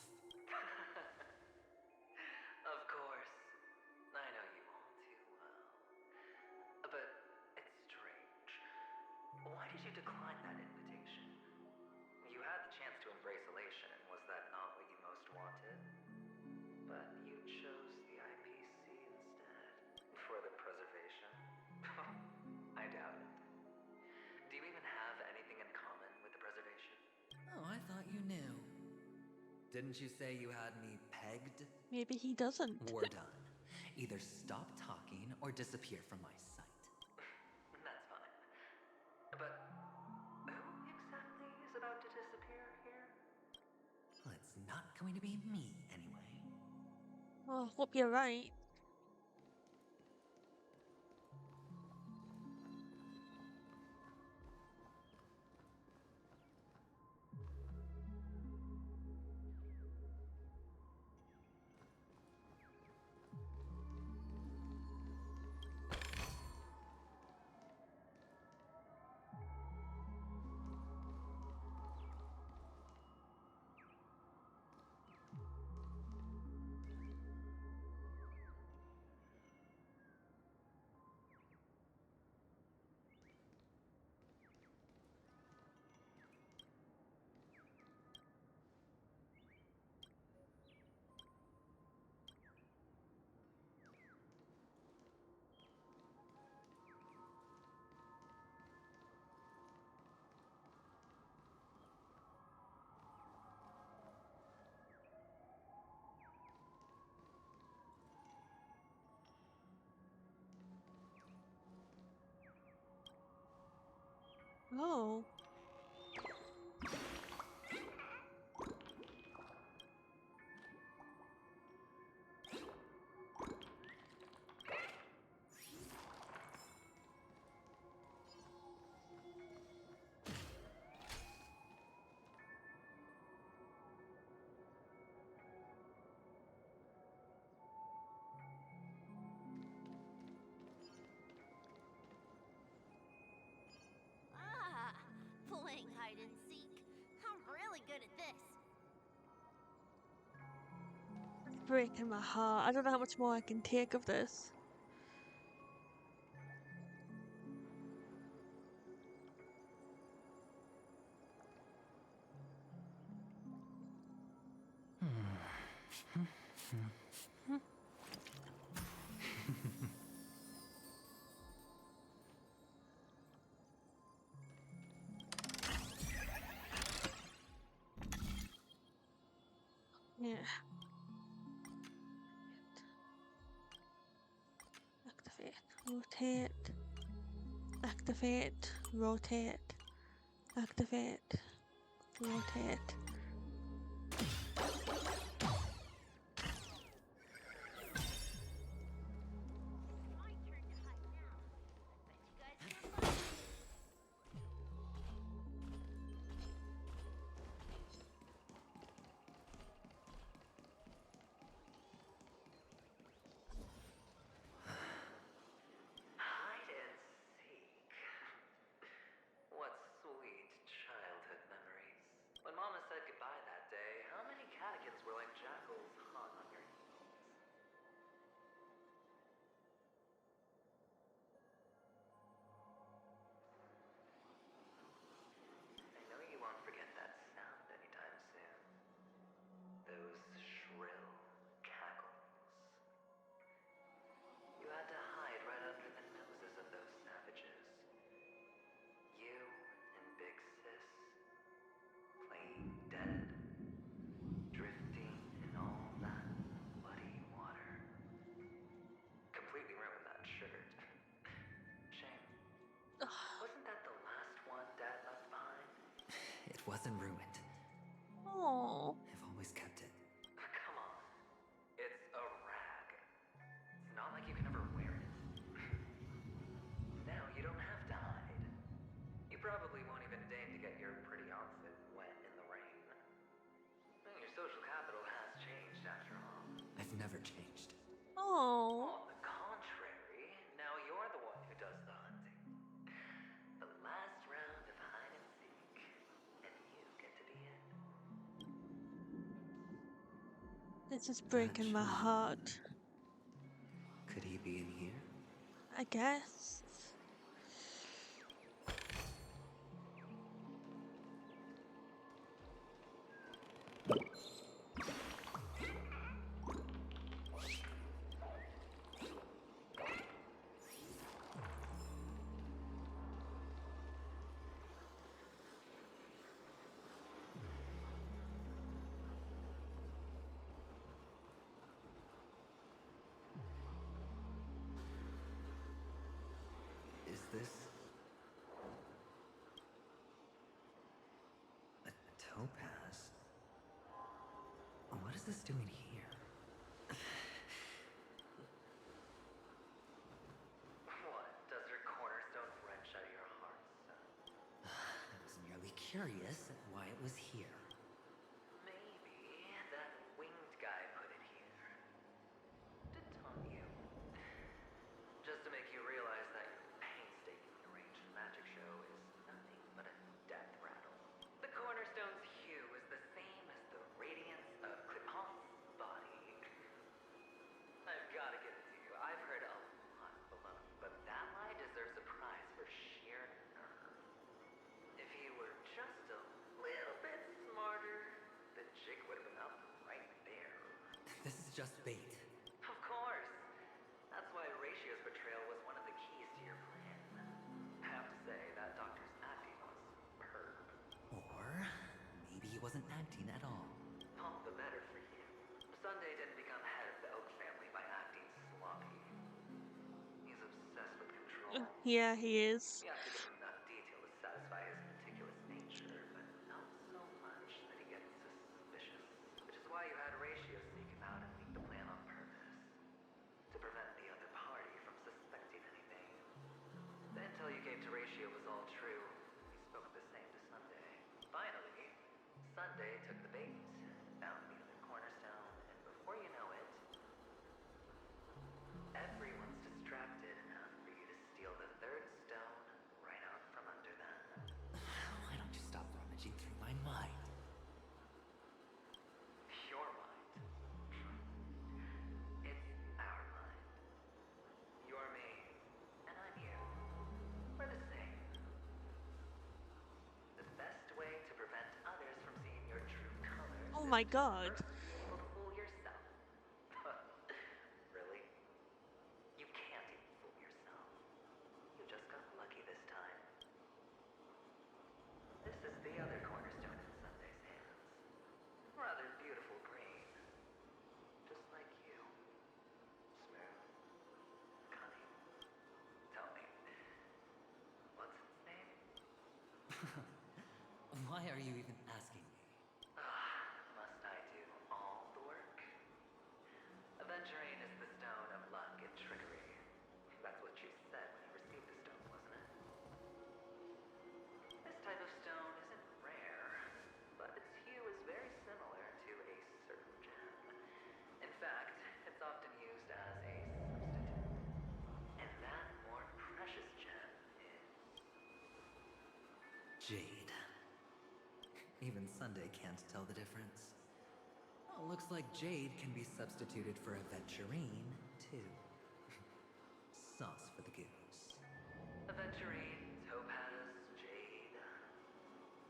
Didn't you say you had me pegged? Maybe he doesn't. We're done. Either stop talking or disappear from my sight. That's fine. But who exactly is about to disappear here? Well, it's not going to be me, anyway. Oh, hope you're right. Oh. Ah, playing hide and seek. I'm really good at this. It's breaking my heart. I don't know how much more I can take of this. Yeah. Activate, rotate, activate, rotate, activate, rotate. Hide and seek. What sweet childhood memories. When Mama said goodbye that day, how many catechins were like jackals hot on your heels? I know you won't forget that sound anytime soon. Those shrill cackles. You had to hide right under the noses of those savages. You and Big Sis, playing dead, drifting in all that muddy water. Completely ruined that shirt. Shame. Wasn't that the last one Dad left behind? It wasn't ruined. Oh. I've always kept it. Come on. It's a rag. It's not like you can ever wear it. Now you don't have to hide. You probably won't even deign to get your pretty outfit wet in the rain. Your social capital has changed after all. I've never changed. Oh. On the contrary, now you're the one who does the hunting. The last round of hide and seek, and you get to be it. This is breaking my heart. Could he be in here? I guess. topaz. What is this doing here? What? Does her cornerstones wrench out your heart, son? I was merely curious at why it was here. Maybe that winged guy put it here. To taunt you. Just to make you realize that your painstakingly arranged magic show is nothing but a death rattle. The cornerstone's hue is the same as the radiance of Cliphont's body. I've got to give it to you. I've heard a lot of baloney, but that lie deserves a prize for sheer nerve. If he were just a little bit smarter, the jig would have been up right there. This is just bait. Of course. That's why Ratio's betrayal was one of the keys to your plan. I have to say, that doctor's acting was superb. Or maybe he wasn't acting at all. All the better for you. Sunday didn't become head of the Oak family by acting sloppy. He's obsessed with control. Yeah, he is. You have to give him enough detail to satisfy his meticulous nature, but not so much that he gets suspicious. Which is why you had Ratio seek him out and leak the plan on purpose. To prevent the other party from suspecting anything. The intel you gave to Ratio was all true. He spoke the same to Sunday. Finally, Sunday took the bait, found the other cornerstone, and before you know it, everyone's distracted enough for you to steal the third stone right out from under them. Why don't you stop rummaging through my mind? Your mind. It's our mind. You're me, and I'm you. We're the same. The best way to prevent others from seeing your true colors Oh is my to god. first be able to fool yourself. Really? You can't even fool yourself. You just got lucky this time. This is the other cornerstone in Sunday's hands. Rather beautiful green. Just like you. Smooth. Cunning. Tell me, what's its name? Why are you even asking me? Must I do all the work? Aventurine is the stone of luck and trickery. That's what you said when you received the stone, wasn't it? This type of stone isn't rare, but its hue is very similar to a certain gem. In fact, it's often used as a substitute. And that more precious gem is... Jade. Even Sunday can't tell the difference. Well, looks like Jade can be substituted for Aventurine, too. Sauce for the goose. Aventurine, topaz, jade.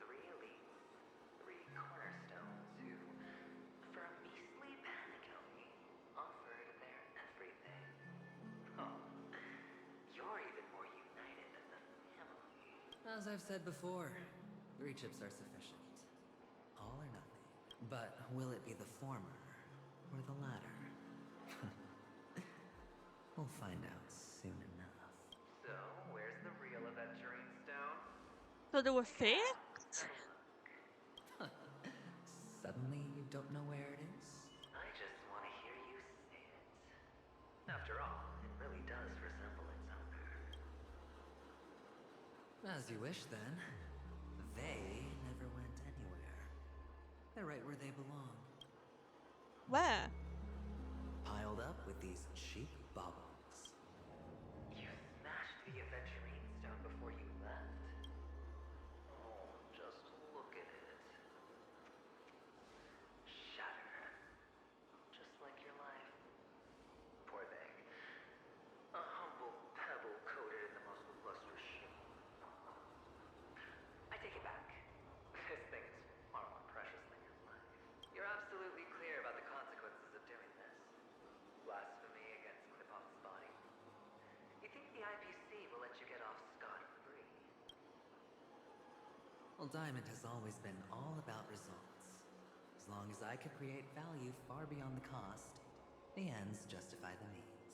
3 elites, 3 cornerstones who, for a beastly paniconi, offered their everything. Oh, you're even more united than the family. As I've said before, 3 chips are sufficient. All or nothing. But will it be the former or the latter? We'll find out soon enough. So, where's the real Aventurine stone? So they were faked? Suddenly you don't know where it is? I just want to hear you say it. After all, it really does resemble its owner. As you wish, then. They never went anywhere. They're right where they belong. Where? Piled up with these cheap baubles. You smashed the Aventurine stone before you left. Oh, just look at it. Shattered. Just like your life. Poor thing. A humble pebble coated in the most lustrous sheen. I take it back. This thing is far more precious than your life. You're absolutely clear about the consequences of doing this. Blasphemy against Cliphont's body. You think the IPC will let you get off scot-free? Well, Diamond has always been all about results. As long as I could create value far beyond the cost, the ends justify the means.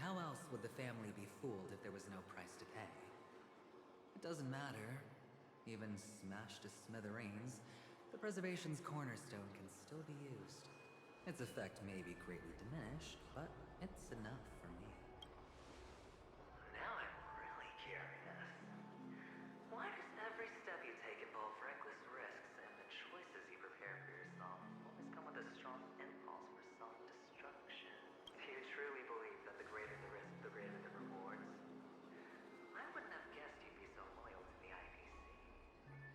How else would the family be fooled if there was no price to pay? It doesn't matter. Even smashed to smithereens, the preservation's cornerstone can still be used. Its effect may be greatly diminished, but it's enough for me. Now I'm really curious. Why does every step you take involve reckless risks, and the choices you prepare for yourself always come with a strong impulse for self-destruction? If you truly believe that the greater the risk, the greater the rewards, I wouldn't have guessed you'd be so loyal to the IPC.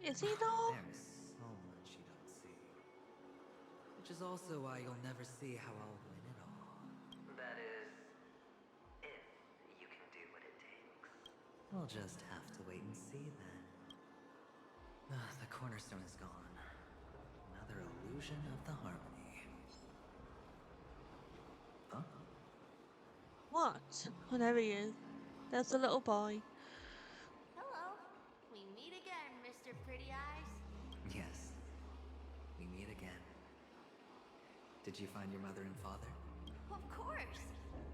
Is he though? There's so much you don't see. Which is also why you'll never see how I'll win it all. That is, if you can do what it takes. We'll just have to wait and see then. The cornerstone is gone. Another illusion of the harmony. Huh? What? Oh, there he is. There's the little boy. Hello. We meet again, Mr. Pretty Eyes. Yes. We meet again. Did you find your mother and father? Of course.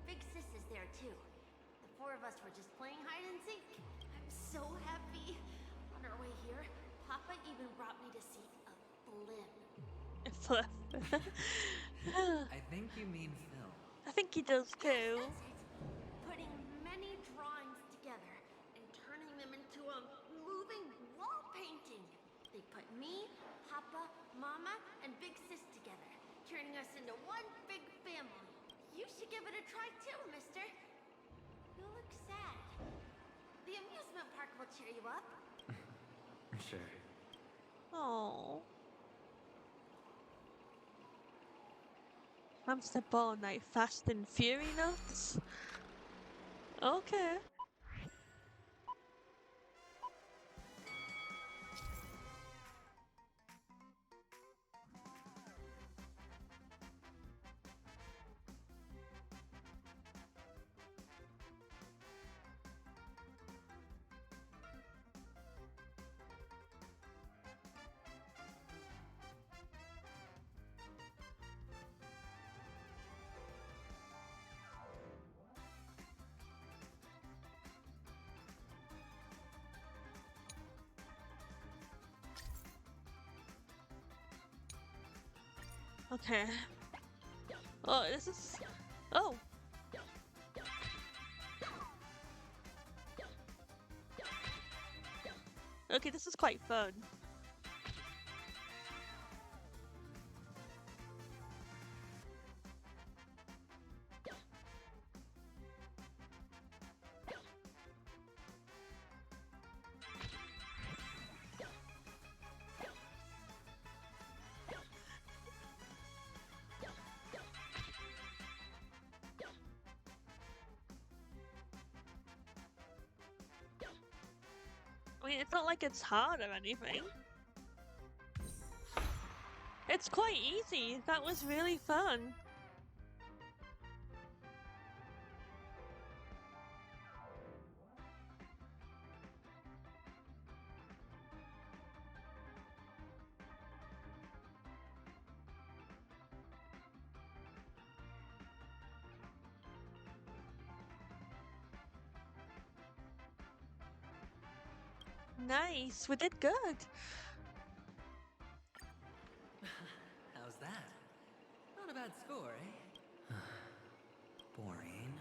Big Sis is there too. The four of us were just playing hide and seek. I'm so happy. On our way here, Papa even brought me to see a blimp. I think you mean Phil. I think he does too. That's it. Putting many drawings together and turning them into a moving wall painting. They put me, Papa, Mama, and Big Sis together, turning us into one big family. You should give it a try too, mister. You look sad. The amusement park will cheer you up. Sure. Oh. Hamster Ball Night Fast and Fury Nuts? Okay. Okay. Oh, this is... Oh! Okay, this is quite fun. I mean, it's not like it's hard or anything. It's quite easy. That was really fun. Nice, we did good. How's that? Not a bad score, eh? Boring.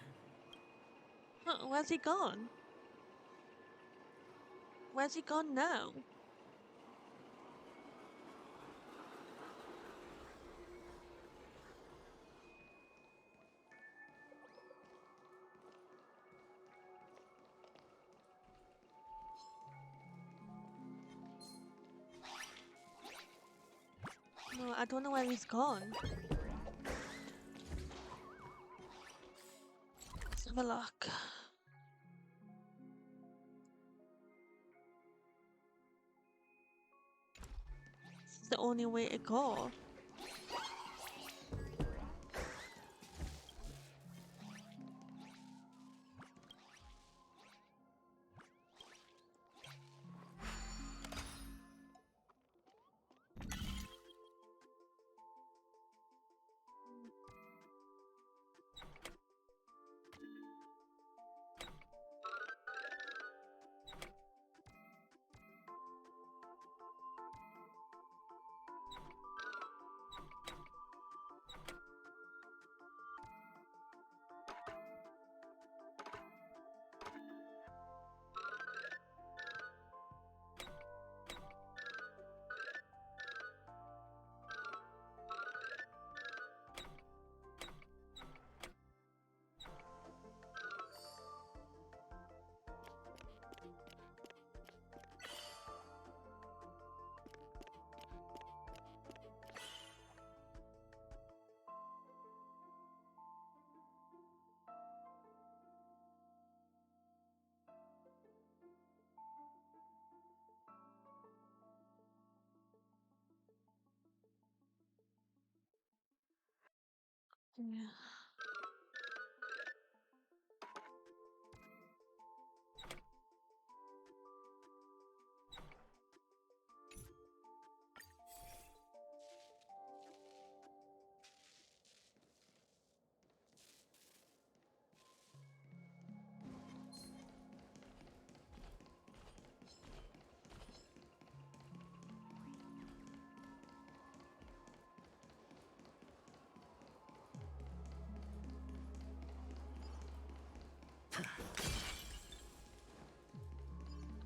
Oh, where's he gone? Where's he gone now? No, I don't know where he's gone. Let's have a look. This is the only way to go. Yeah.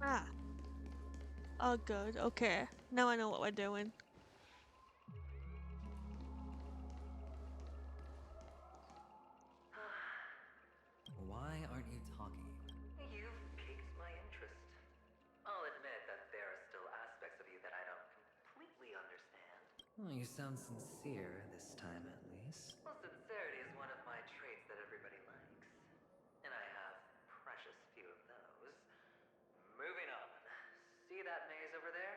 Ah. Oh, good. Okay. Now I know what we're doing. Why aren't you talking? You've piqued my interest. I'll admit that there are still aspects of you that I don't completely understand. Well, you sound sincere this time, at least. Well, sincerity is one of my traits that everybody likes. And I have precious few of those. Moving on. See that maze over there?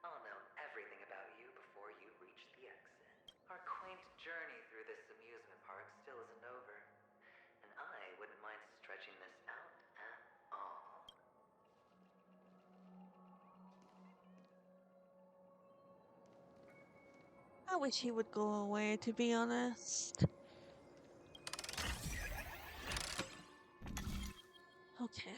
I'll know everything about you before you reach the exit. Our quaint journey through this amusement park still isn't over. And I wouldn't mind stretching this out at all. I wish he would go away, to be honest. Okay.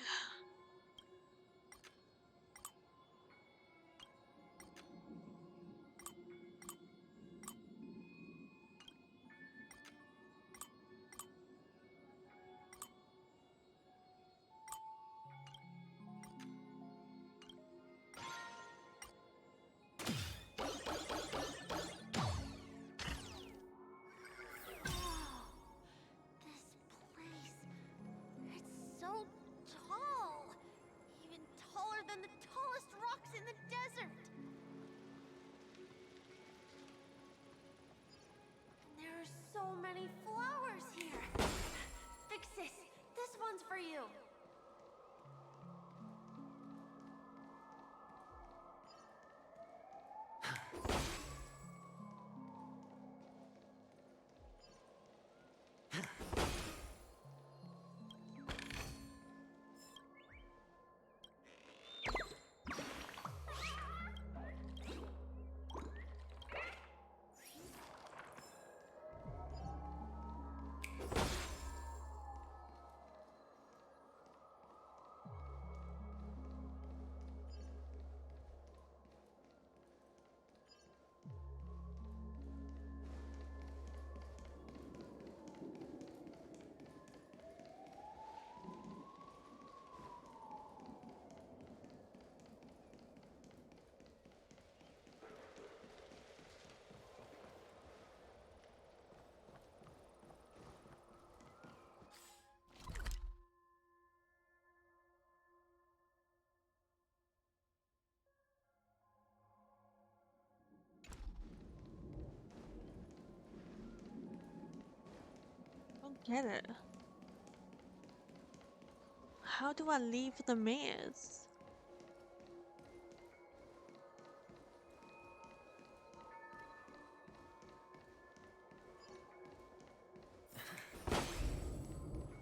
It's so tall! Even taller than the tallest rocks in the desert! And there are so many flowers here! Big sis, this one's for you! Don't get it. How do I leave the maze?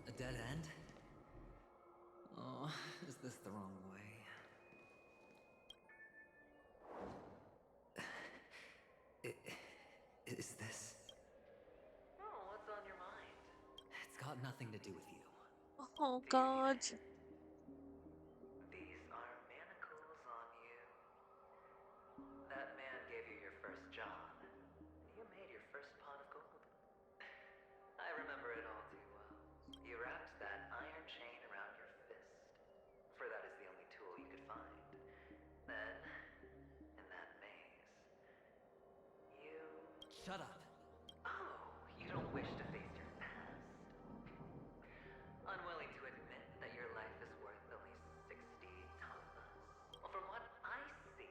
A dead end? Oh, is this the wrong way? Is this? Oh, what's on your mind? It's got nothing to do with you. Oh, God. These are manacles on you. That man gave you your first job. You made your first pot of gold. I remember it all too well. You wrapped that iron chain around your fist, for that is the only tool you could find. Then, in that maze, you... Shut up! Oh, you don't wish to face your past? Unwilling to admit that your life is worth only 60 tapas? Well, from what I see,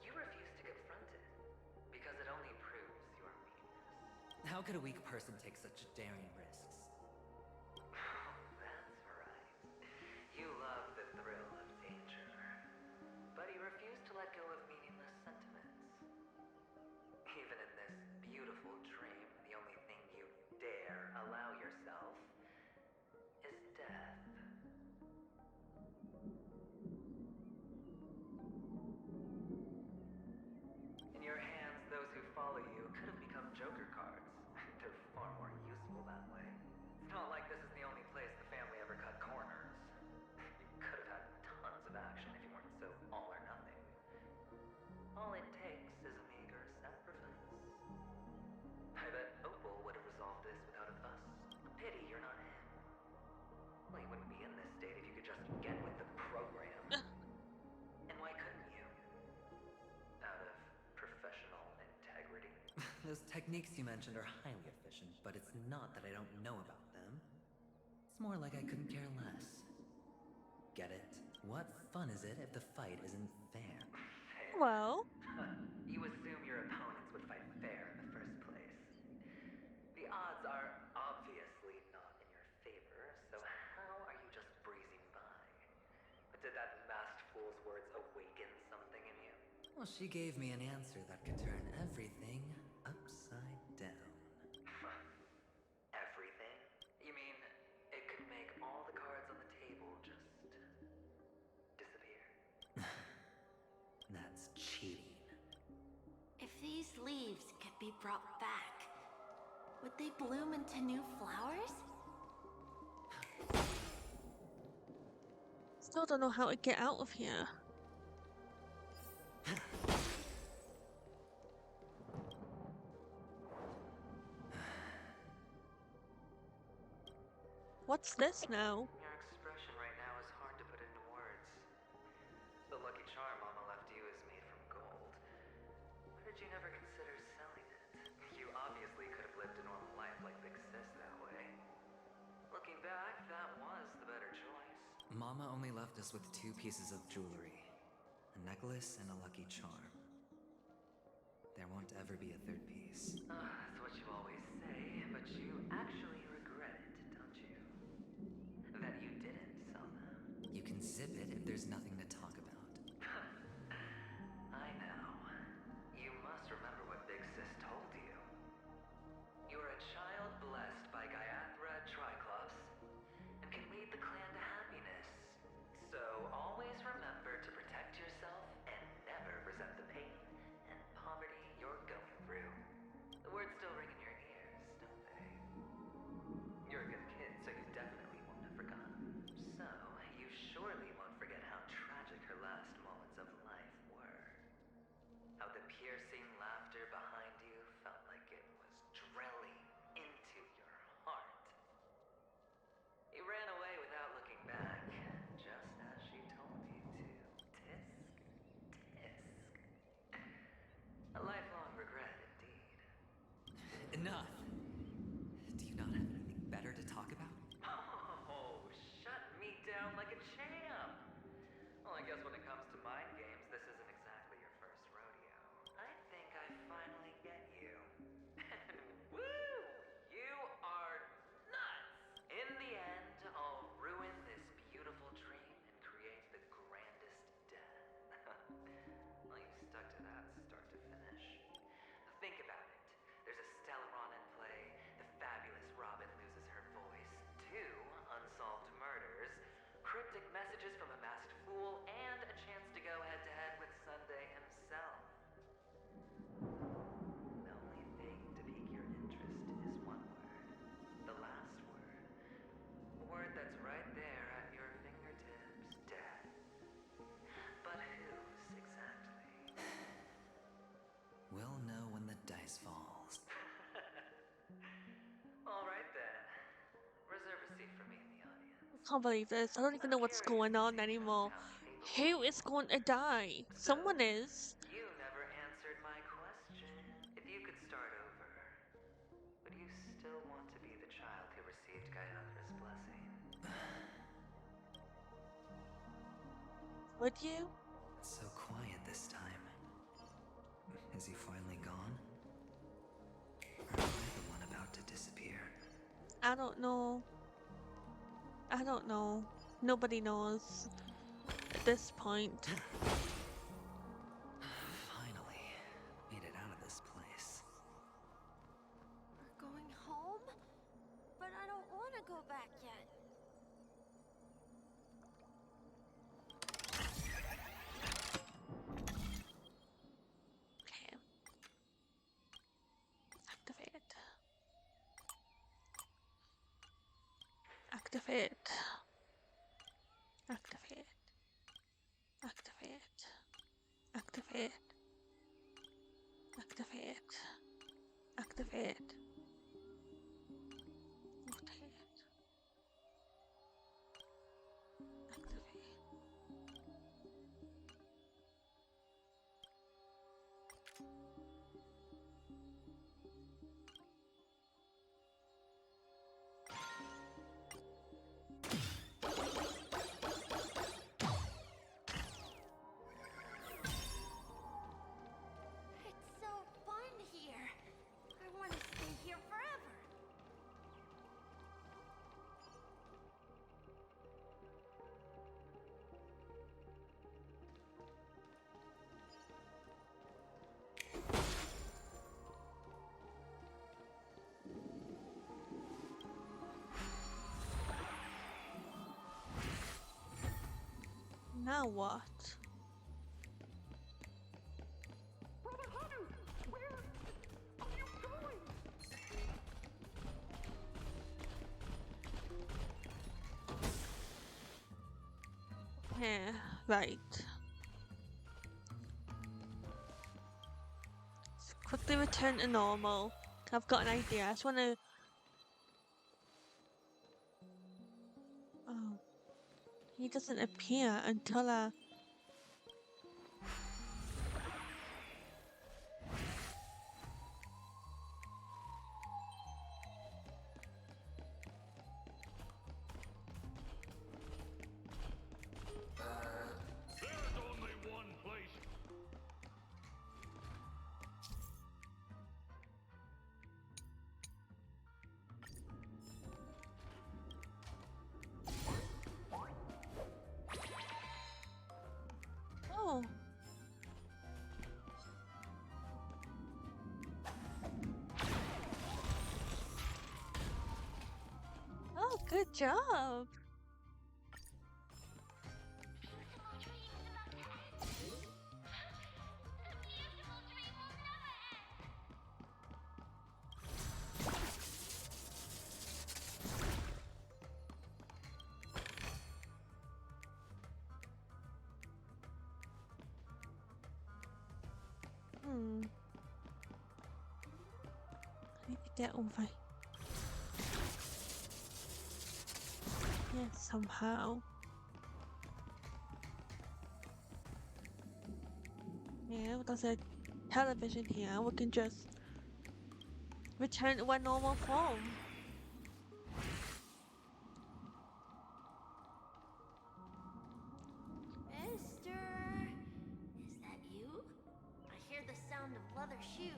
you refuse to confront it, because it only proves your weakness. How could a weak person take such daring risks? That's right. You love the thrill of danger. But you refuse to let go of meaningless sentiments. Even in this beautiful dream, the only those techniques you mentioned are highly efficient, but it's not that I don't know about them. It's more like I couldn't care less. Get it? What fun is it if the fight isn't fair? Well, You assume your opponents would fight fair in the first place. The odds are obviously not in your favor, so how are you just breezing by? Did that masked fool's words awaken something in you? Well, she gave me an answer that could turn everything upside down. Everything? You mean it could make all the cards on the table just disappear? That's cheating. If these leaves could be brought back, would they bloom into new flowers? still don't know how to get out of here. What's this now? Your expression right now is hard to put into words. The lucky charm Mama left you is made from gold. Why did you never consider selling it? You obviously could have lived a normal life like Big Sis that way. Looking back, that was the better choice. Mama only left us with 2 pieces of jewelry. A necklace and a lucky charm. There won't ever be a 3rd piece. That's what you always say, but you actually regret it, don't you? That you didn't sell them. You can zip it if there's nothing to talk about. I know. You must remember what Big Sis told you. You're a child blessed by Gaiathra Triclops and can lead the clan to happiness. So always remember to protect yourself and never resent the pain and poverty you're going through. The words still ring in your ears, don't they? You're a good kid, so you definitely won't have forgotten. So, you surely won't forget how tragic her last moments of life were. How the piercing laughter behind you felt like it was drilling into your heart. You ran away without looking back, just as she told you to. Tisk, tisk. A lifelong regret, indeed. Enough! Do you not have anything better to talk about? Oh, shut me down like a champ! Well, I guess when it comes to mind games, this isn't exactly your first rodeo. I think I finally get you. And woo! You are nuts! In the end, I'll ruin this beautiful dream and create the grandest death. Well, you stuck to that start to finish. Think about it. There's a Stellaron in play, the fabulous Robin loses her voice, 2 unsolved murders, cryptic messages from a masked fool, and a chance to go head-to-head with Sunday himself. The only thing to pique your interest is one word. The last word. A word that's right there at your fingertips. Death. But whose exactly? We'll know when the dice falls. All right then. Reserve a seat for me in the audience. I can't believe this. I don't even know what's going on anymore. Who is going to die? Someone is. You never answered my question. If you could start over, would you still want to be the child who received Gaiathra's blessing? Would you? It's so quiet this time. Is he finally gone? Or am I the one about to disappear? I don't know. I don't know. Nobody knows at this point. Finally, made it out of this place. We're going home? But I don't want to go back yet. Okay. Activate. Activate. Activate. Activate. Activate. Activate. Activate. Rotate. Activate. Now what? Brother Hanu, where are you going? Yeah, right. Let's quickly return to normal. I've got an idea. I just want to. Oh, he doesn't appear until There's only one place. Oh. Oh, good job. Hmm. I need to get over here somehow. Yeah, there's a television here. We can just return to our normal form. Mister, is that you? I hear the sound of leather shoes.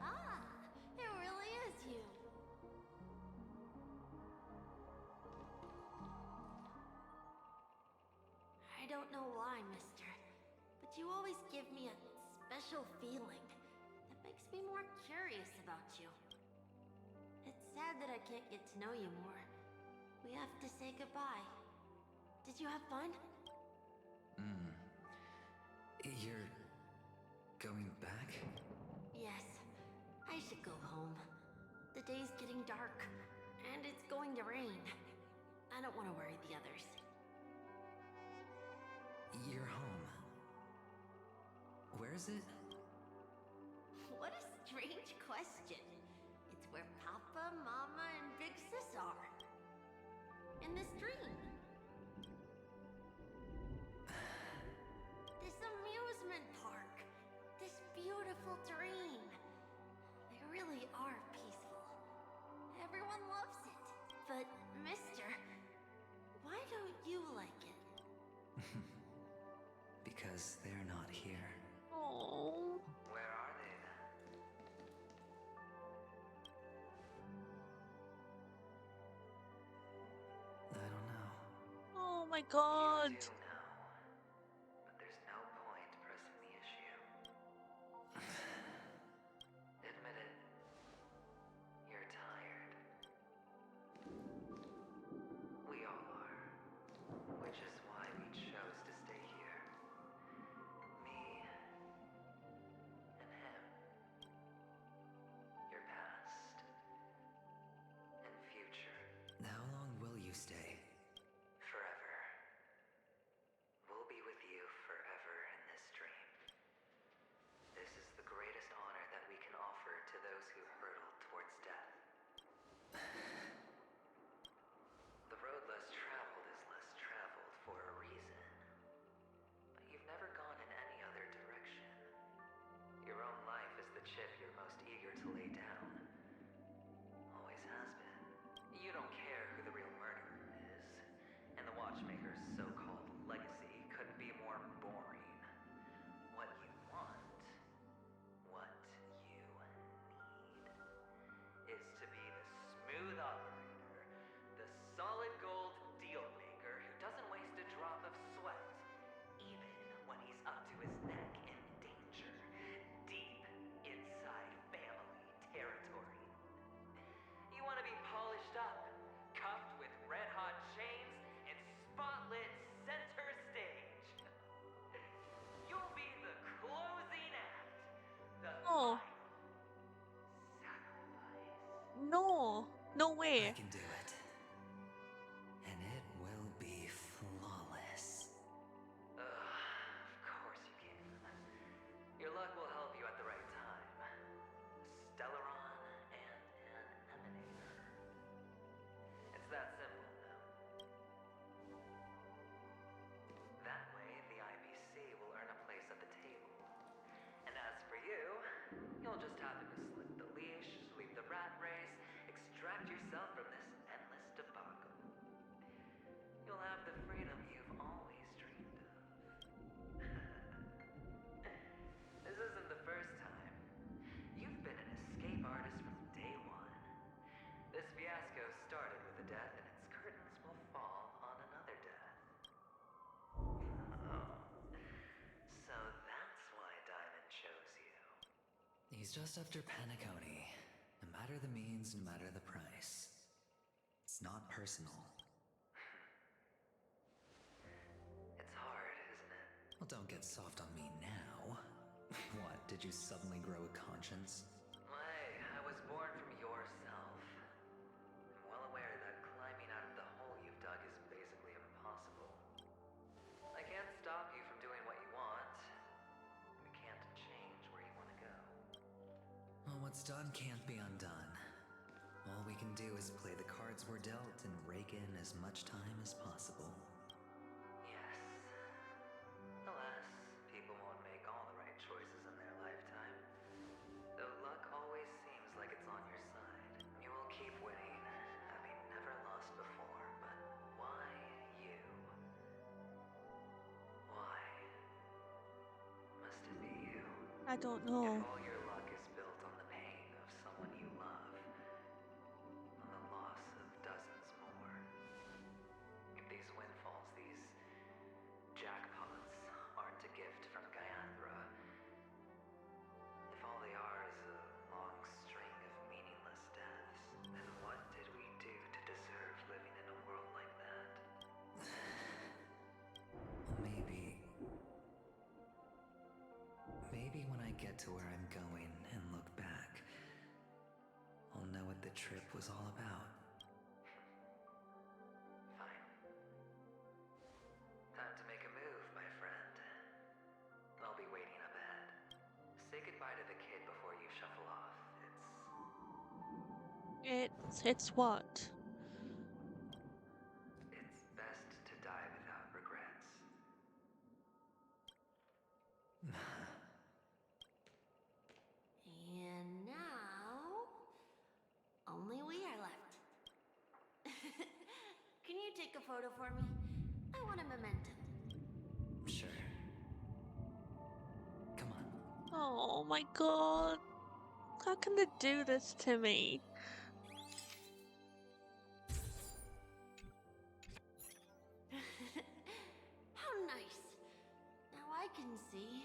Ah, it really is you. I don't know why, mister, but you always give me a special feeling that makes me more curious about you. It's sad that I can't get to know you more. We have to say goodbye. Did you have fun? You're going back? Yes. I should go home. The day's getting dark, and it's going to rain. I don't want to worry the others. You're home. Where is it? What a strange question. It's where Papa, Mama, and Big Sis are. In this dream. This amusement park. This beautiful dream. They really are peaceful. Everyone loves it. But, mister, why don't you like it? Because they're not here. Oh. Where are they then? I don't know. Oh my god. You do know, but there's no point pressing the issue. Admit it. You're tired. We all are. Which is why we chose to stay here. Me and him. Your past and future. How long will you stay? Forever. No way. I can do it. And it will be flawless. Of course you can. Your luck will help you at the right time. Stellaron and an Emanator. It's that simple, though. That way, the IBC will earn a place at the table. And as for you, you'll just happen to slip the leash, sweep the rat race, extract yourself from this endless debacle. You'll have the freedom you've always dreamed of. This isn't the first time. You've been an escape artist from day one. This fiasco started with a death, and its curtains will fall on another death. Oh. So that's why Diamond chose you. He's just after Penacony. No matter the means, no matter the price. It's not personal. It's hard, isn't it? Well, don't get soft on me now. What, did you suddenly grow a conscience? I was born from yourself. I'm well aware that climbing out of the hole you've dug is basically impossible. I can't stop you from doing what you want. We can't change where you want to go. Well, what's done can't be undone. All we can do is play the cards we're dealt and rake in as much time as possible. Yes. Alas, people won't make all the right choices in their lifetime. Though luck always seems like it's on your side. You will keep winning, having never lost before, but why you? Why? Must it be you? I don't know. If all your luck is built on the pain of someone you love, on the loss of dozens more. If these windfalls, these jackpots, aren't a gift from Gaiandra, if all they are is a long string of meaningless deaths, then what did we do to deserve living in a world like that? Maybe when I get to where I'm going and look back, I'll know what the trip was all about. Fine. Time to make a move, my friend. I'll be waiting up ahead. Say goodbye to the kid before you shuffle off. It's what? It's best to die without regrets. And now, only we are left. Can you take a photo for me? I want a memento. Sure. Come on. Oh my god. How can they do this to me? How nice. Now I can see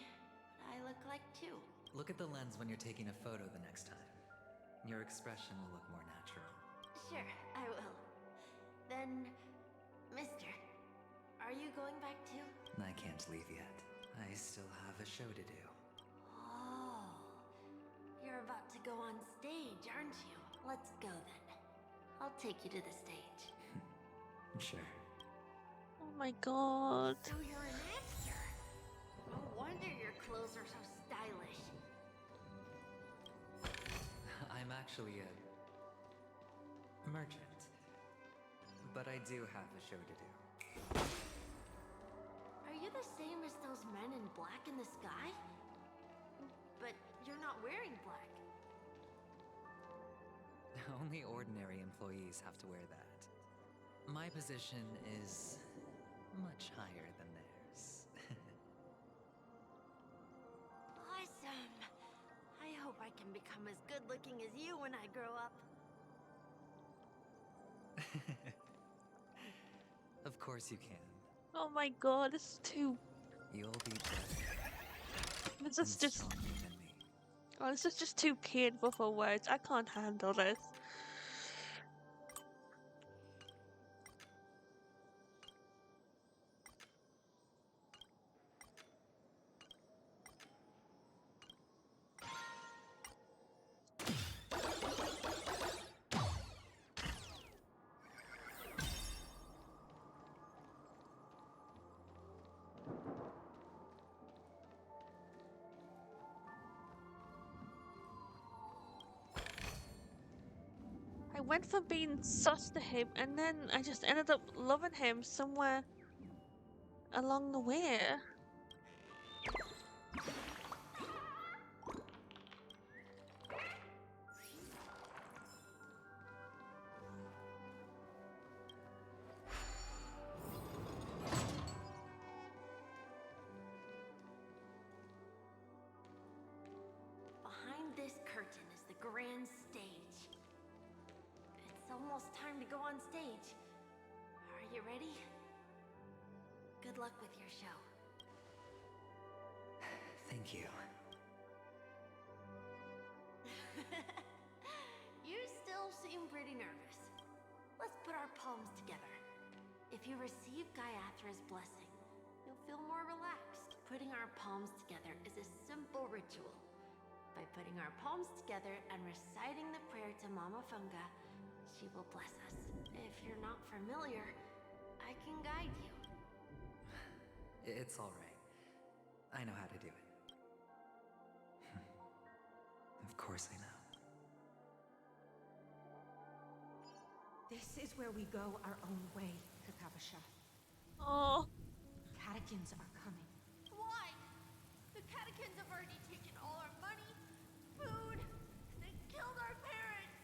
what I look like too. Look at the lens when you're taking a photo the next time. Your expression will look more natural. Sure, I will. Then, mister, are you going back too? I can't leave yet. I still have a show to do. Oh, you're about to go on stage, aren't you? Let's go then. I'll take you to the stage. Sure. Oh my god. So you're an actor. No wonder your clothes are so stylish. I'm actually a merchant. But I do have a show to do. Are you the same as those men in black in the sky? But you're not wearing black. Only ordinary employees have to wear that. My position is much higher than theirs. Awesome. I hope I can become as good looking as you when I grow up. Of course you can. Oh my god, this is too... You'll be better. This is just... Oh, this is just too painful for words. I can't handle this. went from being sus to him, and then I just ended up loving him somewhere along the way. Behind this curtain is the grand stage. It's almost time to go on stage. Are you ready? Good luck with your show. Thank you. You still seem pretty nervous. Let's put our palms together. If you receive Gaiathra's blessing, you'll feel more relaxed. Putting our palms together is a simple ritual. By putting our palms together and reciting the prayer to Mama Funga, she will bless us. If you're not familiar, I can guide you. It's all right. I know how to do it. Of course I know. This is where we go our own way, Kakavasha. Oh. Catechins are coming. Why? The catechins have already taken all our money, food, they killed our parents.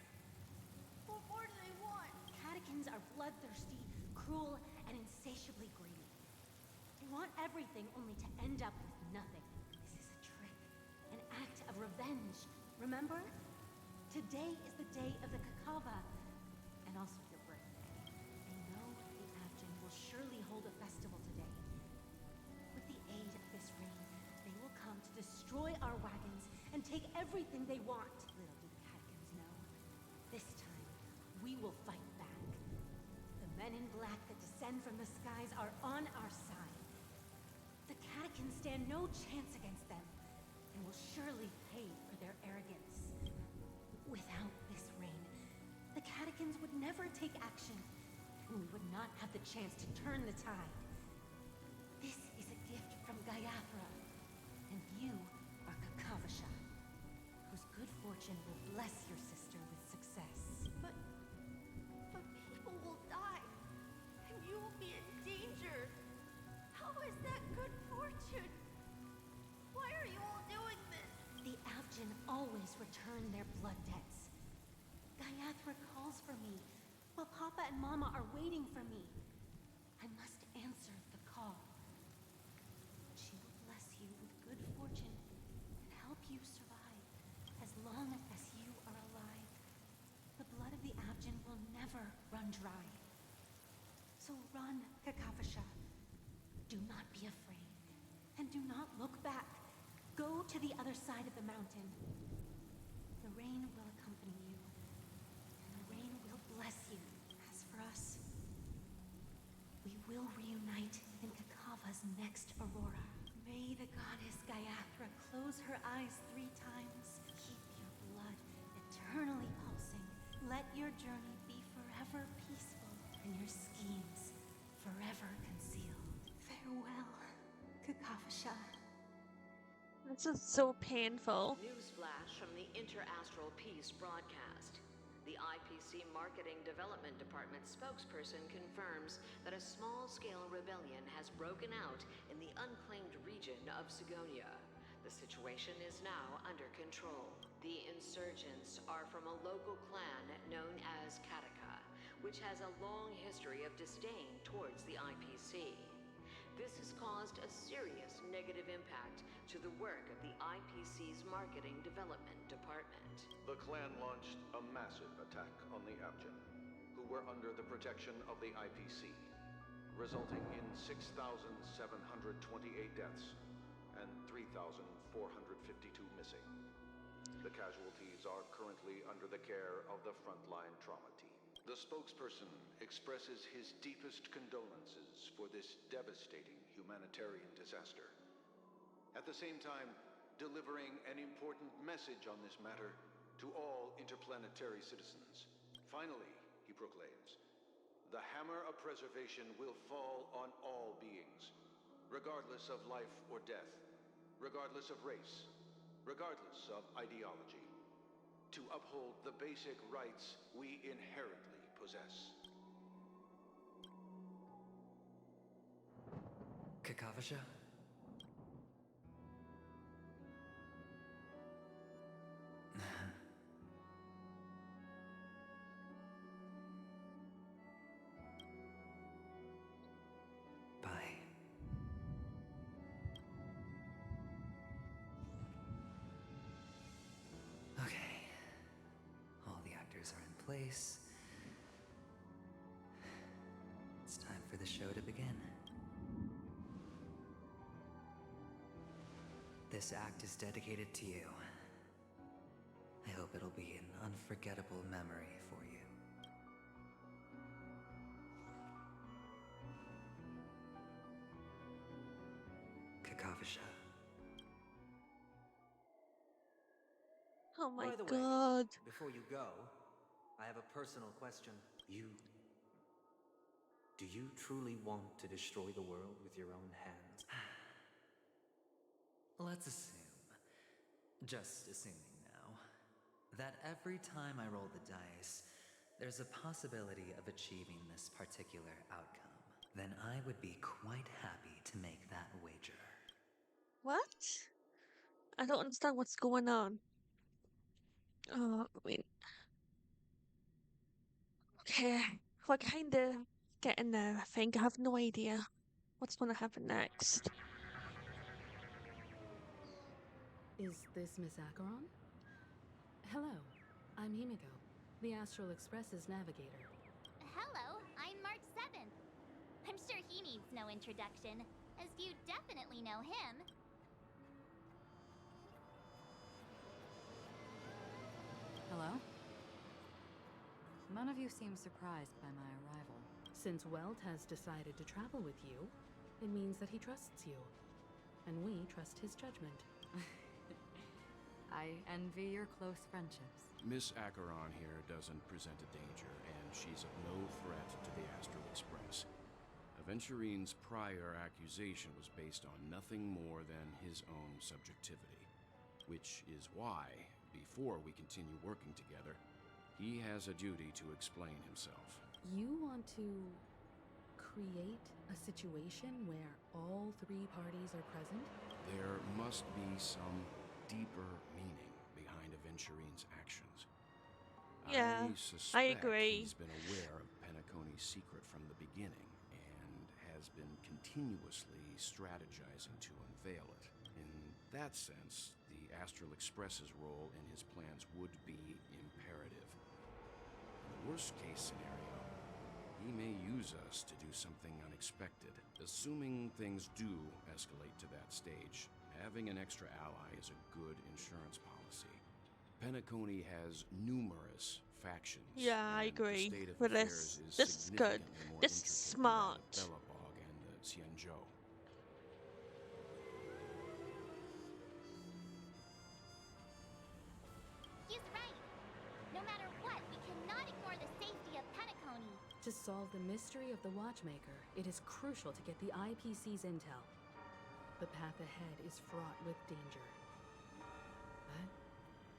What more do they want? Catechins are bloodthirsty, cruel, and insatiably greedy. They want everything only to end up with nothing. This is a trick, an act of revenge. Remember? Today is the day of the Kakava, and also your birthday. They know the Abjin will surely hold a festival today. With the aid of this rain, they will come to destroy our wagons and take everything they want. Little do the Catechins know. This time, we will fight back. The men in black that descend from the skies are on our side. The Catechins stand no chance against them, and will surely pay for their arrogance. Without this rain, the Catechins would never take action, and we would not have the chance to turn the tide. This is a gift from Gaiathra, and you are Kakavasha, whose good fortune will bless your sister with success. But people will die, and you will be in danger. How is that good fortune? Why are you all doing this? The Abjin always return their blood debts. Gaiathra calls for me, while Papa and Mama are waiting for me. I must answer the call. She will bless you with good fortune and help you survive as long as you are alive. The blood of the Abjin will never run dry. So run, Kakavasha. Do not be afraid, and do not look back. Go to the other side of the mountain. The rain will accompany you, and the rain will bless you. As for us, we will reunite in Kakava's next aurora. May the goddess Gaiathra close her eyes 3 times. Keep your blood eternally pulsing. Let your journey be forever peaceful, and your schemes forever concealed. Farewell, Kakavasha. This is so painful. Newsflash from the Inter-Astral Peace broadcast. The IPC Marketing Development Department spokesperson confirms that a small-scale rebellion has broken out in the unclaimed region of Sigonia. The situation is now under control. The insurgents are from a local clan known as Kataka, which has a long history of disdain towards the IPC. This has caused a serious negative impact to the work of the IPC's Marketing Development Department. The clan launched a massive attack on the Abjin, who were under the protection of the IPC, resulting in 6,728 deaths and 3,452 missing. The casualties are currently under the care of the frontline trauma team. The spokesperson expresses his deepest condolences for this devastating humanitarian disaster. At the same time, delivering an important message on this matter to all interplanetary citizens. Finally, he proclaims, the hammer of preservation will fall on all beings, regardless of life or death, regardless of race, regardless of ideology. to uphold the basic rights we inherently possess. Kakavasha? Bye. Okay. All the actors are in place. It's time for the show to begin. This act is dedicated to you. I hope it'll be an unforgettable memory for you. Kakavasha. Oh my By the way, god. before you go, I have a personal question. Do you truly want to destroy the world with your own hands? Let's assume, just assuming now, that every time I roll the dice, there's a possibility of achieving this particular outcome. Then I would be quite happy to make that wager. What? I don't understand what's going on. Oh, wait. Okay, we're kind of getting there, I think. I have no idea what's going to happen next. Is this Miss Acheron? Hello, I'm Himiko, the Astral Express's navigator. Hello, I'm March 7th. I'm sure he needs no introduction, as you definitely know him. Hello? None of you seem surprised by my arrival. Since Welt has decided to travel with you, it means that he trusts you. And we trust his judgment. I envy your close friendships. Miss Acheron here doesn't present a danger, and she's of no threat to the Astral Express. Aventurine's prior accusation was based on nothing more than his own subjectivity, which is why, before we continue working together, he has a duty to explain himself. You want to create a situation where all three parties are present? There must be some deeper meaning behind Aventurine's actions. Yeah, I suspect I agree. he's been aware of Penacony's secret from the beginning and has been continuously strategizing to unveil it. In that sense, the Astral Express's role in his plans would be imperative. In the worst case scenario, he may use us to do something unexpected. Assuming things do escalate to that stage, having an extra ally is a good insurance policy. Penacony has numerous factions. Yeah, I and agree the state of with affairs this. is This is good. significantly more This is intricate smart. than that of Belobog and the Xianzhou. He's right. No matter what, we cannot ignore the safety of Penacony. To solve the mystery of the Watchmaker, it is crucial to get the IPC's intel. The path ahead is fraught with danger. But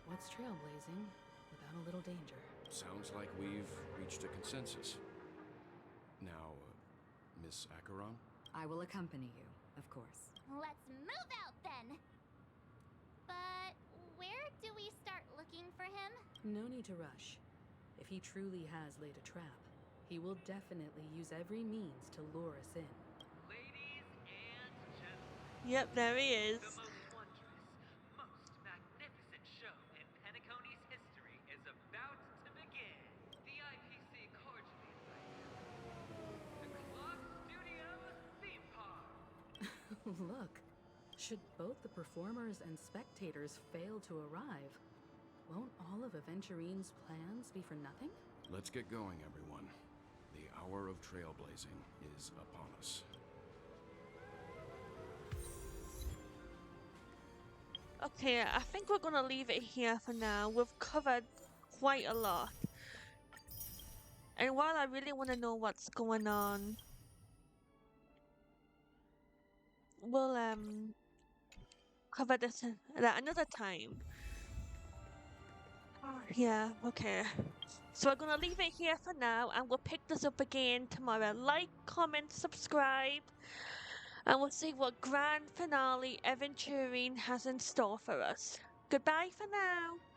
what's trailblazing without a little danger? Sounds like we've reached a consensus. Now, Miss Acheron? I will accompany you, of course. Let's move out then. But where do we start looking for him? No need to rush. If he truly has laid a trap, he will definitely use every means to lure us in. Ladies and gentlemen. Yep, there he is. The most wondrous, most magnificent show in Penacony's history is about to begin. The IPC cordially invites the Clock Studios theme park. Look, should both the performers and spectators fail to arrive, won't all of Aventurine's plans be for nothing? Let's get going, everyone. The hour of trailblazing is upon us. Okay, I think we're gonna leave it here for now. We've covered quite a lot. And while I really want to know what's going on, we'll cover this at another time. Yeah, okay. So we're gonna leave it here for now and we'll pick this up again tomorrow. Like, comment, subscribe, and we'll see what grand finale Aventurine has in store for us. Goodbye for now.